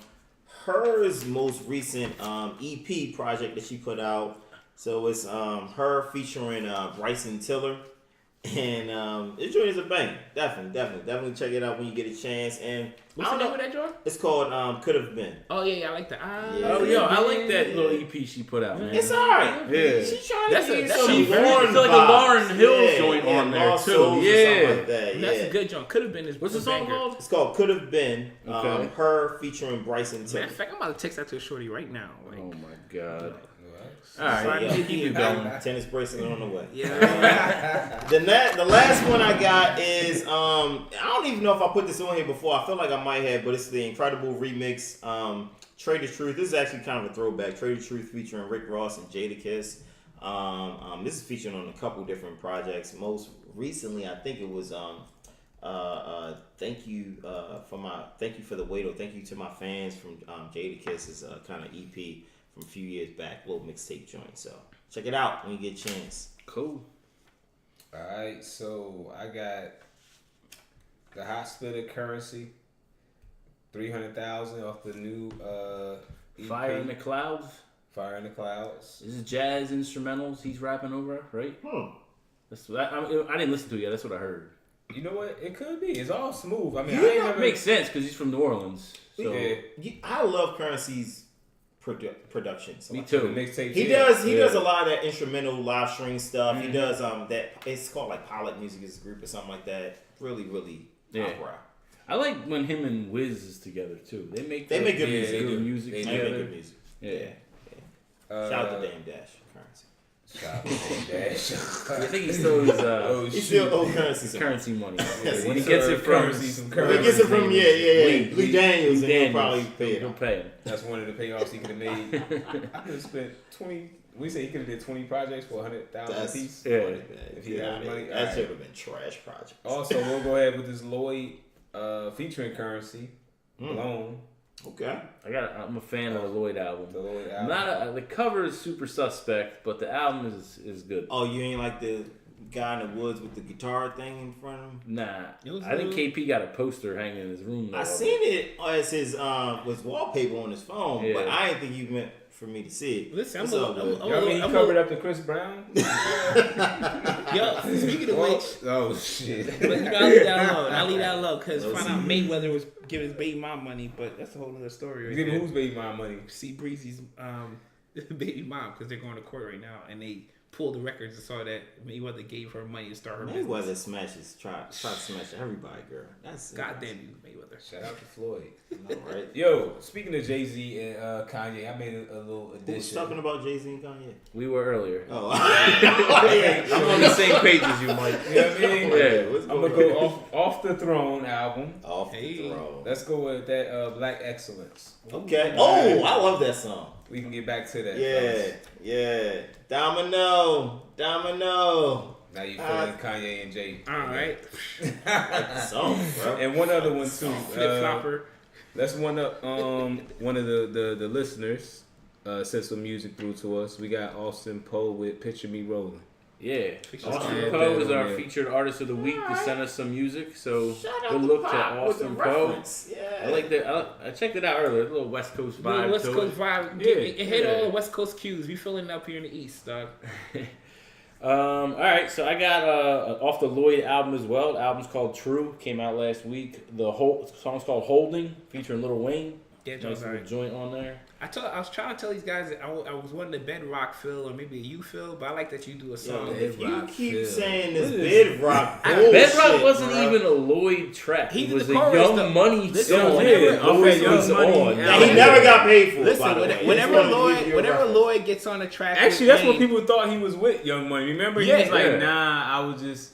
[SPEAKER 1] her's most recent EP project that she put out. So it's her featuring Bryson Tiller. And this joint is a bang. Definitely check it out when you get a chance. And
[SPEAKER 3] What's the name of that joint?
[SPEAKER 1] it's called Could Have Been.
[SPEAKER 3] Oh yeah, I like that.
[SPEAKER 2] Oh, yo, I like that little EP she put out, man.
[SPEAKER 1] It's alright.
[SPEAKER 2] Yeah.
[SPEAKER 1] She's trying
[SPEAKER 3] That's
[SPEAKER 1] to
[SPEAKER 3] a-
[SPEAKER 1] get
[SPEAKER 3] that's
[SPEAKER 1] some
[SPEAKER 3] a very-
[SPEAKER 1] Lauren
[SPEAKER 2] it's like a
[SPEAKER 1] vibes.
[SPEAKER 2] Lauryn Hill joint on there,
[SPEAKER 1] Lost
[SPEAKER 2] too.
[SPEAKER 1] Souls or
[SPEAKER 2] Yeah.
[SPEAKER 1] something like that.
[SPEAKER 3] That's
[SPEAKER 1] Yeah.
[SPEAKER 3] a good joint. Could have been his.
[SPEAKER 2] What's the song
[SPEAKER 3] banger.
[SPEAKER 2] called?
[SPEAKER 1] It's called Could Have Been.
[SPEAKER 2] Okay.
[SPEAKER 1] Her featuring Bryson Tiller.
[SPEAKER 3] Matter of fact, I'm about to text that to a shorty right now. Like,
[SPEAKER 2] Oh my god.
[SPEAKER 3] so
[SPEAKER 2] All right,
[SPEAKER 3] yeah,
[SPEAKER 2] keep it going.
[SPEAKER 1] Tennis bracelet on the way.
[SPEAKER 3] yeah.
[SPEAKER 1] The last one I got is I don't even know if I put this on here before. I feel like I might have, but it's the Incredible remix. Trade the Truth. This is actually kind of a throwback. Trade the Truth featuring Rick Ross and Jadakiss. This is featured on a couple different projects. Most recently, I think it was thank you for the wait, or thank you to my fans from Jadakiss is a kind of EP from a few years back, little mixtape joint. So check it out when you get a chance.
[SPEAKER 2] Cool.
[SPEAKER 4] Alright, so I got the Hot Splitter Currency, 300,000 off the new EP.
[SPEAKER 2] Fire in the Clouds.
[SPEAKER 4] Fire in the Clouds.
[SPEAKER 2] This is jazz instrumentals he's rapping over, right? That's what I didn't listen to it yet. That's what I heard.
[SPEAKER 4] You know what? It could be. It's all smooth. I mean,
[SPEAKER 2] It makes sense because he's from New Orleans. So.
[SPEAKER 4] Yeah.
[SPEAKER 1] I love Currency's production. So
[SPEAKER 2] Me too.
[SPEAKER 4] Mixtape.
[SPEAKER 1] He does a lot of that instrumental live stream stuff. He does that. It's called like Pilot Music is a group or something like that. Really, really opera.
[SPEAKER 2] I like when him and Wiz is together too. They make good music.
[SPEAKER 1] They
[SPEAKER 2] Good music
[SPEAKER 1] They
[SPEAKER 2] together.
[SPEAKER 1] make good music. Yeah. Shout out to Dame Dash Currency.
[SPEAKER 4] Shout out to Dame Dash.
[SPEAKER 2] I think he still is.
[SPEAKER 1] He still owes Currency some
[SPEAKER 2] currency money.
[SPEAKER 1] Yes,
[SPEAKER 2] When he gets it from
[SPEAKER 1] He gets it from Lee Daniels, and he'll probably pay it.
[SPEAKER 2] He'll pay him.
[SPEAKER 4] That's one of the payoffs he could have made. I could have spent 20. We say he could have did 20 projects for 100,000 a piece.
[SPEAKER 2] Yeah.
[SPEAKER 4] If he had money,
[SPEAKER 1] That should have been trash projects.
[SPEAKER 4] Also, we'll go ahead with this Lloyd featuring Currency. Blown.
[SPEAKER 1] Okay.
[SPEAKER 2] I'm a fan of the Lloyd album.
[SPEAKER 4] The Lloyd album.
[SPEAKER 2] The cover is super suspect, but the album is good.
[SPEAKER 1] Oh, you ain't like the guy in the woods with the guitar thing in front of him?
[SPEAKER 2] Nah, I think KP got a poster hanging in his room.
[SPEAKER 1] I seen it as his was wallpaper on his phone, but I didn't think you meant for me to see it.
[SPEAKER 3] Listen,
[SPEAKER 1] It's all good.
[SPEAKER 4] Y'all mean he covered up to Chris Brown?
[SPEAKER 3] Yo, speaking of which,
[SPEAKER 4] oh shit!
[SPEAKER 3] but I leave that alone. I leave that alone because find out Mayweather was giving his baby mom money, but that's a whole other story. Right
[SPEAKER 4] Give
[SPEAKER 3] there.
[SPEAKER 4] who's baby mom money?
[SPEAKER 3] See Breezy's baby mom because they're going to court right now, and they pulled the records and saw that Mayweather gave her money to start her
[SPEAKER 1] Mayweather
[SPEAKER 3] business.
[SPEAKER 1] smashes, try to smash everybody, girl. That's
[SPEAKER 3] Goddamn you, Mayweather.
[SPEAKER 4] Shout out to Floyd.
[SPEAKER 1] I know, right?
[SPEAKER 4] Yo, speaking of Jay-Z and Kanye, I made a little
[SPEAKER 1] Who's
[SPEAKER 4] addition.
[SPEAKER 1] talking about Jay-Z and Kanye?
[SPEAKER 2] We were earlier.
[SPEAKER 1] Oh,
[SPEAKER 2] I'm on the same page as you, Mike.
[SPEAKER 4] You know what I mean?
[SPEAKER 2] Yeah.
[SPEAKER 4] I'm gonna go off the Throne album.
[SPEAKER 1] Off the throne.
[SPEAKER 4] Let's go with that Black Excellence.
[SPEAKER 1] Okay. Oh, I love that song.
[SPEAKER 4] We can get back to that.
[SPEAKER 1] Yeah,
[SPEAKER 4] fellas.
[SPEAKER 1] yeah. Domino.
[SPEAKER 4] Now you feeling Kanye and Jay.
[SPEAKER 3] All right.
[SPEAKER 1] Song, bro.
[SPEAKER 4] And one other one too.
[SPEAKER 3] Flip flopper.
[SPEAKER 4] Let's one up. One of the listeners sent some music through to us. We got Austin Poe with "Picture Me Rolling."
[SPEAKER 2] Yeah,
[SPEAKER 3] Austin
[SPEAKER 2] Austin
[SPEAKER 4] Poe
[SPEAKER 2] Poe is
[SPEAKER 4] on
[SPEAKER 2] our
[SPEAKER 4] there.
[SPEAKER 2] featured artist of the week to send us some music. So
[SPEAKER 1] Shout out
[SPEAKER 2] good
[SPEAKER 1] to
[SPEAKER 2] look to
[SPEAKER 1] Pop with the
[SPEAKER 2] Austin Poe.
[SPEAKER 1] reference. Yeah.
[SPEAKER 2] I like that. I checked it out earlier. A little West Coast vibe.
[SPEAKER 3] West
[SPEAKER 2] to
[SPEAKER 3] Coast
[SPEAKER 2] it.
[SPEAKER 3] vibe.
[SPEAKER 2] Yeah,
[SPEAKER 3] It hit
[SPEAKER 2] yeah.
[SPEAKER 3] all the West Coast cues. We feeling up here in the East, dog.
[SPEAKER 2] All right, so I got off the Lloyd album as well. The album's called True. Came out last week. The whole song's called Holding, featuring Lil Wayne.
[SPEAKER 3] Yeah,
[SPEAKER 2] Nice
[SPEAKER 3] Joe's
[SPEAKER 2] little
[SPEAKER 3] alright.
[SPEAKER 2] joint on there.
[SPEAKER 3] I was trying to tell these guys that I was wanting the bedrock feel or maybe a you feel, but I like that you do a song.
[SPEAKER 1] Yo, if you
[SPEAKER 4] Bedrock
[SPEAKER 1] keep
[SPEAKER 4] Phil.
[SPEAKER 1] saying this
[SPEAKER 4] What is
[SPEAKER 1] bedrock bullshit,
[SPEAKER 2] Bedrock wasn't
[SPEAKER 1] bro.
[SPEAKER 2] even a Lloyd track.
[SPEAKER 3] He
[SPEAKER 2] It
[SPEAKER 3] did
[SPEAKER 2] was
[SPEAKER 3] the
[SPEAKER 2] a
[SPEAKER 3] chorus,
[SPEAKER 2] Young
[SPEAKER 3] though.
[SPEAKER 2] Money
[SPEAKER 3] Listen,
[SPEAKER 2] song.
[SPEAKER 3] whenever-
[SPEAKER 2] that Lloyd
[SPEAKER 4] Young
[SPEAKER 2] was
[SPEAKER 4] Money,
[SPEAKER 2] on.
[SPEAKER 1] Yeah, he never got paid for it.
[SPEAKER 3] Listen,
[SPEAKER 1] by the way.
[SPEAKER 3] whenever
[SPEAKER 1] Just wanted to give you a
[SPEAKER 3] Whenever
[SPEAKER 1] reference.
[SPEAKER 3] Lloyd gets on the track,
[SPEAKER 4] Actually,
[SPEAKER 3] with
[SPEAKER 4] that's what
[SPEAKER 3] Wayne-
[SPEAKER 4] people thought he was with Young Money. Remember, he
[SPEAKER 3] Yeah,
[SPEAKER 4] was like,
[SPEAKER 2] yeah.
[SPEAKER 4] "Nah, I was just."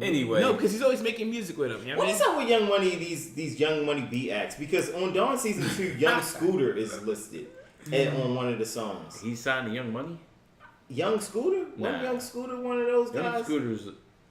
[SPEAKER 4] Anyway,
[SPEAKER 3] No, because he's always making music with him. You know
[SPEAKER 1] What
[SPEAKER 3] what I
[SPEAKER 1] is up with Young Money? These Young Money beat acts, because on Dawn season 2, Young Scooter is listed on one of the songs.
[SPEAKER 2] He signed to Young Money.
[SPEAKER 1] Young Scooter?
[SPEAKER 2] Nah.
[SPEAKER 1] Wasn't Young Scooter one of those
[SPEAKER 2] Young
[SPEAKER 1] guys?
[SPEAKER 2] Scooter's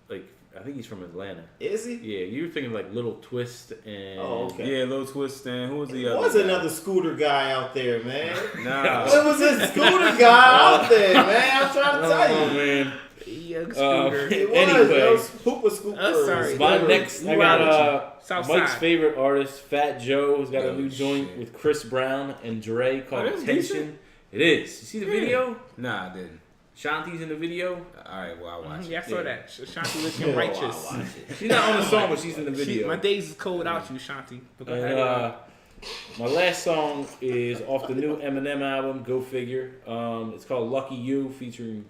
[SPEAKER 2] like, I think he's from Atlanta.
[SPEAKER 1] Is he?
[SPEAKER 2] Yeah, you were thinking like Little Twist and.
[SPEAKER 1] Oh, okay.
[SPEAKER 4] yeah, Lil Twist and who was the
[SPEAKER 1] There
[SPEAKER 4] other?
[SPEAKER 1] was
[SPEAKER 4] guy?
[SPEAKER 1] another Scooter guy out there, man.
[SPEAKER 4] Nah.
[SPEAKER 1] There was a Scooter guy out there, man. I'm trying to tell
[SPEAKER 2] Oh
[SPEAKER 1] you.
[SPEAKER 2] man.
[SPEAKER 3] Young Scooter.
[SPEAKER 1] It was.
[SPEAKER 2] Anyway.
[SPEAKER 1] Those Hooper Scoopers.
[SPEAKER 3] Oh, sorry.
[SPEAKER 2] My next, I got
[SPEAKER 3] South
[SPEAKER 2] Mike's
[SPEAKER 3] Side.
[SPEAKER 2] favorite artist, Fat Joe, has got a
[SPEAKER 4] Oh,
[SPEAKER 2] new joint
[SPEAKER 4] shit.
[SPEAKER 2] with Chris Brown and Dre called
[SPEAKER 4] that's
[SPEAKER 2] Attention.
[SPEAKER 4] decent.
[SPEAKER 2] It is. You see the video?
[SPEAKER 4] Nah, I didn't.
[SPEAKER 2] Shanti's in the video.
[SPEAKER 4] All right, well, I'll watch it.
[SPEAKER 3] Yeah, I saw
[SPEAKER 2] Yeah.
[SPEAKER 3] that. Shanti
[SPEAKER 1] Oh,
[SPEAKER 3] looking righteous.
[SPEAKER 1] I'll watch it.
[SPEAKER 2] She's not on the song, but she's in the video.
[SPEAKER 3] My days is cold without you, Shanti. But go ahead.
[SPEAKER 2] And, my last song is off the new Eminem album, Go Figure. It's called Lucky You, featuring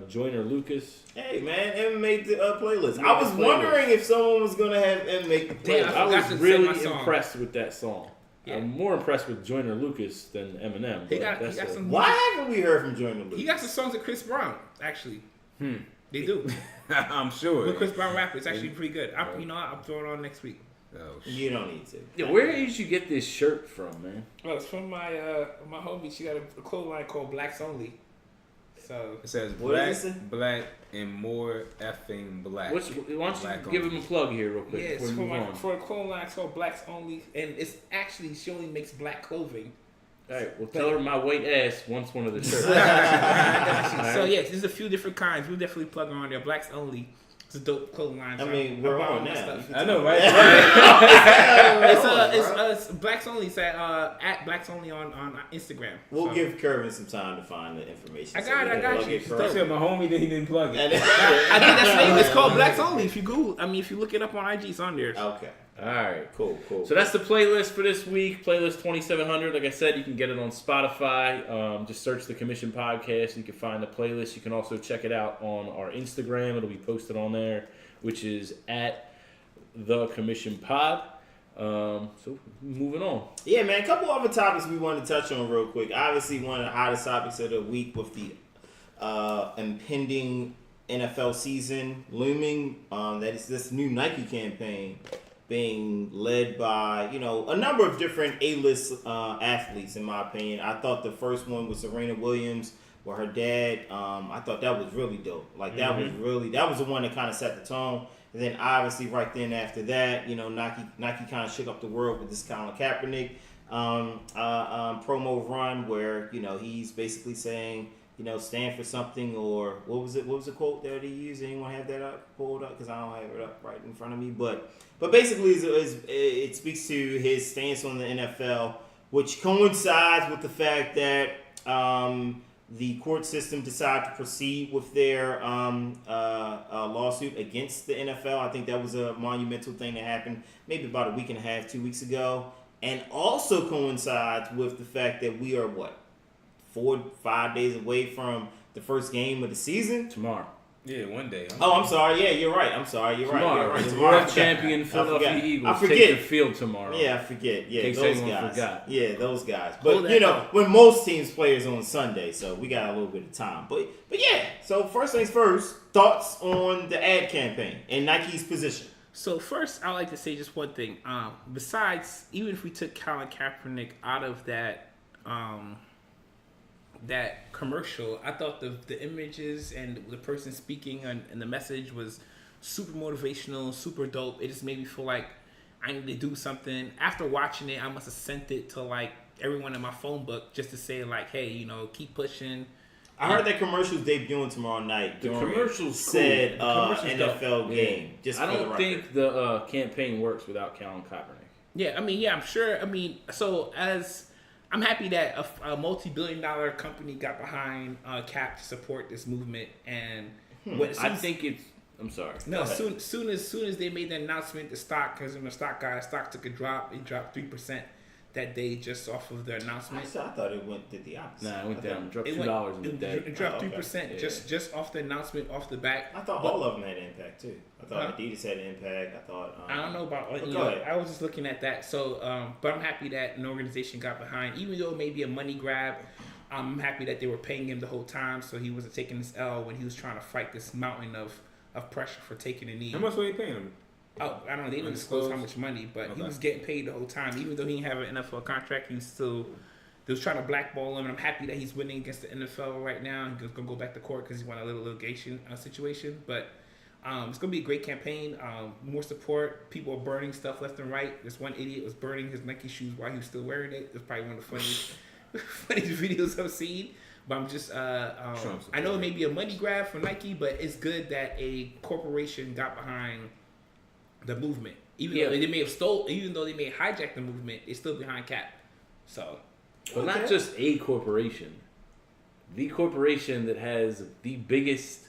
[SPEAKER 2] Joyner Lucas.
[SPEAKER 1] Hey, man, M made the playlist.
[SPEAKER 2] Made
[SPEAKER 1] I was
[SPEAKER 2] the playlist.
[SPEAKER 1] wondering if someone was going to have M make the
[SPEAKER 3] Damn,
[SPEAKER 1] playlist.
[SPEAKER 2] I
[SPEAKER 3] forgot
[SPEAKER 2] was
[SPEAKER 3] to sing
[SPEAKER 2] really
[SPEAKER 3] my song.
[SPEAKER 2] impressed with that song.
[SPEAKER 3] Yeah.
[SPEAKER 2] I'm more impressed with Joyner Lucas than Eminem.
[SPEAKER 3] He
[SPEAKER 2] but
[SPEAKER 3] got
[SPEAKER 2] that's
[SPEAKER 3] some.
[SPEAKER 1] Why haven't we heard from Joyner Lucas?
[SPEAKER 3] He got some songs with Chris Brown. Actually, they do.
[SPEAKER 4] I'm sure.
[SPEAKER 3] With Chris Brown rap, it's actually pretty good. I'll throw it on next week.
[SPEAKER 4] Oh,
[SPEAKER 1] You don't need to.
[SPEAKER 2] Yeah, where did you get this shirt from, man?
[SPEAKER 3] Well, it's from my homie. She got a clothing line called Blacks Only. So
[SPEAKER 4] It says
[SPEAKER 1] What
[SPEAKER 4] black,
[SPEAKER 1] does it say?
[SPEAKER 4] black, and more effing black.
[SPEAKER 2] Why don't
[SPEAKER 4] Black
[SPEAKER 2] you give
[SPEAKER 4] only.
[SPEAKER 2] him a plug here real quick
[SPEAKER 3] yeah, it's
[SPEAKER 2] before
[SPEAKER 3] for
[SPEAKER 2] we move
[SPEAKER 3] my
[SPEAKER 2] on?
[SPEAKER 3] for a clothing line called Blacks Only, and it's actually she only makes black clothing.
[SPEAKER 2] All right, well, tell her my white ass wants one of the shirts.
[SPEAKER 3] So yes, there's a few different kinds. We'll definitely plug her on there. Blacks Only. It's a dope clothing line.
[SPEAKER 1] I mean, we're
[SPEAKER 3] buy all
[SPEAKER 1] on
[SPEAKER 3] my
[SPEAKER 1] now.
[SPEAKER 3] stuff.
[SPEAKER 4] I know, right?
[SPEAKER 3] It's Blacks Only. It's at Blacks Only on Instagram.
[SPEAKER 1] We'll
[SPEAKER 3] So.
[SPEAKER 1] give Kervin some time to find the information.
[SPEAKER 3] I got you.
[SPEAKER 4] I said my homie that he didn't plug it.
[SPEAKER 3] I think that's the name. It's called Blacks Only. If you Google, if you look it up on IG, it's on there.
[SPEAKER 1] Okay.
[SPEAKER 2] All right.
[SPEAKER 1] Cool.
[SPEAKER 2] So that's the playlist for this week. Playlist 2700. Like I said, you can get it on Spotify. Just search the Commission Podcast. You can find the playlist. You can also check it out on our Instagram. It'll be posted on there, which is at thecommissionpod. So moving on.
[SPEAKER 1] Yeah, man. A couple other topics we wanted to touch on real quick. Obviously, one of the hottest topics of the week with the impending NFL season looming. That is this new Nike campaign being led by, a number of different A-list athletes, in my opinion. I thought the first one was Serena Williams with her dad. I thought that was really dope. Like, that was the one that kind of set the tone. And then, obviously, right then after that, Nike kind of shook up the world with this Colin Kaepernick promo run where, he's basically saying, stand for something, or what was the quote that he used? Anyone have that pulled up? Because I don't have it up right in front of me. But basically, it speaks to his stance on the NFL, which coincides with the fact that the court system decided to proceed with their lawsuit against the NFL. I think that was a monumental thing that happened maybe about a week and a half, 2 weeks ago. And also coincides with the fact that we are, 4-5 days away from the first game of the season?
[SPEAKER 2] Tomorrow.
[SPEAKER 4] Yeah, one day.
[SPEAKER 1] I'm sorry. Yeah, you're right. I'm sorry. You're
[SPEAKER 2] Tomorrow.
[SPEAKER 1] right.
[SPEAKER 2] The world champion Philadelphia Eagles take the field tomorrow.
[SPEAKER 1] Yeah, I forget. Yeah,
[SPEAKER 2] in
[SPEAKER 1] those
[SPEAKER 2] case anyone
[SPEAKER 1] guys.
[SPEAKER 2] forgot.
[SPEAKER 1] Yeah, those guys. But, when most teams play is on Sunday, so we got a little bit of time. But yeah, so first things first, thoughts on the ad campaign and Nike's position.
[SPEAKER 3] So first, I like to say just one thing. Besides, even if we took Colin Kaepernick out of that that commercial, I thought the images and the person speaking and the message was super motivational, super dope. It just made me feel like I need to do something. After watching it, I must have sent it to like everyone in my phone book just to say like, hey, keep pushing.
[SPEAKER 1] I heard that commercial's debuting tomorrow night.
[SPEAKER 2] The commercial's
[SPEAKER 1] said
[SPEAKER 2] cool.
[SPEAKER 1] NFL game.
[SPEAKER 2] Yeah.
[SPEAKER 1] Just
[SPEAKER 2] I
[SPEAKER 1] for the
[SPEAKER 2] don't
[SPEAKER 1] record.
[SPEAKER 2] think the campaign works without Colin Kaepernick.
[SPEAKER 3] Yeah, I'm sure. So as I'm happy that a multi-billion-dollar company got behind Cap to support this movement, and
[SPEAKER 2] I think it's. I'm sorry.
[SPEAKER 3] No, soon as they made the announcement, the stock, because when the stock took a drop. It dropped 3% that day just off of the announcement.
[SPEAKER 1] I thought it did the opposite.
[SPEAKER 2] Nah, it went down. It dropped $2 in the day.
[SPEAKER 3] It dropped 3% just off the announcement, off the back.
[SPEAKER 1] I thought all of them had an impact too. I thought Adidas had an impact. I thought.
[SPEAKER 3] I don't know about. I was just looking at that. So, but I'm happy that an organization got behind, even though it may be a money grab. I'm happy that they were paying him the whole time, so he wasn't taking this L when he was trying to fight this mountain of pressure for taking a knee.
[SPEAKER 4] How much were they paying him?
[SPEAKER 3] Oh, I don't know. They didn't disclose how much money, but he was getting paid the whole time. Even though he didn't have an NFL contract, they was trying to blackball him. And I'm happy that he's winning against the NFL right now. He's going to go back to court because he won a little litigation situation. But it's going to be a great campaign. More support. People are burning stuff left and right. This one idiot was burning his Nike shoes while he was still wearing it. It's probably one of the funniest videos I've seen. But I'm just, I know it may be a money grab for Nike, but it's good that a corporation got behind the movement. Even though they may have hijacked the movement, it's still behind Cap. So,
[SPEAKER 2] but not just a corporation. The corporation that has the biggest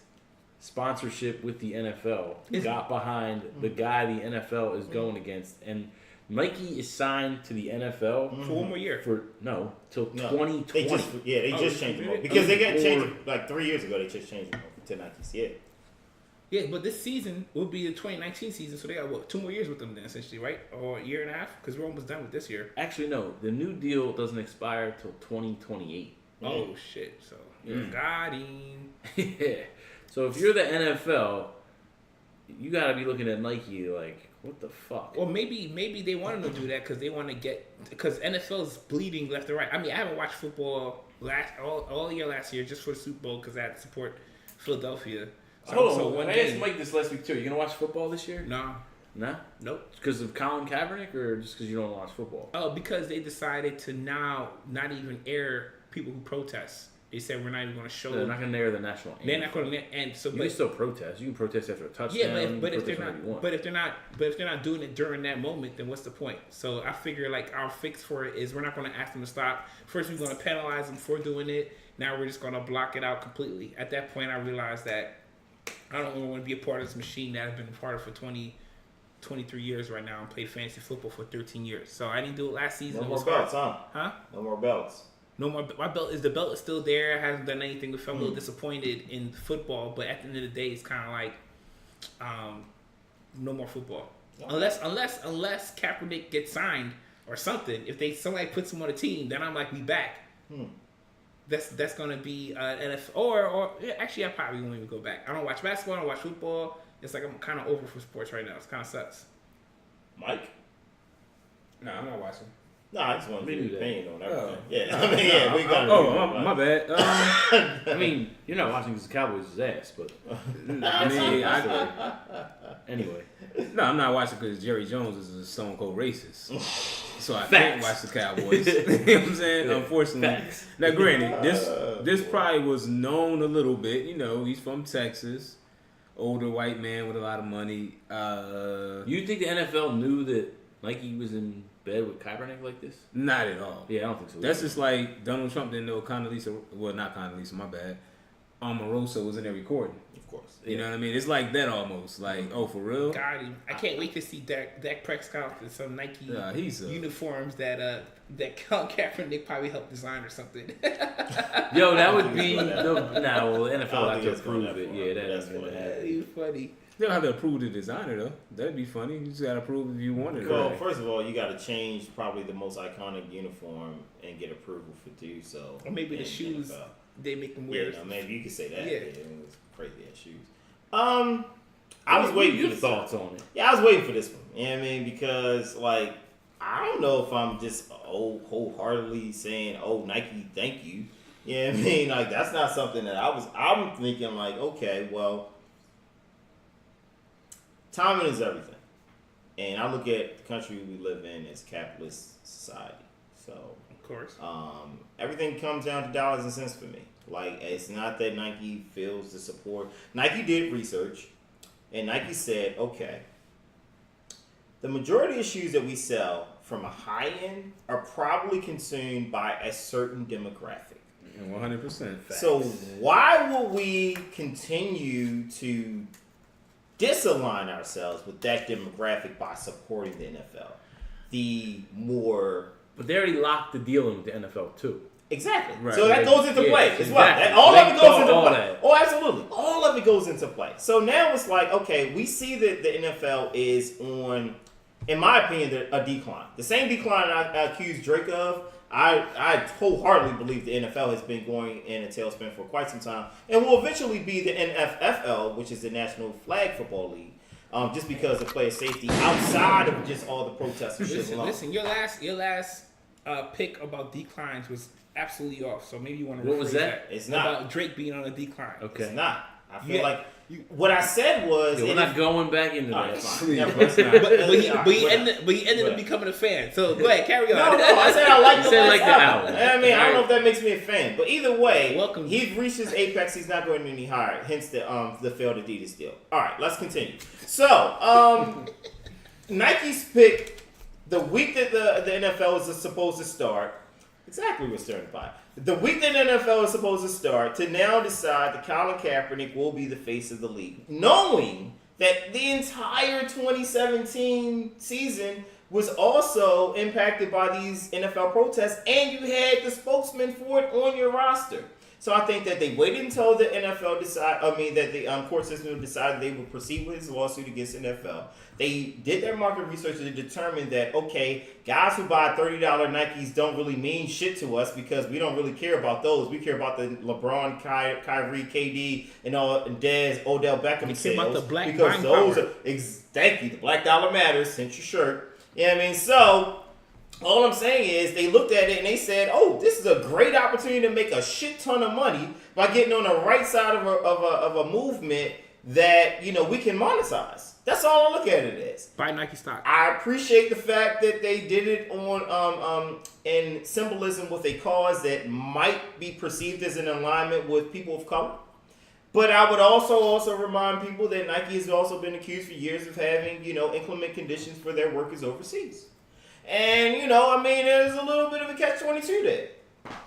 [SPEAKER 2] sponsorship with the NFL got behind the guy the NFL is going against, and Nike is signed to the NFL
[SPEAKER 3] for one more year.
[SPEAKER 2] Till 2020.
[SPEAKER 1] They just changed them over because they got changed like 3 years ago. They just changed them over to Nike's. Yeah.
[SPEAKER 3] Yeah, but this season will be the 2019 season, so they got 2 more years with them then, essentially, right? Or a year and a half, because we're almost done with this year.
[SPEAKER 2] Actually, no. The new deal doesn't expire till 2028.
[SPEAKER 3] Oh shit! So got him.
[SPEAKER 2] Yeah. So if you're the NFL, you got to be looking at Nike like, what the fuck?
[SPEAKER 3] Or maybe they want them to do that because NFL's bleeding left and right. I mean, I haven't watched football all year last year just for the Super Bowl because I had to support Philadelphia.
[SPEAKER 2] So I asked Mike this last week too. You gonna watch football this year?
[SPEAKER 3] No.
[SPEAKER 2] Nah?
[SPEAKER 3] Nope.
[SPEAKER 2] Because of Colin Kaepernick or just because you don't watch football?
[SPEAKER 3] Oh, because they decided to now not even air people who protest. They said we're not even going to show.
[SPEAKER 2] They're not going to air the national anthem.
[SPEAKER 3] They're not going to, and so
[SPEAKER 2] you can still protest. You can protest after a touchdown.
[SPEAKER 3] Yeah, but if they're not doing it during that moment, then what's the point? So I figure like our fix for it is we're not going to ask them to stop. First, we're going to penalize them for doing it. Now we're just going to block it out completely. At that point, I realized that I don't want to be a part of this machine that I've been a part of for 23 years right now and played fantasy football for 13 years. So I didn't do it last season.
[SPEAKER 1] No more belts, huh?
[SPEAKER 3] Huh?
[SPEAKER 1] No more belts.
[SPEAKER 3] No more. My belt is still there. I haven't done anything. I felt a little disappointed in football, but at the end of the day, it's kind of like no more football. Unless Kaepernick gets signed or something. If somebody puts him on a team, then I'm like, we back. That's gonna be NFL or actually I probably won't even go back. I don't watch basketball. I don't watch football. It's like I'm kind of over for sports right now. It kind of sucks.
[SPEAKER 1] Mike?
[SPEAKER 4] No, I'm not watching.
[SPEAKER 1] No, I just want to be opinion on everything.
[SPEAKER 4] Oh.
[SPEAKER 1] Yeah, I mean, yeah, we got.
[SPEAKER 4] Oh, my bad.
[SPEAKER 2] I mean, you're not watching because the Cowboys is ass, but anyway.
[SPEAKER 4] No, I'm not watching because Jerry Jones is a stone cold racist. So I can't watch the Cowboys. You know what I'm saying? Yeah. Unfortunately.
[SPEAKER 2] Facts.
[SPEAKER 4] Now, granted, this probably was known a little bit. You know, he's from Texas. Older white man with a lot of money.
[SPEAKER 2] You think the NFL knew that Nike was in bed with Kaepernick like this?
[SPEAKER 4] Not at all.
[SPEAKER 2] Yeah, I don't think so.
[SPEAKER 4] That's just like Donald Trump didn't know Condoleezza. Well, not Condoleezza, my bad. Omarosa was in there recording.
[SPEAKER 1] Of course.
[SPEAKER 4] You know what I mean? It's like that almost. Like, oh, for real?
[SPEAKER 3] Got him. I can't wait to see Dak Prescott with some Nike uniforms that Kaepernick probably helped design or something.
[SPEAKER 2] Yo, that would be the NFL will have to approve it. Yeah, that's gonna happen.
[SPEAKER 3] That'd be funny.
[SPEAKER 4] They don't have to approve the designer though. That'd be funny. You just gotta approve if you want it.
[SPEAKER 1] Well, first of all, you gotta change probably the most iconic uniform and get approval for do so.
[SPEAKER 3] Or maybe the shoes they make them wear.
[SPEAKER 1] Yeah, no, maybe you could say that.
[SPEAKER 3] Yeah,
[SPEAKER 1] it was crazy ass shoes. I was waiting for
[SPEAKER 2] your thoughts on it.
[SPEAKER 1] Yeah, I was waiting for this one. You know what I mean? Because like I don't know if I'm just wholeheartedly saying, "Oh, Nike, thank you." You know what I mean? Like that's not something that I'm thinking like, okay, well, timing is everything. And I look at the country we live in as capitalist society. So,
[SPEAKER 3] of course,
[SPEAKER 1] everything comes down to dollars and cents for me. Like, it's not that Nike feels the support. Nike did research, and Nike said, okay, the majority of shoes that we sell from a high end are probably consumed by a certain demographic.
[SPEAKER 4] 100%.
[SPEAKER 1] So why will we continue to disalign ourselves with that demographic by supporting the NFL?
[SPEAKER 2] But they already locked the deal in with the NFL too.
[SPEAKER 1] Exactly.
[SPEAKER 4] Right.
[SPEAKER 1] So that goes into play as well.
[SPEAKER 2] Exactly.
[SPEAKER 1] All of it goes into play.
[SPEAKER 2] That.
[SPEAKER 1] Oh, absolutely. All of it goes into play. So now it's like, okay, we see that the NFL is on, in my opinion, a decline. The same decline I accused Drake of. I wholeheartedly believe the NFL has been going in a tailspin for quite some time and will eventually be the NFFL, which is the National Flag Football League, just because of player safety outside of just all the protests.
[SPEAKER 3] Listen, your last pick about declines was absolutely off. So maybe you want to.
[SPEAKER 2] What was that?
[SPEAKER 1] It's not
[SPEAKER 3] about Drake being on a decline.
[SPEAKER 2] Okay,
[SPEAKER 1] it's not. I feel like what I said was
[SPEAKER 2] we're not going back into that.
[SPEAKER 3] But he ended up becoming a fan. So go ahead, carry on.
[SPEAKER 1] No, I said I like the
[SPEAKER 2] album.
[SPEAKER 1] I mean, I don't know if that makes me a fan, but either way,
[SPEAKER 3] welcome.
[SPEAKER 1] He's reached his apex. He's not going any higher. Hence the failed Adidas deal. All right, let's continue. So, Nike's pick the week that the NFL is supposed to start. Exactly what's starting by. The week that the NFL is supposed to start to now decide that Colin Kaepernick will be the face of the league, knowing that the entire 2017 season was also impacted by these NFL protests, and you had the spokesman for it on your roster. So I think that they waited until the NFL that the court system decided they would proceed with his lawsuit against the NFL. They did their market research to determine that, okay, guys who buy $30 Nikes don't really mean shit to us because we don't really care about those. We care about the LeBron, Kyrie, KD, and all Dez, Odell Beckham sales.
[SPEAKER 3] About the black
[SPEAKER 1] because those are thank you. The black dollar matters. Cinch your shirt. You know what I mean? So all I'm saying is they looked at it and they said, oh, this is a great opportunity to make a shit ton of money by getting on the right side of a movement that, we can monetize. That's all I look at it as.
[SPEAKER 3] Buy Nike stock.
[SPEAKER 1] I appreciate the fact that they did it on in symbolism with a cause that might be perceived as in alignment with people of color. But I would also remind people that Nike has also been accused for years of having, inclement conditions for their workers overseas. And, there's a little bit of a catch-22 there.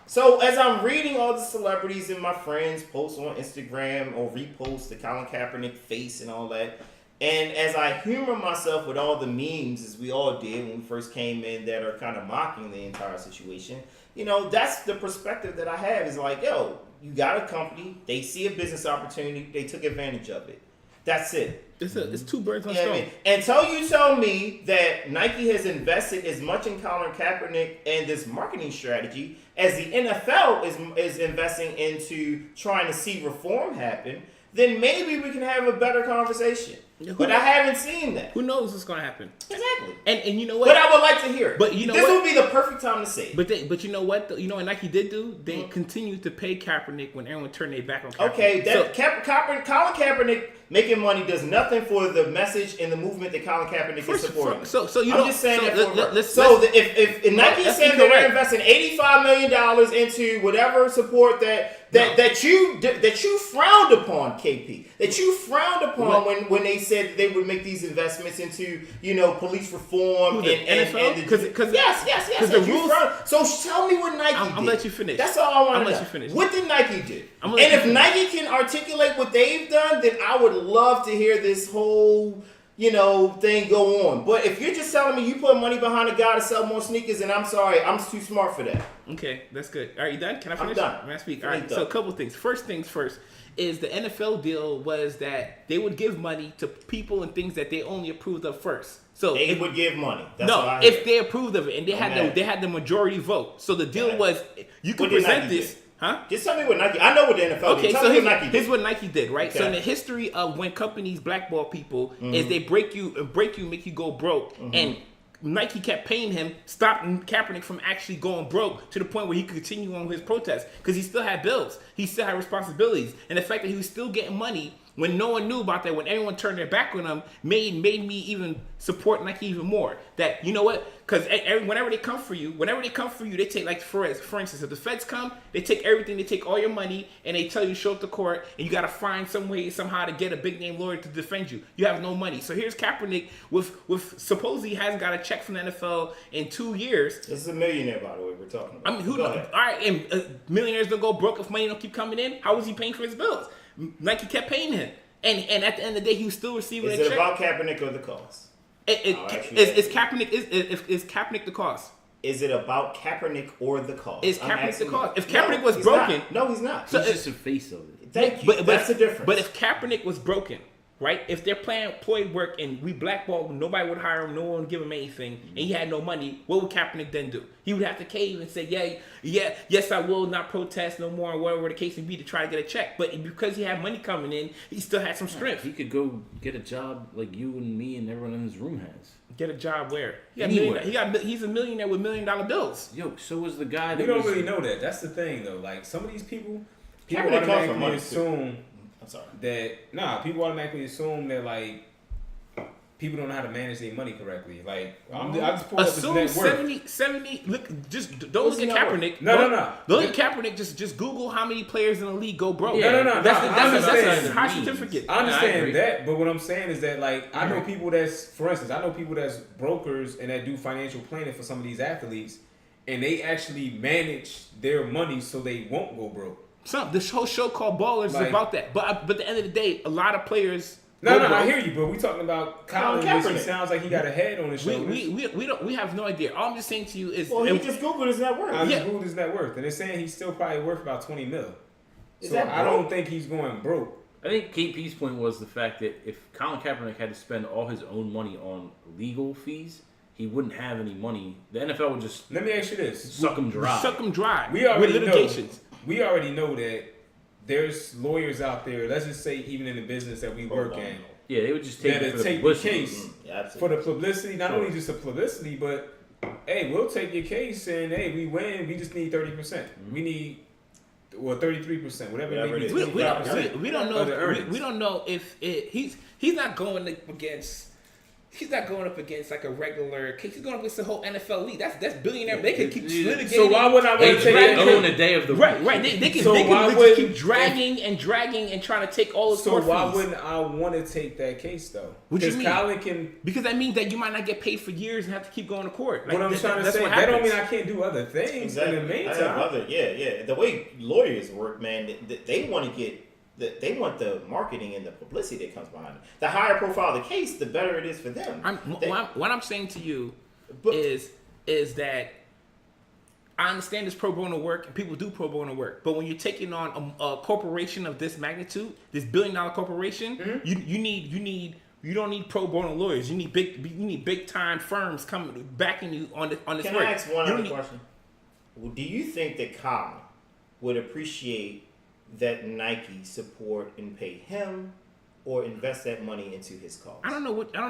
[SPEAKER 1] So as I'm reading all the celebrities and my friends post on Instagram or repost the Colin Kaepernick face and all that, and as I humor myself with all the memes, as we all did when we first came in, that are kind of mocking the entire situation, that's the perspective that I have. Is like, yo, you got a company, they see a business opportunity, they took advantage of it. That's it.
[SPEAKER 3] It's two birds on stone.
[SPEAKER 1] Until you tell me that Nike has invested as much in Colin Kaepernick and this marketing strategy as the NFL is investing into trying to see reform happen, then maybe we can have a better conversation. But I haven't seen that.
[SPEAKER 3] Who knows what's going to happen?
[SPEAKER 1] Exactly.
[SPEAKER 3] And you know what?
[SPEAKER 1] But I would like to hear it.
[SPEAKER 3] But
[SPEAKER 1] this would be the perfect time to say it.
[SPEAKER 3] But you know what? What Nike did do? They continued to pay Kaepernick when everyone turned their back on Kaepernick.
[SPEAKER 1] Okay, Colin Kaepernick making money does nothing for the message and the movement that Colin Kaepernick is supporting. I'm just saying if Nike is saying that they're investing $85 million into whatever support that you frowned upon, KP, that you frowned upon when they said that they would make these investments into police reform and
[SPEAKER 3] NFL?
[SPEAKER 1] Yes.
[SPEAKER 3] The rules.
[SPEAKER 1] So tell me what Nike did.
[SPEAKER 3] I'm gonna let you finish.
[SPEAKER 1] That's all I want to know.
[SPEAKER 3] I'll let you finish.
[SPEAKER 1] What did Nike do? And if Nike can articulate what they've done, then I would love to hear this whole thing go on. But if you're just telling me you put money behind a guy to sell more sneakers, and I'm sorry, I'm too smart for that.
[SPEAKER 3] Okay, that's good. All right, you done? Can I finish?
[SPEAKER 1] I'm done.
[SPEAKER 3] May I speak? All right, so a couple things. First things first is the NFL deal was that they would give money to people and things that they only approved of first. So
[SPEAKER 1] they would give money. That's
[SPEAKER 3] if they approved of it and they had the majority vote. So the deal was you could present this. Huh?
[SPEAKER 1] Just tell me what Nike. I know what the NFL did. Tell me what Nike did.
[SPEAKER 3] Here's what Nike did, right? Okay. So in the history of when companies blackball people, is they break you, make you go broke, and Nike kept paying him, stopping Kaepernick from actually going broke to the point where he could continue on his protest because he still had bills, he still had responsibilities, and the fact that he was still getting money when no one knew about that, when everyone turned their back on him, made me even support Nike even more. That what? Because whenever they come for you, they take, like, for instance, if the feds come, they take everything, they take all your money, and they tell you to show up to court, and you got to find some way somehow to get a big name lawyer to defend you. You have no money. So here's Kaepernick with supposedly he hasn't got a check from the NFL in 2 years.
[SPEAKER 1] This is a millionaire, by the way, we're talking about.
[SPEAKER 3] I mean, who knows? All right, and millionaires don't go broke if money don't keep coming in. How was he paying for his bills? Nike kept paying him, and at the end of the day, he was still receiving.
[SPEAKER 1] Is it about Kaepernick or the cost?
[SPEAKER 3] Is Kaepernick the cause?
[SPEAKER 1] Is it about Kaepernick or the cause?
[SPEAKER 3] Is Kaepernick the cause? If Kaepernick was broken,
[SPEAKER 1] no, he's not.
[SPEAKER 2] So he's just the face of it.
[SPEAKER 1] Thank you. But that's the difference.
[SPEAKER 3] But if Kaepernick was broken, right? If they're playing employed work and we blackballed, nobody would hire him, no one would give him anything, and he had no money, what would Kaepernick then do? He would have to cave and say, yes, I will not protest no more, or whatever the case may be, to try to get a check. But because he had money coming in, he still had some strength.
[SPEAKER 2] He could go get a job like you and me and everyone in this room has.
[SPEAKER 3] Get a job where? He's a millionaire with $1 million bills.
[SPEAKER 2] Yo, so was the guy that
[SPEAKER 4] we don't really know that. That's the thing, though. Like, some of these people automatically assume people automatically assume that, like, people don't know how to manage their money correctly. Like, I just pulled up his net worth.
[SPEAKER 3] 70, look, just don't look at Kaepernick.
[SPEAKER 4] No.
[SPEAKER 3] Don't look at Kaepernick. Just Google how many players in the league go broke.
[SPEAKER 4] No.
[SPEAKER 3] That's a high certificate.
[SPEAKER 4] I understand that, but what I'm saying is that, like, I know people that's brokers and that do financial planning for some of these athletes, and they actually manage their money so they won't go broke.
[SPEAKER 3] This whole show called Ballers is about that. But at the end of the day, a lot of players.
[SPEAKER 4] No, I hear you, but we talking about Colin Kaepernick. It sounds like he got a head on his shoulders.
[SPEAKER 3] We have no idea. All I'm just saying to you is,
[SPEAKER 1] he just Googled his net worth.
[SPEAKER 4] I just Googled his net worth, and they're saying he's still probably worth about $20 million. So I don't think he's going broke.
[SPEAKER 2] I think KP's point was the fact that if Colin Kaepernick had to spend all his own money on legal fees, he wouldn't have any money. The NFL would just
[SPEAKER 4] let me ask you this:
[SPEAKER 2] suck him dry.
[SPEAKER 4] We already know that there's lawyers out there. Let's just say, even in the business that we work in.
[SPEAKER 2] Yeah, they would just take
[SPEAKER 4] the case for the publicity. Not only just the publicity, but hey, we'll take your case and hey, we win. We just need 30%. We need Well, 33%, whatever it may be.
[SPEAKER 3] We don't know.
[SPEAKER 4] of the earnings.
[SPEAKER 3] We don't know if he's not going up against. He's not going up against like a regular case. He's going up against the whole NFL league. That's billionaire. They can keep litigating.
[SPEAKER 4] So why would I want to take that?
[SPEAKER 2] On the day of the
[SPEAKER 3] right? They can
[SPEAKER 4] So
[SPEAKER 3] they
[SPEAKER 4] why
[SPEAKER 3] can
[SPEAKER 4] would-
[SPEAKER 3] keep dragging and trying to take all the
[SPEAKER 4] So
[SPEAKER 3] court
[SPEAKER 4] why
[SPEAKER 3] fees.
[SPEAKER 4] wouldn't I want to take that case though?
[SPEAKER 3] What do you
[SPEAKER 4] Because
[SPEAKER 3] mean?
[SPEAKER 4] Colin can.
[SPEAKER 3] Because that means that you might not get paid for years and have to keep going to court. Like,
[SPEAKER 4] What I'm trying to
[SPEAKER 3] that's
[SPEAKER 4] say,
[SPEAKER 3] what
[SPEAKER 4] that don't
[SPEAKER 3] happens.
[SPEAKER 4] mean I can't do other things in the
[SPEAKER 1] I have
[SPEAKER 4] meantime.
[SPEAKER 1] other, yeah. The way lawyers work, man, they want to get. They want the marketing and the publicity that comes behind it. The higher profile the case, the better it is for them.
[SPEAKER 3] What I'm saying to you
[SPEAKER 1] But-
[SPEAKER 3] is that I understand this pro bono work and people do pro bono work, but when you're taking on a corporation of this magnitude, this $1 billion corporation, you don't need pro bono lawyers. You need big time firms coming backing you on this
[SPEAKER 1] Can
[SPEAKER 3] work.
[SPEAKER 1] I ask one
[SPEAKER 3] You
[SPEAKER 1] other
[SPEAKER 3] don't need-
[SPEAKER 1] question? Well, do you think that Colin would appreciate that Nike support and pay him, or invest that money into his cause?
[SPEAKER 3] I don't know what Nike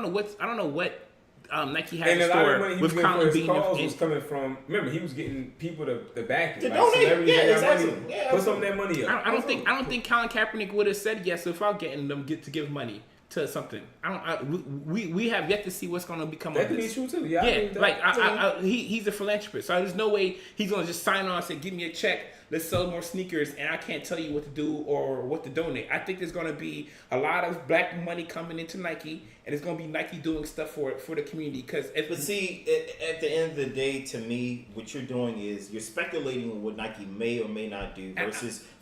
[SPEAKER 3] has
[SPEAKER 4] And
[SPEAKER 3] in
[SPEAKER 4] a lot of
[SPEAKER 3] store
[SPEAKER 4] money he
[SPEAKER 3] with
[SPEAKER 4] was getting for
[SPEAKER 3] Colin
[SPEAKER 4] his
[SPEAKER 3] being
[SPEAKER 4] cause
[SPEAKER 3] in-
[SPEAKER 4] was coming from. Remember, he was getting people to back
[SPEAKER 1] To
[SPEAKER 4] him.
[SPEAKER 1] donate.
[SPEAKER 4] Celebrities
[SPEAKER 1] Yeah,
[SPEAKER 4] that got
[SPEAKER 1] exactly.
[SPEAKER 4] money,
[SPEAKER 1] Yeah,
[SPEAKER 4] put some of that money up.
[SPEAKER 3] I don't think Colin Kaepernick would have said yes without getting them to give money to something. We have yet to see what's going to become
[SPEAKER 4] That
[SPEAKER 3] of
[SPEAKER 4] could be
[SPEAKER 3] this.
[SPEAKER 4] true too. Yeah, I agree
[SPEAKER 3] Yeah,
[SPEAKER 4] with that.
[SPEAKER 3] like he's a philanthropist, so there's no way he's gonna just sign on and say, "Give me a check, let's sell more sneakers," and I can't tell you what to do or what to donate. I think there's gonna be a lot of black money coming into Nike, and it's gonna be Nike doing stuff for the community. Because
[SPEAKER 1] But see, at the end of the day, to me, what you're doing is you're speculating on what Nike may or may not do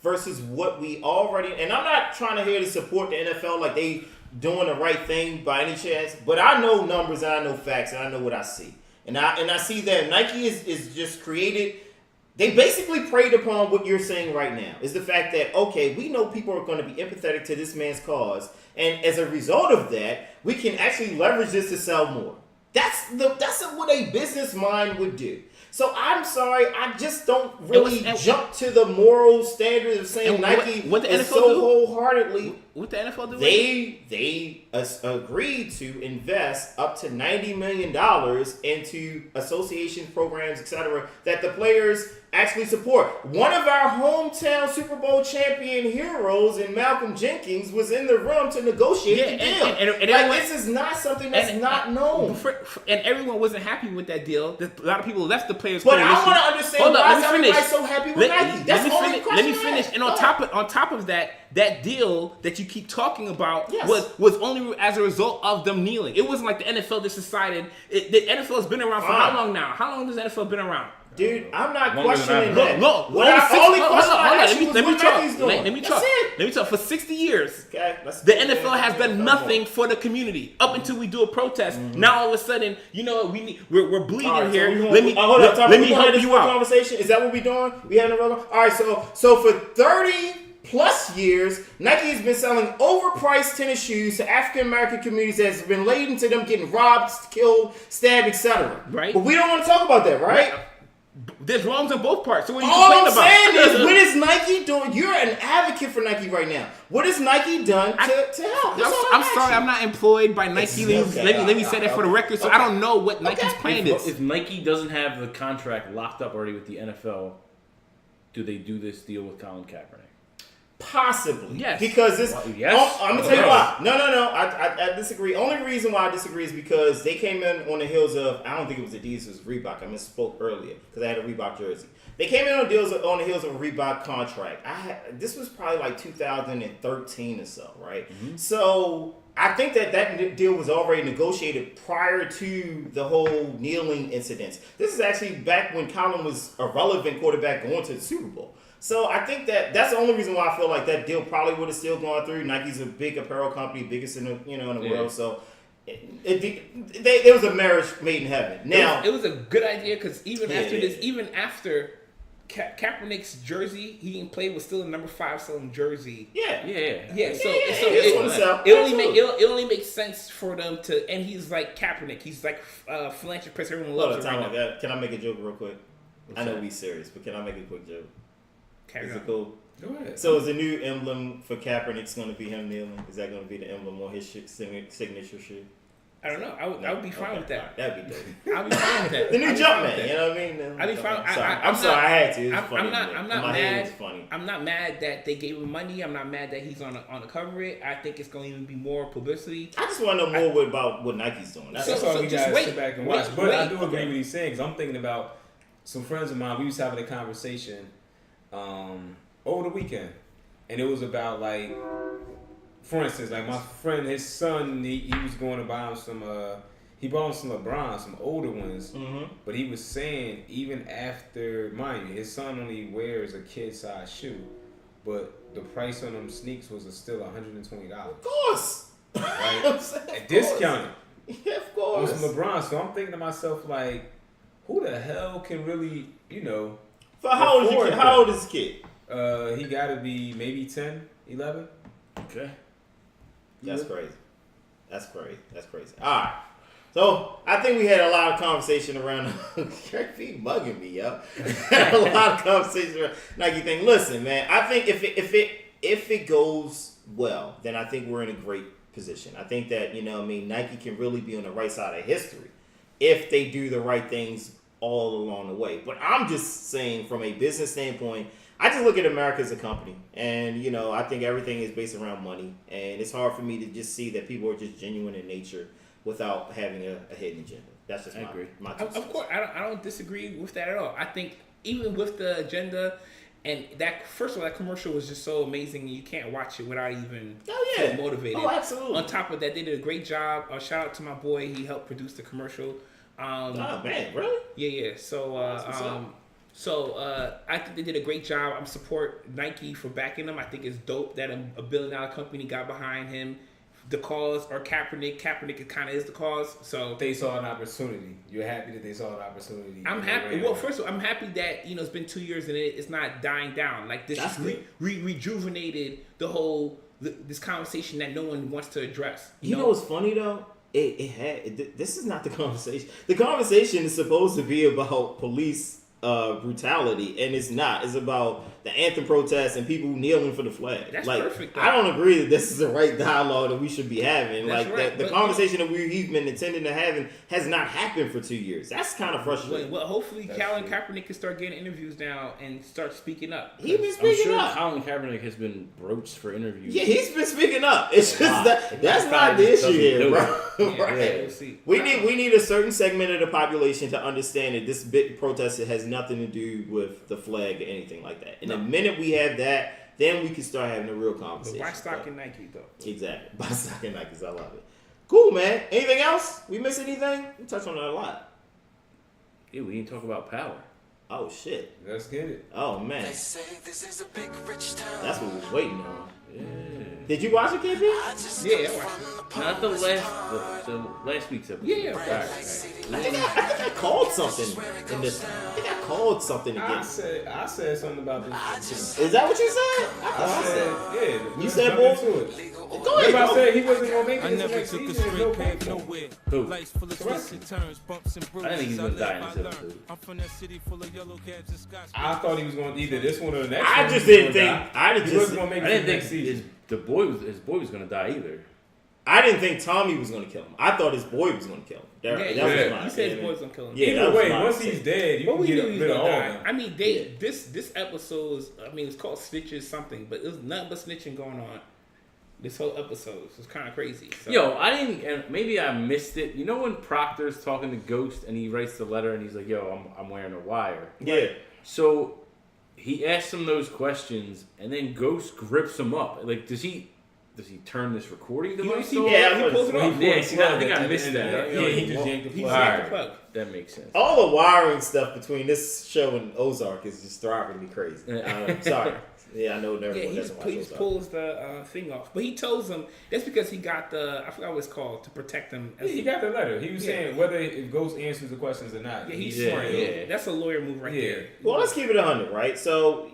[SPEAKER 1] versus what we already. And I'm not trying to here to support the NFL like they doing the right thing by any chance, but I know numbers and I know facts and I know what I see, and I see that Nike is just created. They basically preyed upon what you're saying right now, is the fact that, okay, we know people are going to be empathetic to this man's cause, and as a result of that, we can actually leverage this to sell more. That's what a business mind would do. So I'm sorry, I just don't really jump to the moral standard of saying Nike
[SPEAKER 3] what the
[SPEAKER 1] is
[SPEAKER 3] NFL
[SPEAKER 1] so
[SPEAKER 3] do?
[SPEAKER 1] wholeheartedly.
[SPEAKER 3] what the NFL do?
[SPEAKER 1] They agreed to invest up to $90 million into association programs, etc., that the players actually support. One of our hometown Super Bowl champion heroes in Malcolm Jenkins was in the room to negotiate the deal.
[SPEAKER 3] and
[SPEAKER 1] Like,
[SPEAKER 3] everyone-
[SPEAKER 1] this is not something that's not known.
[SPEAKER 3] And everyone wasn't happy with that deal. A lot of people left the players.
[SPEAKER 1] But I
[SPEAKER 3] coalition.
[SPEAKER 1] want to understand
[SPEAKER 3] Hold on,
[SPEAKER 1] why
[SPEAKER 3] let
[SPEAKER 1] is
[SPEAKER 3] me
[SPEAKER 1] everybody
[SPEAKER 3] finish.
[SPEAKER 1] so happy with Nike. That's the only question.
[SPEAKER 3] Let me
[SPEAKER 1] I
[SPEAKER 3] finish.
[SPEAKER 1] have.
[SPEAKER 3] And
[SPEAKER 1] Go ahead.
[SPEAKER 3] on top of that deal that you keep talking about
[SPEAKER 1] Yes.
[SPEAKER 3] was only as a result of them kneeling. It wasn't like the NFL just decided. The NFL has been around for
[SPEAKER 1] Fine.
[SPEAKER 3] how long now? How long has the NFL been around?
[SPEAKER 1] Dude, I'm not
[SPEAKER 2] Longer than
[SPEAKER 1] questioning
[SPEAKER 2] I've
[SPEAKER 1] that.
[SPEAKER 3] Look,
[SPEAKER 1] What I only question I asked you was
[SPEAKER 3] let me
[SPEAKER 1] what
[SPEAKER 3] talk.
[SPEAKER 1] Nike's doing.
[SPEAKER 3] Let me
[SPEAKER 1] That's
[SPEAKER 3] talk.
[SPEAKER 1] it.
[SPEAKER 3] Let me talk. For 60 years,
[SPEAKER 1] Okay,
[SPEAKER 3] the NFL has done nothing for the community up until we do a protest. Now all of a sudden, you know what? We're bleeding
[SPEAKER 1] All right,
[SPEAKER 3] here.
[SPEAKER 1] So
[SPEAKER 3] Let me
[SPEAKER 1] hold up,
[SPEAKER 3] let me help you out.
[SPEAKER 1] Conversation. Is that what we're doing? We having a real? All right. So for 30 plus years, Nike has been selling overpriced tennis shoes to African American communities that's been laden to them getting robbed, killed, stabbed, etc.
[SPEAKER 3] Right.
[SPEAKER 1] But we don't want to talk about that, right?
[SPEAKER 3] There's wrongs on both parts. So what are you
[SPEAKER 1] All I'm
[SPEAKER 3] complaining about?
[SPEAKER 1] saying is, what is Nike doing? You're an advocate for Nike right now. What has Nike done to help? That's all
[SPEAKER 3] I'm
[SPEAKER 1] asking.
[SPEAKER 3] sorry, I'm not employed by Nike.
[SPEAKER 1] Okay.
[SPEAKER 3] Let me say that for the record, so I don't know what Nike's plan is.
[SPEAKER 2] If Nike doesn't have the contract locked up already with the NFL, do they do this deal with Colin Kaepernick?
[SPEAKER 1] Possibly.
[SPEAKER 3] Yes.
[SPEAKER 1] Because this.
[SPEAKER 2] Yes.
[SPEAKER 1] Oh, I'm gonna tell you
[SPEAKER 2] Okay.
[SPEAKER 1] why. No. I disagree. Only reason why I disagree is because they came in on the heels of. I don't think it was Adidas. It was Reebok. I misspoke earlier because I had a Reebok jersey. They came in on the heels of a Reebok contract. This was probably like 2013 or so, right? Mm-hmm. So I think that deal was already negotiated prior to the whole kneeling incidents. This is actually back when Colin was a relevant quarterback going to the Super Bowl. So I think that's the only reason why I feel like that deal probably would have still gone through. Nike's a big apparel company, biggest in the world. So it was a marriage made in heaven. Now
[SPEAKER 3] it was a good idea because even
[SPEAKER 1] Yeah.
[SPEAKER 3] after Kaepernick's jersey, he didn't play, was still the number 5 selling jersey.
[SPEAKER 1] Yeah.
[SPEAKER 3] So
[SPEAKER 1] It
[SPEAKER 3] it only makes sense for them to, and he's like Kaepernick. He's like philanthropist. Everyone loves him right now.
[SPEAKER 1] Can I make a joke real quick? I know we serious, but can I make a quick joke?
[SPEAKER 3] Carry
[SPEAKER 1] Is
[SPEAKER 3] on.
[SPEAKER 1] it cool?
[SPEAKER 4] Go ahead.
[SPEAKER 1] So is the new emblem for Kaepernick's going to be him kneeling? Is that going to be the emblem on his signature shoe?
[SPEAKER 3] I don't know. I would be fine with that.
[SPEAKER 1] That'd be dope.
[SPEAKER 3] I'll be fine with that.
[SPEAKER 1] The new Jumpman, you know what I mean?
[SPEAKER 3] I'd be fine.
[SPEAKER 1] I'm sorry, I had to. It was funny.
[SPEAKER 3] I'm not
[SPEAKER 1] My head
[SPEAKER 3] mad.
[SPEAKER 1] was funny.
[SPEAKER 3] I'm not mad that they gave him money. I'm not mad that he's on the cover of it. I think it's going to even be more publicity.
[SPEAKER 1] I just want to know more about what Nike's doing.
[SPEAKER 4] That's all we
[SPEAKER 3] just
[SPEAKER 4] gotta
[SPEAKER 3] wait.
[SPEAKER 4] sit back and
[SPEAKER 3] Wait,
[SPEAKER 4] watch. But I
[SPEAKER 3] wait.
[SPEAKER 4] do agree with what he's saying, because I'm thinking about some friends of mine. We was having a conversation over the weekend, and it was about, like, for instance, like my friend, his son, he was going to buy him some. He bought him some LeBron, some older ones. Mm-hmm. But he was saying, even after, mind you, his son only wears a kid-size shoe, but the price on them sneaks was still $120.
[SPEAKER 1] Of course.
[SPEAKER 4] Right? And discounted.
[SPEAKER 1] Yeah, of course.
[SPEAKER 4] On some LeBron. So I'm thinking to myself, like, who the hell can really,
[SPEAKER 1] For how old is your kid? How old is this kid?
[SPEAKER 4] He got to be maybe 10, 11.
[SPEAKER 2] Okay.
[SPEAKER 1] That's crazy. That's crazy. All right. So I think we had a lot of conversation around. He bugging me, yo. Had a lot of conversation around Nike thing. Listen, man. I think if it goes well, then I think we're in a great position. I think that Nike can really be on the right side of history if they do the right things all along the way. But I'm just saying, from a business standpoint, I just look at America as a company, and I think everything is based around money, and it's hard for me to just see that people are just genuine in nature without having a hidden agenda. That's just my two cents.
[SPEAKER 3] Of course, I don't disagree with that at all. I think even with the agenda, and that, first of all, that commercial was just so amazing, you can't watch it without even feeling motivated.
[SPEAKER 1] Oh, absolutely.
[SPEAKER 3] On top of that, they did a great job. Shout out to my boy; he helped produce the commercial.
[SPEAKER 1] Oh man, really?
[SPEAKER 3] Yeah. So, I think they did a great job. I support Nike for backing them. I think it's dope that a $1 billion company got behind him. The cause, or Kaepernick. Kaepernick kind of is the cause. So
[SPEAKER 4] they saw an opportunity. You're happy that they saw an opportunity.
[SPEAKER 3] I'm happy. Well, first of all, I'm happy that it's been 2 years and it's not dying down. Like this, rejuvenated the whole this conversation that no one wants to address.
[SPEAKER 1] You know what's funny though? This is not the conversation. The conversation is supposed to be about police brutality, and it's not. It's about the anthem protests and people kneeling for the flag.
[SPEAKER 3] That's perfect. Though.
[SPEAKER 1] I don't agree that this is the right dialogue that we should be having.
[SPEAKER 3] That's
[SPEAKER 1] like
[SPEAKER 3] right.
[SPEAKER 1] the conversation that he's been intending to have has not happened for 2 years. That's kind of frustrating.
[SPEAKER 3] Well, hopefully Colin Kaepernick can start getting interviews now and start speaking up.
[SPEAKER 1] He's been speaking
[SPEAKER 2] I'm sure
[SPEAKER 1] up.
[SPEAKER 2] Colin Kaepernick has been broached for interviews.
[SPEAKER 1] Yeah, he's been speaking up. It's just that's not the issue here, bro.
[SPEAKER 3] Yeah,
[SPEAKER 1] right?
[SPEAKER 3] we'll see.
[SPEAKER 1] We need a certain segment of the population to understand that this big protest has nothing to do with the flag or anything like that. And the minute we have that, then we can start having a real conversation.
[SPEAKER 3] But buy stock in Nike, though.
[SPEAKER 1] Exactly. Buy stock in Nikes. I love it. Cool, man. Anything else? We miss anything? We touched on that a lot.
[SPEAKER 2] Yeah, we didn't talk about power.
[SPEAKER 1] Oh, shit.
[SPEAKER 4] Let's get it.
[SPEAKER 1] Oh, man.
[SPEAKER 5] They say this is a big rich town.
[SPEAKER 1] That's what we was waiting on.
[SPEAKER 2] Yeah.
[SPEAKER 1] Did you watch it, KP?
[SPEAKER 3] Yeah, I watched it.
[SPEAKER 2] Not the last week's episode.
[SPEAKER 3] Yeah.
[SPEAKER 2] Right.
[SPEAKER 1] I think I called something in this. I think I called something
[SPEAKER 4] I
[SPEAKER 1] again.
[SPEAKER 4] said something about this.
[SPEAKER 1] Is that what you said?
[SPEAKER 4] I said, yeah.
[SPEAKER 1] You said,
[SPEAKER 4] boy.
[SPEAKER 1] Go ahead.
[SPEAKER 4] I said he wasn't gonna make it.
[SPEAKER 6] I never took a straight path nowhere.
[SPEAKER 2] Who?
[SPEAKER 6] Life's full of twists and turns, bumps and bruises.
[SPEAKER 2] I think he's gonna die in
[SPEAKER 6] I
[SPEAKER 2] this
[SPEAKER 6] learned.
[SPEAKER 2] episode.
[SPEAKER 6] I'm from that city full of yellow cabs and scotch.
[SPEAKER 4] I thought he was going to either this one or the next
[SPEAKER 1] I
[SPEAKER 4] one.
[SPEAKER 1] just
[SPEAKER 4] He was
[SPEAKER 1] didn't
[SPEAKER 4] gonna
[SPEAKER 1] think.
[SPEAKER 4] die.
[SPEAKER 1] I
[SPEAKER 4] He wasn't going to make
[SPEAKER 2] I
[SPEAKER 4] it
[SPEAKER 2] didn't
[SPEAKER 4] to the
[SPEAKER 2] think
[SPEAKER 4] next season.
[SPEAKER 2] his boy was gonna die either.
[SPEAKER 1] I didn't think Tommy was going to kill him. I thought his boy was going to kill him. That was my
[SPEAKER 3] You said his
[SPEAKER 1] opinion.
[SPEAKER 3] boy's gonna kill him.
[SPEAKER 1] Yeah, that
[SPEAKER 4] Either
[SPEAKER 1] was
[SPEAKER 4] way,
[SPEAKER 1] my
[SPEAKER 4] once
[SPEAKER 1] opinion.
[SPEAKER 4] he's dead, you
[SPEAKER 3] But
[SPEAKER 4] can
[SPEAKER 3] we
[SPEAKER 4] get
[SPEAKER 3] knew he was
[SPEAKER 4] rid of
[SPEAKER 3] gonna
[SPEAKER 4] all of
[SPEAKER 3] die.
[SPEAKER 4] them.
[SPEAKER 3] I mean, this episode was, it's called Snitches something, but it was nothing but snitching going on. This whole episode was kind of crazy. So.
[SPEAKER 2] Yo, I didn't, and maybe I missed it. You know when Proctor's talking to Ghost and he writes the letter and he's like, "Yo, I'm wearing a wire."
[SPEAKER 1] Yeah.
[SPEAKER 2] So he asks him those questions, and then Ghost grips him up. Like, does he turn this recording device off?
[SPEAKER 1] Yeah,
[SPEAKER 3] he pulls it off.
[SPEAKER 2] Yeah, see, I think I missed that.
[SPEAKER 4] Yeah, he just yanked the
[SPEAKER 3] He
[SPEAKER 4] plug.
[SPEAKER 3] snapped the plug.
[SPEAKER 2] That makes sense.
[SPEAKER 1] All the wiring stuff between this show and Ozark is just driving me crazy. Sorry. Yeah, I know
[SPEAKER 3] Yeah,
[SPEAKER 1] everyone
[SPEAKER 3] he
[SPEAKER 1] doesn't watch
[SPEAKER 3] just
[SPEAKER 1] Ozark.
[SPEAKER 3] pulls the thing off. But he tells him that's because he got I forgot what it's called, to protect him.
[SPEAKER 4] Yeah, he got the letter. He was saying whether if Ghost answers the questions or not.
[SPEAKER 3] Yeah, he's
[SPEAKER 2] Yeah,
[SPEAKER 3] smart.
[SPEAKER 2] yeah.
[SPEAKER 3] That's a lawyer move right there.
[SPEAKER 1] Well, let's keep it 100, right? So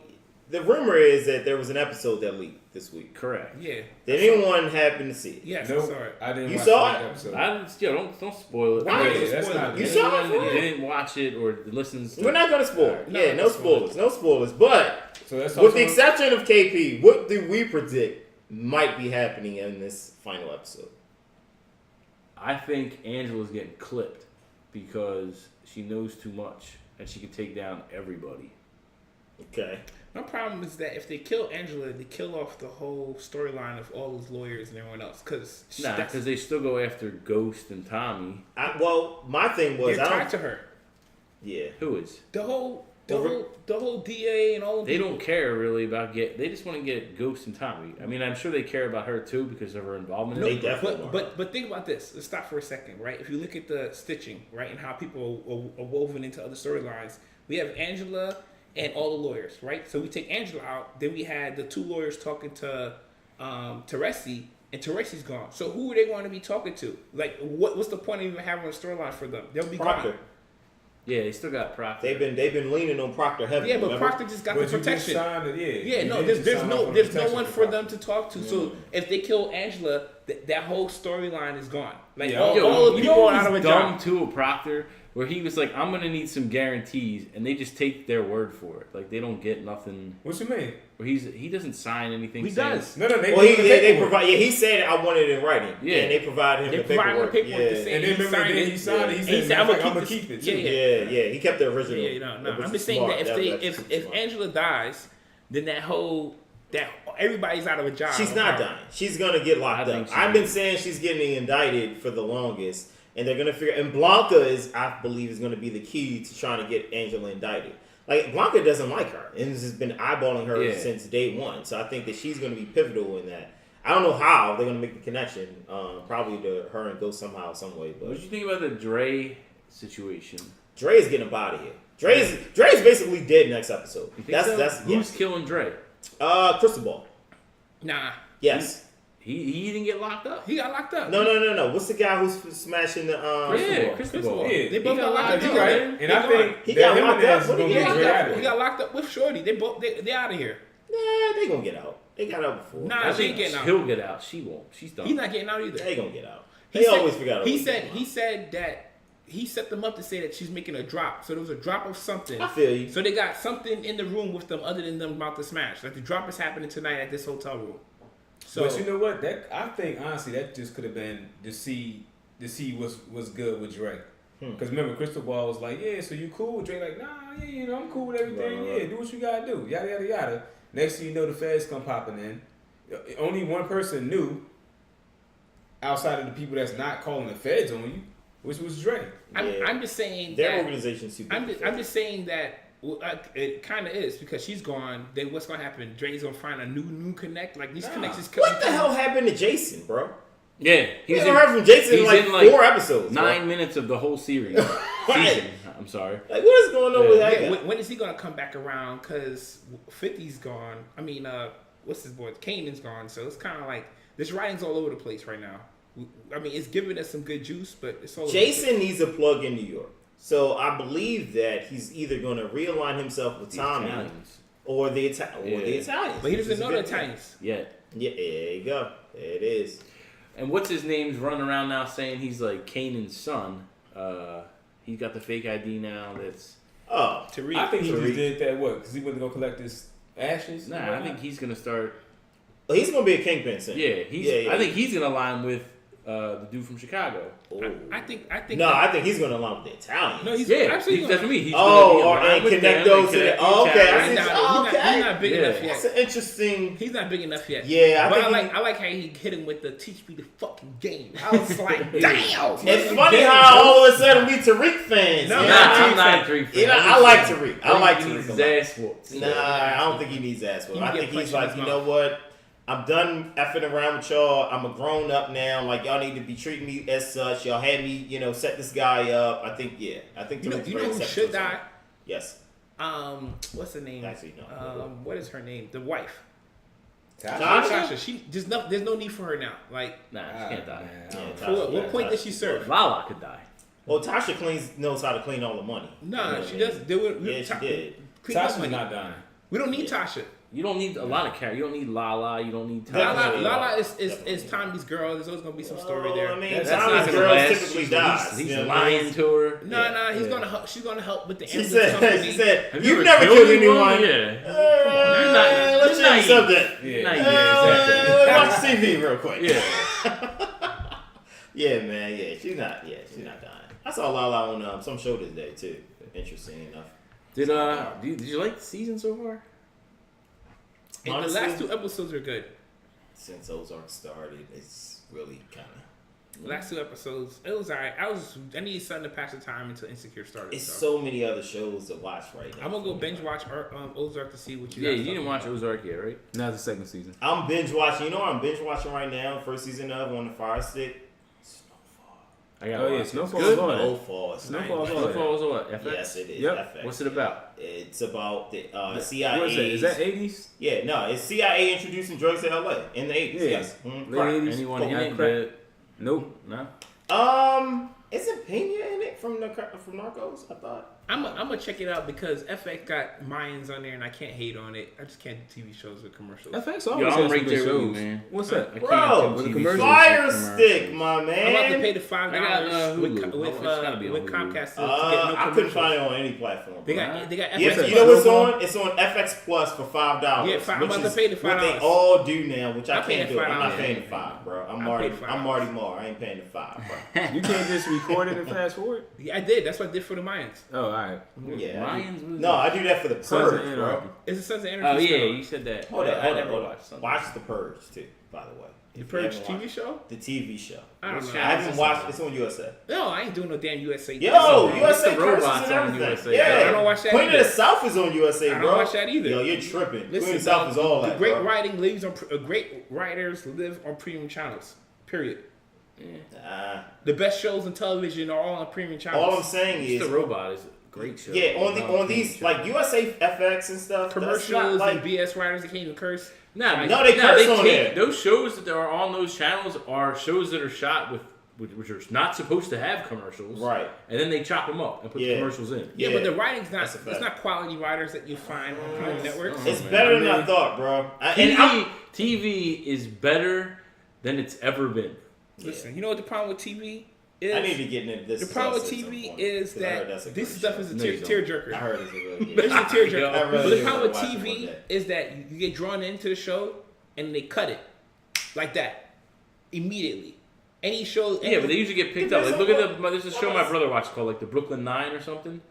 [SPEAKER 1] the rumor is that there was an episode that leaked this week.
[SPEAKER 2] Correct.
[SPEAKER 3] Yeah.
[SPEAKER 1] Did anyone happen to see it?
[SPEAKER 3] Yes,
[SPEAKER 4] Nope,
[SPEAKER 3] I saw it.
[SPEAKER 4] I didn't
[SPEAKER 1] You
[SPEAKER 4] watch
[SPEAKER 1] saw
[SPEAKER 4] that
[SPEAKER 1] it?
[SPEAKER 4] episode.
[SPEAKER 2] Don't spoil it.
[SPEAKER 1] Why?
[SPEAKER 4] Yeah, that's not
[SPEAKER 1] You
[SPEAKER 4] good.
[SPEAKER 1] saw it?
[SPEAKER 2] Anyone
[SPEAKER 1] For
[SPEAKER 2] that
[SPEAKER 1] real?
[SPEAKER 2] didn't watch it or listens to
[SPEAKER 1] We're not going to spoil it.
[SPEAKER 3] No,
[SPEAKER 1] Yeah, no
[SPEAKER 3] no spoilers.
[SPEAKER 1] spoilers. No spoilers. But
[SPEAKER 4] So that's
[SPEAKER 1] with
[SPEAKER 4] also
[SPEAKER 1] the exception of KP, what do we predict might be happening in this final episode?
[SPEAKER 2] I think Angela's getting clipped because she knows too much and she can take down everybody.
[SPEAKER 1] Okay.
[SPEAKER 3] My problem is that if they kill Angela, they kill off the whole storyline of all those lawyers and everyone else. Because
[SPEAKER 2] They still go after Ghost and Tommy.
[SPEAKER 1] My thing was
[SPEAKER 3] they're tied to her.
[SPEAKER 1] Yeah.
[SPEAKER 2] Who is?
[SPEAKER 3] The whole DA and all of
[SPEAKER 2] They don't care really about they just want to get Ghost and Tommy. I mean, I'm sure they care about her too because of her involvement.
[SPEAKER 1] They definitely
[SPEAKER 3] but think about this. Let's stop for a second, right? If you look at the stitching, right, and how people are woven into other storylines, we have Angela and all the lawyers, right? So we take Angela out, then we had the two lawyers talking to Teresi, and Teresi's gone. So who are they going to be talking to? Like, what's the point of even having a storyline for them? They'll be
[SPEAKER 1] Proctor.
[SPEAKER 3] gone.
[SPEAKER 2] Yeah, they still got Proctor.
[SPEAKER 1] They've been leaning on Proctor heavily.
[SPEAKER 3] Yeah, but
[SPEAKER 1] remember?
[SPEAKER 3] Proctor just got the protection. There's no one for them to talk to. So if they kill Angela, that whole storyline is gone. Like all the people are out of a job.
[SPEAKER 2] To a Proctor where he was like, I'm gonna need some guarantees, and they just take their word for it. Like they don't get nothing.
[SPEAKER 4] What you mean?
[SPEAKER 2] Where he doesn't sign anything.
[SPEAKER 3] He does.
[SPEAKER 4] No,
[SPEAKER 1] they provide. Yeah, he said I want it in writing.
[SPEAKER 2] Yeah,
[SPEAKER 1] and they provided him the paperwork.
[SPEAKER 3] To say
[SPEAKER 4] and then he signed it. He said, I'm gonna keep it too.
[SPEAKER 3] Yeah.
[SPEAKER 1] He kept the original.
[SPEAKER 3] No. I'm just saying that if Angela dies, then that everybody's out of a job.
[SPEAKER 1] She's not dying. She's gonna get locked up. I've been saying she's getting indicted for the longest, and they're gonna figure. And Blanca I believe, is gonna be the key to trying to get Angela indicted. Like Blanca doesn't like her, and has been eyeballing her since day one. So I think that she's gonna be pivotal in that. I don't know how they're gonna make the connection. Probably to her and Ghost somehow, some way. But
[SPEAKER 2] what do you think about the Dre situation?
[SPEAKER 1] Dre's getting up out of here. Dre's basically dead next episode.
[SPEAKER 2] Who's killing Dre?
[SPEAKER 1] Crystal Ball.
[SPEAKER 3] Nah.
[SPEAKER 1] Yes.
[SPEAKER 2] He didn't get locked up.
[SPEAKER 3] He got locked up.
[SPEAKER 1] No. What's the guy who's smashing the
[SPEAKER 2] Crystal Ball.
[SPEAKER 4] Yeah,
[SPEAKER 3] they both got locked up.
[SPEAKER 4] Right. And I think
[SPEAKER 1] he got locked up.
[SPEAKER 3] He got locked up with Shorty. They out of here.
[SPEAKER 1] Nah, they gonna get out. They got out before.
[SPEAKER 3] Nah, she ain't getting out.
[SPEAKER 2] He'll get out. She won't. She's done.
[SPEAKER 3] He's not getting out either.
[SPEAKER 1] They gonna get out. He always forgot.
[SPEAKER 3] He said that he set them up to say that she's making a drop. So there was a drop of something.
[SPEAKER 1] I feel you.
[SPEAKER 3] So they got something in the room with them other than them about to smash. Like the drop is happening tonight at this hotel room. So,
[SPEAKER 4] but you know what? I think honestly that just could have been to see what's good with Drake. Because remember, Crystal Ball was like, yeah, so you cool with Drake? Like, nah, yeah, I'm cool with everything. Right. Yeah, do what you gotta do. Yada yada yada. Next thing you know, the feds come popping in. Only one person knew outside of the people that's not calling the feds on you, which was Drake.
[SPEAKER 3] I'm just saying
[SPEAKER 1] their
[SPEAKER 3] that,
[SPEAKER 1] organization's super.
[SPEAKER 3] I'm just saying that it kind of is because she's gone. Then what's gonna happen? Dre's gonna find a new connect. Like these connections.
[SPEAKER 1] What the hell happened to Jason, bro?
[SPEAKER 2] Yeah,
[SPEAKER 1] we haven't heard from Jason in like 4 episodes.
[SPEAKER 2] 9 minutes of the whole series. Season. I'm sorry.
[SPEAKER 1] Like, what is going on with that guy?
[SPEAKER 3] When is he gonna come back around? Because 50's gone. I mean, what's his boy? Kanan's gone. So it's kind of like this writing's all over the place right now. I mean, it's giving us some good juice, but it's all.
[SPEAKER 1] Jason needs a plug in New York. So I believe that he's either going to realign himself with Tommy or the Italians.
[SPEAKER 3] But he doesn't know the Italians
[SPEAKER 2] yet.
[SPEAKER 1] Yeah, there you go. There it is.
[SPEAKER 2] And what's his name's running around now saying he's like Kanan's son. He's got the fake ID now. That's
[SPEAKER 3] Tariq.
[SPEAKER 4] I think he just did that because he wasn't gonna collect his ashes.
[SPEAKER 2] Nah, I think he's gonna start.
[SPEAKER 1] Well, he's gonna be a kingpin soon.
[SPEAKER 2] Yeah, I think he's gonna align with the dude from Chicago.
[SPEAKER 3] I think.
[SPEAKER 1] No, I think he's gonna align with the Italians.
[SPEAKER 3] No, he's
[SPEAKER 2] that's what I mean. He's
[SPEAKER 1] and connect those to the. Okay,
[SPEAKER 3] he's not big enough yet.
[SPEAKER 1] That's an interesting.
[SPEAKER 3] He's not big enough yet.
[SPEAKER 1] Yeah,
[SPEAKER 3] I like how he hit him with the teach me the fucking game. I was like, damn.
[SPEAKER 1] It's funny how all of a sudden we Tariq fans.
[SPEAKER 2] No, I'm not a Tariq fan.
[SPEAKER 1] I like Tariq. I like Tariq.
[SPEAKER 2] He needs his ass whooped.
[SPEAKER 1] Nah, I don't think he needs ass whooped. I think he's like, you know what? I'm done effing around with y'all. I'm a grown up now. Like, y'all need to be treating me as such. Y'all had me, set this guy up. I think Tariq's
[SPEAKER 3] you know who should die?
[SPEAKER 1] Yes.
[SPEAKER 3] What's her name?
[SPEAKER 1] Actually, no.
[SPEAKER 3] What is her name? The wife.
[SPEAKER 1] Tasha?
[SPEAKER 3] She there's no need for her now. Like,
[SPEAKER 2] nah, she can't die.
[SPEAKER 3] What point did she serve?
[SPEAKER 2] Lala could die.
[SPEAKER 1] Well, Tasha knows how to clean all the money.
[SPEAKER 3] Nah, she does.
[SPEAKER 1] Yeah, she did.
[SPEAKER 4] Tasha's not dying.
[SPEAKER 3] We don't need Tasha.
[SPEAKER 2] You don't need a lot of characters. You don't need Lala. You don't need Tasha.
[SPEAKER 3] Lala is Tommy's girl. There's always gonna be some story there.
[SPEAKER 1] I mean, Tommy's girl typically dies.
[SPEAKER 2] He's lying to her.
[SPEAKER 3] No, he's gonna help. She's gonna help with the.
[SPEAKER 1] She said, "You've never killed anyone."
[SPEAKER 2] Yeah.
[SPEAKER 1] Let's change the subject.
[SPEAKER 2] Yeah.
[SPEAKER 1] Watch TV real quick.
[SPEAKER 2] Yeah.
[SPEAKER 1] Yeah, man. Yeah, she's not dying. I saw Lala on some show today too. Interesting enough.
[SPEAKER 2] Did you like the season so far?
[SPEAKER 3] And
[SPEAKER 1] Honestly,
[SPEAKER 3] the last 2 episodes are good.
[SPEAKER 1] Since Ozark started, it's really kind of.
[SPEAKER 3] Last 2 episodes, it was alright. I needed something to pass the time until Insecure started.
[SPEAKER 1] It's so many other shows to watch right now.
[SPEAKER 3] I'm gonna go binge watch Ozark to see what you.
[SPEAKER 2] Yeah,
[SPEAKER 3] guys
[SPEAKER 2] you didn't watch
[SPEAKER 3] about.
[SPEAKER 2] Ozark yet, right?
[SPEAKER 4] Now the second season.
[SPEAKER 1] I'm binge watching. You know what I'm binge watching right now? First season of on the Fire Stick.
[SPEAKER 2] I got.
[SPEAKER 4] Oh yeah,
[SPEAKER 2] watch it.
[SPEAKER 4] Snowfall.
[SPEAKER 2] Good?
[SPEAKER 1] Snowfall.
[SPEAKER 4] Snowfall.
[SPEAKER 2] Snowfall was what? FX?
[SPEAKER 1] Yes, it is.
[SPEAKER 4] Yep.
[SPEAKER 1] FX.
[SPEAKER 2] What's it about?
[SPEAKER 1] It's about the CIA.
[SPEAKER 4] What is that? Is that 80s?
[SPEAKER 1] Yeah, no, it's CIA introducing drugs to LA in the 80s.
[SPEAKER 4] Yeah.
[SPEAKER 1] Yes. Mm-hmm.
[SPEAKER 4] Late 80s.
[SPEAKER 2] Anyone in
[SPEAKER 4] Cocaine,
[SPEAKER 2] it?
[SPEAKER 4] crack?
[SPEAKER 2] that-
[SPEAKER 4] Nope.
[SPEAKER 2] No.
[SPEAKER 1] Isn't Pena in it from Narcos? I thought.
[SPEAKER 3] I'm gonna check it out because FX got Mayans on there, and I can't hate on it. I just can't do TV shows with commercials.
[SPEAKER 4] FX
[SPEAKER 2] Yo,
[SPEAKER 4] always
[SPEAKER 2] I'm
[SPEAKER 4] has
[SPEAKER 2] right
[SPEAKER 4] some
[SPEAKER 2] there
[SPEAKER 4] good
[SPEAKER 2] with you,
[SPEAKER 4] shows.
[SPEAKER 2] man.
[SPEAKER 4] What's that?
[SPEAKER 2] I can't
[SPEAKER 1] Bro,
[SPEAKER 2] do
[SPEAKER 4] the
[SPEAKER 2] TV
[SPEAKER 4] commercials.
[SPEAKER 2] shows
[SPEAKER 1] Fire
[SPEAKER 2] with
[SPEAKER 1] Stick,
[SPEAKER 2] commercials.
[SPEAKER 1] my man.
[SPEAKER 3] I'm about to pay the $5
[SPEAKER 2] I got,
[SPEAKER 3] with
[SPEAKER 2] Hulu. It's gotta be on
[SPEAKER 3] with
[SPEAKER 2] Hulu.
[SPEAKER 3] Comcast to get no
[SPEAKER 1] I couldn't
[SPEAKER 3] commercials.
[SPEAKER 1] find it on any platform.
[SPEAKER 3] They
[SPEAKER 1] bro.
[SPEAKER 3] got FX.
[SPEAKER 1] Yeah, you know what's on? It's on FX Plus for $5.
[SPEAKER 3] Yeah, I'm
[SPEAKER 1] which
[SPEAKER 3] about to
[SPEAKER 1] is
[SPEAKER 3] pay the
[SPEAKER 1] what they
[SPEAKER 3] $5.
[SPEAKER 1] all do now, which I
[SPEAKER 3] I paid
[SPEAKER 1] can't
[SPEAKER 3] the
[SPEAKER 1] do. I'm not
[SPEAKER 3] $5.
[SPEAKER 1] paying the $5, bro. I'm
[SPEAKER 3] I paid the $5.
[SPEAKER 1] Marty Moore. I ain't paying the $5, bro.
[SPEAKER 4] You can't just record it and fast forward?
[SPEAKER 3] Yeah, I did. That's what I did for the Mayans.
[SPEAKER 4] Oh, all right.
[SPEAKER 1] Yeah.
[SPEAKER 2] Lions was
[SPEAKER 1] No, I do that for the
[SPEAKER 4] Sons of
[SPEAKER 1] Purge,
[SPEAKER 4] Anarchy.
[SPEAKER 1] bro.
[SPEAKER 3] It's a Sons of Anarchy.
[SPEAKER 2] Oh yeah,
[SPEAKER 3] still.
[SPEAKER 2] you said that.
[SPEAKER 1] Hold
[SPEAKER 2] I
[SPEAKER 1] on.
[SPEAKER 2] never watched something.
[SPEAKER 1] Watch the Purge too, by the way.
[SPEAKER 3] The
[SPEAKER 1] If you
[SPEAKER 3] Purge
[SPEAKER 1] haven't
[SPEAKER 3] TV
[SPEAKER 1] watched
[SPEAKER 3] show?
[SPEAKER 1] The TV show.
[SPEAKER 3] I don't
[SPEAKER 2] What
[SPEAKER 3] know.
[SPEAKER 1] I haven't watched. It's on USA.
[SPEAKER 3] No, I ain't doing no damn USA.
[SPEAKER 1] Yo,
[SPEAKER 2] What's
[SPEAKER 1] USA
[SPEAKER 2] the
[SPEAKER 1] curses
[SPEAKER 2] robots
[SPEAKER 1] and
[SPEAKER 2] on
[SPEAKER 1] everything.
[SPEAKER 2] USA?
[SPEAKER 1] Yeah,
[SPEAKER 3] I don't watch that
[SPEAKER 1] Queen of
[SPEAKER 3] either.
[SPEAKER 1] the South is on USA,
[SPEAKER 3] I don't
[SPEAKER 1] bro.
[SPEAKER 3] watch that either.
[SPEAKER 1] Yo, you're tripping. Queen
[SPEAKER 3] Listen,
[SPEAKER 1] of the South is all
[SPEAKER 3] the
[SPEAKER 1] that,
[SPEAKER 3] great
[SPEAKER 1] bro.
[SPEAKER 3] writing lives on great writers live on premium channels. Period.
[SPEAKER 1] Nah.
[SPEAKER 3] The best shows on television are all on premium channels.
[SPEAKER 1] All I'm saying is,
[SPEAKER 2] The Robot is a great show.
[SPEAKER 1] yeah, on
[SPEAKER 2] No,
[SPEAKER 1] these
[SPEAKER 2] show.
[SPEAKER 1] like USA FX and stuff.
[SPEAKER 3] commercials
[SPEAKER 1] that's not like
[SPEAKER 3] and BS writers that can't even curse.
[SPEAKER 2] Nah,
[SPEAKER 1] No, they curse on there.
[SPEAKER 2] Those shows that are on those channels are shows that are shot with which are not supposed to have commercials,
[SPEAKER 1] Right.
[SPEAKER 2] And then they chop them up and put the
[SPEAKER 1] Yeah.
[SPEAKER 2] commercials in.
[SPEAKER 3] Yeah,
[SPEAKER 1] Yeah,
[SPEAKER 3] but the writing's not.
[SPEAKER 1] that's a
[SPEAKER 3] It's
[SPEAKER 1] fact.
[SPEAKER 3] not quality writers that you find on premium networks.
[SPEAKER 1] it's
[SPEAKER 2] man.
[SPEAKER 1] better than
[SPEAKER 2] I
[SPEAKER 1] I
[SPEAKER 2] mean,
[SPEAKER 1] thought, bro. And
[SPEAKER 2] TV is better than it's ever been.
[SPEAKER 3] Listen, you know what the problem with TV is?
[SPEAKER 1] I need to get into this.
[SPEAKER 3] The problem with
[SPEAKER 1] at some
[SPEAKER 3] TV
[SPEAKER 1] point,
[SPEAKER 3] is
[SPEAKER 1] 'cause I heard
[SPEAKER 3] that
[SPEAKER 1] that's a
[SPEAKER 3] this
[SPEAKER 1] great
[SPEAKER 3] stuff
[SPEAKER 1] show.
[SPEAKER 3] is a
[SPEAKER 2] No, you
[SPEAKER 3] tear
[SPEAKER 2] don't.
[SPEAKER 3] jerker.
[SPEAKER 1] I heard it's a really good.
[SPEAKER 3] It's a tear jerker.
[SPEAKER 2] I
[SPEAKER 1] really
[SPEAKER 3] But the
[SPEAKER 1] do
[SPEAKER 3] problem with
[SPEAKER 1] wanna watch it one
[SPEAKER 3] TV
[SPEAKER 1] day.
[SPEAKER 3] is that you get drawn into the show and they cut it like that immediately. Any show,
[SPEAKER 2] Yeah, but they usually get picked up. Like, look
[SPEAKER 1] Depends
[SPEAKER 2] at
[SPEAKER 1] on
[SPEAKER 2] there's a show my brother watched called like the Brooklyn Nine or something,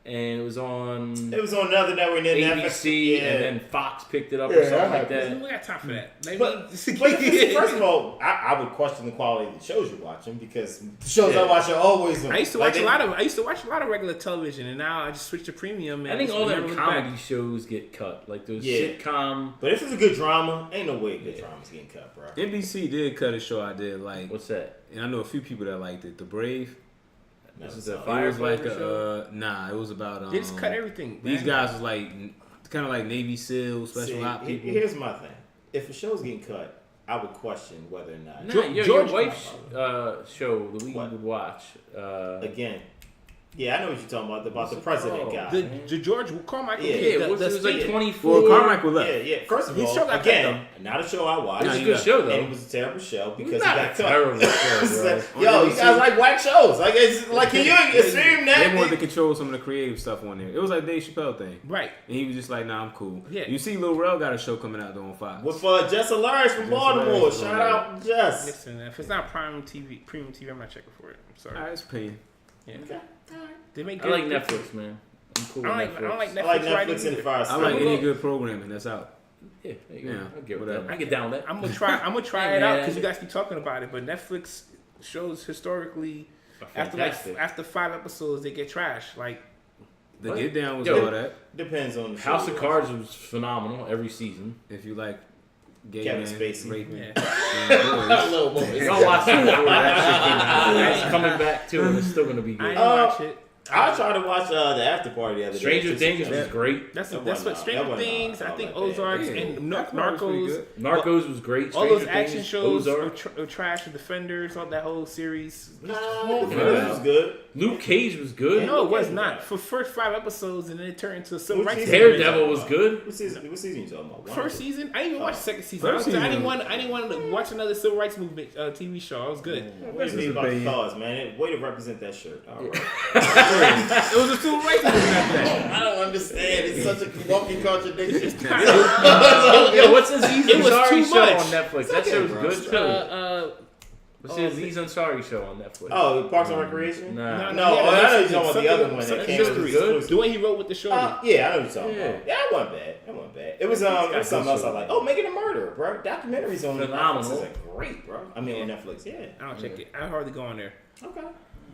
[SPEAKER 2] and it was on
[SPEAKER 1] It was on another network, and then
[SPEAKER 2] ABC,
[SPEAKER 1] yeah.
[SPEAKER 2] and then Fox picked it up
[SPEAKER 1] Yeah,
[SPEAKER 2] or something
[SPEAKER 1] I
[SPEAKER 2] like
[SPEAKER 1] had-
[SPEAKER 3] we
[SPEAKER 2] that.
[SPEAKER 3] got time for that. Maybe
[SPEAKER 1] But first of all, I would question the quality of the shows you're watching because the shows I watch are always.
[SPEAKER 3] I used to watch a lot of regular television, and now I just switched to premium. And
[SPEAKER 2] I think
[SPEAKER 3] just
[SPEAKER 2] all
[SPEAKER 3] never
[SPEAKER 2] their
[SPEAKER 3] looked
[SPEAKER 2] comedy
[SPEAKER 3] back.
[SPEAKER 2] shows get cut, like those
[SPEAKER 1] Yeah.
[SPEAKER 2] sitcom.
[SPEAKER 1] But if it's a good drama, ain't no way good drama's getting cut, bro.
[SPEAKER 4] NBC did cut a show I did like,
[SPEAKER 2] What's that?
[SPEAKER 4] and I know a few people that liked it. The Brave.
[SPEAKER 2] This is
[SPEAKER 1] No,
[SPEAKER 2] a
[SPEAKER 1] it's
[SPEAKER 2] fire-
[SPEAKER 4] It was like
[SPEAKER 2] Firefighter show?
[SPEAKER 4] it was about
[SPEAKER 3] They just cut everything.
[SPEAKER 4] These
[SPEAKER 3] man.
[SPEAKER 4] guys was like kind of like Navy SEAL, special
[SPEAKER 1] See,
[SPEAKER 4] op people.
[SPEAKER 1] Here's my thing: if a show's getting cut, I would question whether or not.
[SPEAKER 2] Nah, your
[SPEAKER 3] George-
[SPEAKER 2] wife's show that we
[SPEAKER 1] What?
[SPEAKER 2] would watch.
[SPEAKER 1] Again, yeah, I know what you're talking about the president
[SPEAKER 2] called?
[SPEAKER 1] guy.
[SPEAKER 3] The George Carmichael.
[SPEAKER 1] Yeah,
[SPEAKER 3] kid,
[SPEAKER 2] Yeah,
[SPEAKER 3] the
[SPEAKER 2] it was like
[SPEAKER 3] state-
[SPEAKER 2] 24.
[SPEAKER 4] Well, Carmichael left.
[SPEAKER 1] Yeah. First of
[SPEAKER 3] His
[SPEAKER 1] all,
[SPEAKER 3] show got
[SPEAKER 1] again, not a show I watched.
[SPEAKER 2] It was a
[SPEAKER 4] you
[SPEAKER 2] good
[SPEAKER 4] got-
[SPEAKER 2] show
[SPEAKER 1] And
[SPEAKER 2] though.
[SPEAKER 1] it was a terrible show because
[SPEAKER 2] It's
[SPEAKER 1] he
[SPEAKER 2] not
[SPEAKER 1] got
[SPEAKER 2] a
[SPEAKER 1] cut.
[SPEAKER 2] terrible show, bro.
[SPEAKER 1] Yo, you guys like whack shows? Like, it's like, can you assume that?
[SPEAKER 4] They wanted to control some of the creative stuff on there. It was like Dave Chappelle thing,
[SPEAKER 3] Right.
[SPEAKER 4] and he was just like, "Nah, I'm cool."
[SPEAKER 3] Yeah.
[SPEAKER 4] You see, Lil Rel got a show coming out though on Fox.
[SPEAKER 1] With Jess Hilarious from
[SPEAKER 4] Jess
[SPEAKER 1] Baltimore.
[SPEAKER 4] Hilarious
[SPEAKER 1] Shout
[SPEAKER 4] from
[SPEAKER 1] out Jess.
[SPEAKER 3] Listen, if it's not premium TV, I'm not checking for it. I'm sorry.
[SPEAKER 4] All right, it's paying.
[SPEAKER 3] Yeah.
[SPEAKER 1] Okay.
[SPEAKER 3] They make
[SPEAKER 2] I like
[SPEAKER 3] good-
[SPEAKER 2] Netflix, man. I'm cool
[SPEAKER 3] I
[SPEAKER 2] with
[SPEAKER 3] don't
[SPEAKER 2] Netflix.
[SPEAKER 3] like
[SPEAKER 1] I like
[SPEAKER 3] Netflix writing
[SPEAKER 1] Netflix and
[SPEAKER 3] either.
[SPEAKER 1] Fire
[SPEAKER 4] I
[SPEAKER 1] Stick.
[SPEAKER 4] like
[SPEAKER 3] I'm
[SPEAKER 4] any
[SPEAKER 3] gonna-
[SPEAKER 4] good programming that's out.
[SPEAKER 2] Yeah, there you go.
[SPEAKER 4] Yeah,
[SPEAKER 2] I get with
[SPEAKER 4] whatever.
[SPEAKER 2] that. I get down with that.
[SPEAKER 3] I'm gonna try
[SPEAKER 2] Hey,
[SPEAKER 3] it out
[SPEAKER 2] man.
[SPEAKER 3] because you guys keep talking about it. But Netflix shows historically
[SPEAKER 2] Fantastic.
[SPEAKER 3] after 5 episodes they get trashed. Like
[SPEAKER 4] The
[SPEAKER 2] What?
[SPEAKER 4] Get Down was
[SPEAKER 2] Yo.
[SPEAKER 4] all that.
[SPEAKER 1] Depends on the show.
[SPEAKER 2] House of Cards was phenomenal every season.
[SPEAKER 4] If you like gay
[SPEAKER 1] Kevin
[SPEAKER 4] men,
[SPEAKER 1] Spacey.
[SPEAKER 4] raping,
[SPEAKER 3] yeah.
[SPEAKER 1] Little boys.
[SPEAKER 2] Y'all watch it before that shit came out. It's coming back too, and it's still gonna be
[SPEAKER 3] I
[SPEAKER 2] good.
[SPEAKER 3] ain't watch it.
[SPEAKER 1] I tried to watch the after party the other day.
[SPEAKER 2] Stranger Things was great.
[SPEAKER 3] That's
[SPEAKER 1] That
[SPEAKER 3] what
[SPEAKER 1] wasn't
[SPEAKER 3] Stranger
[SPEAKER 1] that wasn't
[SPEAKER 3] Things.
[SPEAKER 1] all
[SPEAKER 3] I think
[SPEAKER 1] that bad.
[SPEAKER 3] Ozarks
[SPEAKER 4] Yeah.
[SPEAKER 3] and
[SPEAKER 4] That part was pretty
[SPEAKER 3] Narcos.
[SPEAKER 4] good.
[SPEAKER 2] Narcos was great.
[SPEAKER 3] All those
[SPEAKER 2] Stranger
[SPEAKER 3] action
[SPEAKER 2] Things,
[SPEAKER 3] shows
[SPEAKER 2] Ozark.
[SPEAKER 3] are trash. The Defenders, all that whole series.
[SPEAKER 1] Nah, the first was good.
[SPEAKER 2] Luke Cage was good.
[SPEAKER 3] No, it was not. For first 5 episodes, and then it turned into a civil
[SPEAKER 1] What
[SPEAKER 3] rights.
[SPEAKER 1] season?
[SPEAKER 3] movement.
[SPEAKER 2] Daredevil was good.
[SPEAKER 1] What season you talking about? One
[SPEAKER 3] First
[SPEAKER 1] or two?
[SPEAKER 3] season, I didn't even watch the second season.
[SPEAKER 4] First
[SPEAKER 3] I didn't
[SPEAKER 4] season.
[SPEAKER 3] want to watch another civil rights movement TV show. I was good.
[SPEAKER 1] What do you mean about the
[SPEAKER 4] Bad.
[SPEAKER 1] cause, man? Way to represent that shirt. All right.
[SPEAKER 4] It was a civil rights movement after that.
[SPEAKER 1] I don't understand. It's such a walking contradiction.
[SPEAKER 2] Yo, what's Aziz
[SPEAKER 3] It was
[SPEAKER 2] Ansari's
[SPEAKER 3] too
[SPEAKER 2] show
[SPEAKER 3] much.
[SPEAKER 2] on Netflix? That show's good too. He's on Sorry Show on Netflix.
[SPEAKER 1] Oh, Parks and Recreation?
[SPEAKER 2] Nah.
[SPEAKER 1] No, I know you're talking about the other one that
[SPEAKER 3] Something
[SPEAKER 1] came
[SPEAKER 3] Mystery.
[SPEAKER 1] with
[SPEAKER 3] The one he wrote with the shorty.
[SPEAKER 1] yeah, I know what you're talking
[SPEAKER 2] Yeah.
[SPEAKER 1] about. Yeah, that wasn't bad. It was something else I like. Oh, Making a Murderer, bro. Documentaries on
[SPEAKER 2] Phenomenal.
[SPEAKER 1] Netflix is great, bro. I mean, on Netflix, yeah.
[SPEAKER 3] I don't check it. I hardly go on there.
[SPEAKER 1] Okay.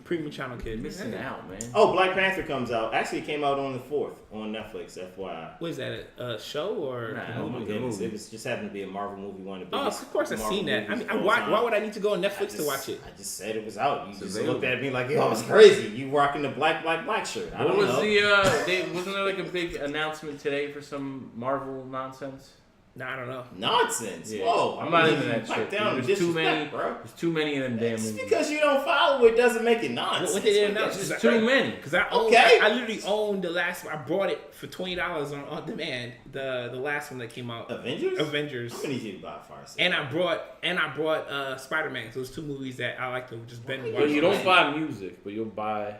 [SPEAKER 3] Premium channel kid.
[SPEAKER 2] Missing out, man.
[SPEAKER 1] Oh, Black Panther comes out. Actually, it came out on the 4th on Netflix, FYI.
[SPEAKER 3] What is that? A show or?
[SPEAKER 2] Nah.
[SPEAKER 1] Oh my goodness! It was just happened to be a Marvel movie, one of the
[SPEAKER 3] Oh,
[SPEAKER 1] biggest.
[SPEAKER 3] of course I've
[SPEAKER 1] Marvel
[SPEAKER 3] seen that. I
[SPEAKER 1] movies
[SPEAKER 3] mean,
[SPEAKER 1] of all
[SPEAKER 3] why
[SPEAKER 1] time.
[SPEAKER 3] would I need to go on Netflix to watch it?
[SPEAKER 1] I just said it was out. You just
[SPEAKER 4] available.
[SPEAKER 1] looked at me like, yo, it's crazy. You rocking the black shirt. I
[SPEAKER 2] What
[SPEAKER 1] don't
[SPEAKER 2] was
[SPEAKER 1] know.
[SPEAKER 2] wasn't there like a big announcement today for some Marvel nonsense?
[SPEAKER 3] Nah, I don't know.
[SPEAKER 1] Nonsense.
[SPEAKER 2] Yeah.
[SPEAKER 1] Whoa,
[SPEAKER 2] I'm not
[SPEAKER 1] I mean,
[SPEAKER 2] into that
[SPEAKER 1] pipe
[SPEAKER 2] shit.
[SPEAKER 1] down
[SPEAKER 2] There's
[SPEAKER 1] the
[SPEAKER 2] too many,
[SPEAKER 1] disrespect, bro.
[SPEAKER 2] There's too many of them damn
[SPEAKER 1] Just
[SPEAKER 2] movies.
[SPEAKER 1] because you don't follow it doesn't make it nonsense.
[SPEAKER 3] What they did announce?
[SPEAKER 2] There's too many.
[SPEAKER 3] Because I own,
[SPEAKER 1] Okay.
[SPEAKER 3] I literally owned the last one. I bought it for $20 on demand. The last one that came out.
[SPEAKER 1] Avengers?
[SPEAKER 3] Avengers.
[SPEAKER 1] I'm gonna need you to buy a fire sale.
[SPEAKER 3] And I brought Spider-Man. So those two movies that I like to just binge watch.
[SPEAKER 2] But you don't buy music, but you'll buy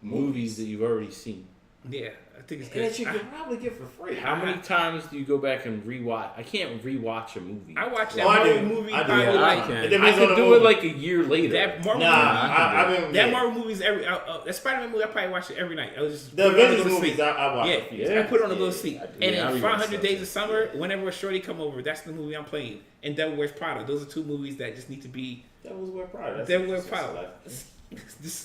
[SPEAKER 2] movies that you've already seen.
[SPEAKER 3] Yeah, I think it's
[SPEAKER 1] And
[SPEAKER 3] good.
[SPEAKER 1] that you can probably get for free.
[SPEAKER 2] How many times do you go back and rewatch? I can't rewatch a movie.
[SPEAKER 3] I watched that
[SPEAKER 1] Oh, I
[SPEAKER 3] Marvel
[SPEAKER 1] do.
[SPEAKER 3] movie.
[SPEAKER 1] I do.
[SPEAKER 3] probably
[SPEAKER 1] Yeah,
[SPEAKER 3] like-
[SPEAKER 4] I can.
[SPEAKER 1] It depends
[SPEAKER 2] I
[SPEAKER 1] on
[SPEAKER 2] could
[SPEAKER 1] the
[SPEAKER 2] do
[SPEAKER 1] movie.
[SPEAKER 2] it like a year later.
[SPEAKER 3] That Marvel
[SPEAKER 1] I've been
[SPEAKER 3] that
[SPEAKER 1] yeah.
[SPEAKER 3] Marvel movies that Spider-Man movie. I probably watch it every night. I was just
[SPEAKER 1] The
[SPEAKER 3] put it on to
[SPEAKER 1] Avengers
[SPEAKER 3] go to
[SPEAKER 1] movies,
[SPEAKER 3] sleep.
[SPEAKER 1] I watch. a few.
[SPEAKER 3] Yeah, I put it on to go to
[SPEAKER 1] Yeah,
[SPEAKER 3] sleep.
[SPEAKER 1] I do.
[SPEAKER 3] And
[SPEAKER 4] Yeah, I
[SPEAKER 3] then
[SPEAKER 4] rewatch
[SPEAKER 3] 500
[SPEAKER 4] stuff.
[SPEAKER 3] Days of Summer, whenever a shorty come over, that's the movie I'm playing. And Devil Wears Prada. Those are two movies that just need to be.
[SPEAKER 1] That was Wear Prada.
[SPEAKER 3] Devil Wears Prada.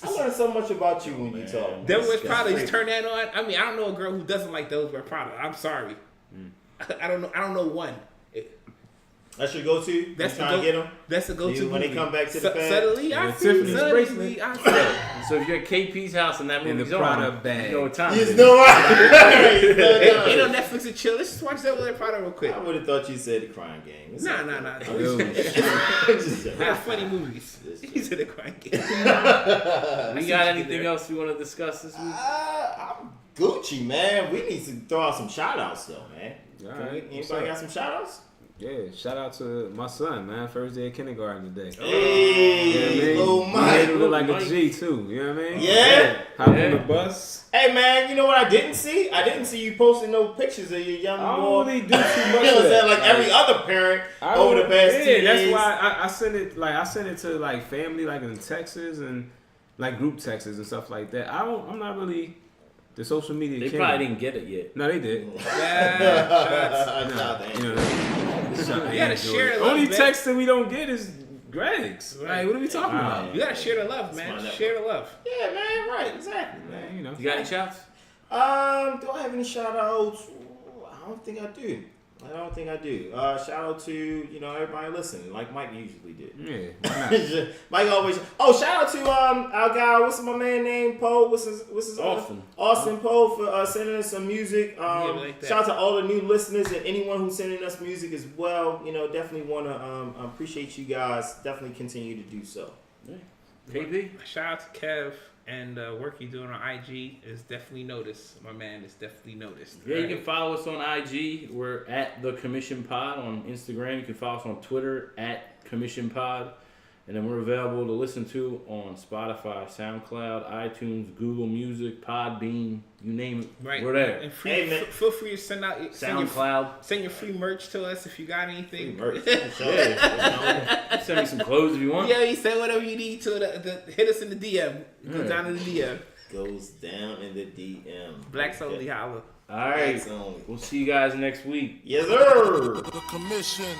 [SPEAKER 1] I learned so much about you when you talk.
[SPEAKER 3] Devil Wears
[SPEAKER 1] That's
[SPEAKER 3] Prada. You
[SPEAKER 1] great.
[SPEAKER 3] turn that on. I mean, I don't know a girl who doesn't like Devil Wears Prada. I'm sorry. I don't know. I don't know one.
[SPEAKER 1] That's your go-to.
[SPEAKER 3] That's
[SPEAKER 1] You trying to get them.
[SPEAKER 3] That's the go-to
[SPEAKER 1] When they
[SPEAKER 3] movie.
[SPEAKER 1] come back to the fan.
[SPEAKER 3] Suddenly, I
[SPEAKER 4] Yeah,
[SPEAKER 3] see.
[SPEAKER 4] Tiffany's
[SPEAKER 3] Suddenly,
[SPEAKER 4] bracelet.
[SPEAKER 3] I see.
[SPEAKER 2] So if you're at KP's house and that
[SPEAKER 4] In
[SPEAKER 2] movie's
[SPEAKER 4] the Prada
[SPEAKER 2] on,
[SPEAKER 4] bag.
[SPEAKER 2] you know what time
[SPEAKER 1] You
[SPEAKER 2] it
[SPEAKER 1] just
[SPEAKER 2] is.
[SPEAKER 1] know right.
[SPEAKER 3] Ain't no Netflix and chill. Let's just watch Devil Wears Prada real quick.
[SPEAKER 1] I would have thought you said the Crying Game. It's
[SPEAKER 3] Nah.
[SPEAKER 4] Yo,
[SPEAKER 3] They're funny movies. He's in the crying game.
[SPEAKER 2] We got anything else we want to discuss this week?
[SPEAKER 1] I'm Gucci, man. We need to throw out some shout-outs, though, man.
[SPEAKER 4] All right, what's
[SPEAKER 1] Anybody
[SPEAKER 4] up?
[SPEAKER 1] got some shout-outs?
[SPEAKER 4] Yeah, shout out to my son, man. First day of kindergarten today.
[SPEAKER 1] Hey, little
[SPEAKER 4] He
[SPEAKER 1] Mike.
[SPEAKER 4] made him look like a
[SPEAKER 2] Mike.
[SPEAKER 4] G too. You know what I mean?
[SPEAKER 1] Yeah.
[SPEAKER 4] Hop on
[SPEAKER 2] Yeah.
[SPEAKER 4] the bus.
[SPEAKER 1] Hey, man, you know what I didn't see? I didn't see you posting no pictures of your young
[SPEAKER 4] I
[SPEAKER 1] boy.
[SPEAKER 4] don't really do too much
[SPEAKER 1] You know
[SPEAKER 4] of
[SPEAKER 1] what I'm saying?
[SPEAKER 4] that.
[SPEAKER 1] Like every other parent
[SPEAKER 4] I
[SPEAKER 1] over the
[SPEAKER 4] don't-
[SPEAKER 1] past
[SPEAKER 4] yeah,
[SPEAKER 1] 2 days.
[SPEAKER 4] that's why I send it. Like I send it to like family, like in Texas and like group texts and stuff like that. I'm not really the social media.
[SPEAKER 2] They
[SPEAKER 4] king.
[SPEAKER 2] probably didn't get it yet.
[SPEAKER 4] No, they did.
[SPEAKER 3] Yeah,
[SPEAKER 1] Nah, they ain't.
[SPEAKER 4] You know,
[SPEAKER 3] You gotta share love,
[SPEAKER 4] only
[SPEAKER 3] man.
[SPEAKER 4] text that we don't get is Greg's.
[SPEAKER 3] Right.
[SPEAKER 4] Like, what are we talking
[SPEAKER 2] Wow.
[SPEAKER 4] about?
[SPEAKER 3] You gotta share the love, man.
[SPEAKER 1] Smart
[SPEAKER 3] Share the love.
[SPEAKER 1] Yeah, man, right, exactly, man.
[SPEAKER 4] Man, you know.
[SPEAKER 2] You got any shouts?
[SPEAKER 1] Do I have any shout outs? I don't think I do. Shout out to, everybody listening, like Mike usually did.
[SPEAKER 4] Yeah, why not?
[SPEAKER 1] Mike always. Oh, shout out to our guy. What's my man name? Poe. What's his
[SPEAKER 2] Austin.
[SPEAKER 1] Austin Poe for sending us some music.
[SPEAKER 3] like that.
[SPEAKER 1] Shout out to all the new listeners and anyone who's sending us music as well. Definitely want to appreciate you guys. Definitely continue to do so.
[SPEAKER 2] KP?
[SPEAKER 3] Shout out to Kev and work you doing on IG is definitely noticed. My man is definitely noticed.
[SPEAKER 2] Yeah, you can follow us on IG. We're at thecommissionpod on Instagram. You can follow us on Twitter at commissionpod. And then we're available to listen to on Spotify, SoundCloud, iTunes, Google Music, Podbean, you name it.
[SPEAKER 3] Right.
[SPEAKER 2] We're there.
[SPEAKER 3] And
[SPEAKER 1] Hey, man.
[SPEAKER 3] feel free to send
[SPEAKER 2] SoundCloud.
[SPEAKER 3] your free merch to us if you got anything.
[SPEAKER 2] Yeah. Send me some clothes if you want.
[SPEAKER 3] Yeah, you say whatever you need to hit us in the DM. Go
[SPEAKER 2] Yeah.
[SPEAKER 3] down in the DM.
[SPEAKER 1] Goes down in the DM.
[SPEAKER 3] Blacks only holla.
[SPEAKER 2] All right.
[SPEAKER 1] Blacks only.
[SPEAKER 2] We'll see you guys next week.
[SPEAKER 1] Yes, sir.
[SPEAKER 6] The commission.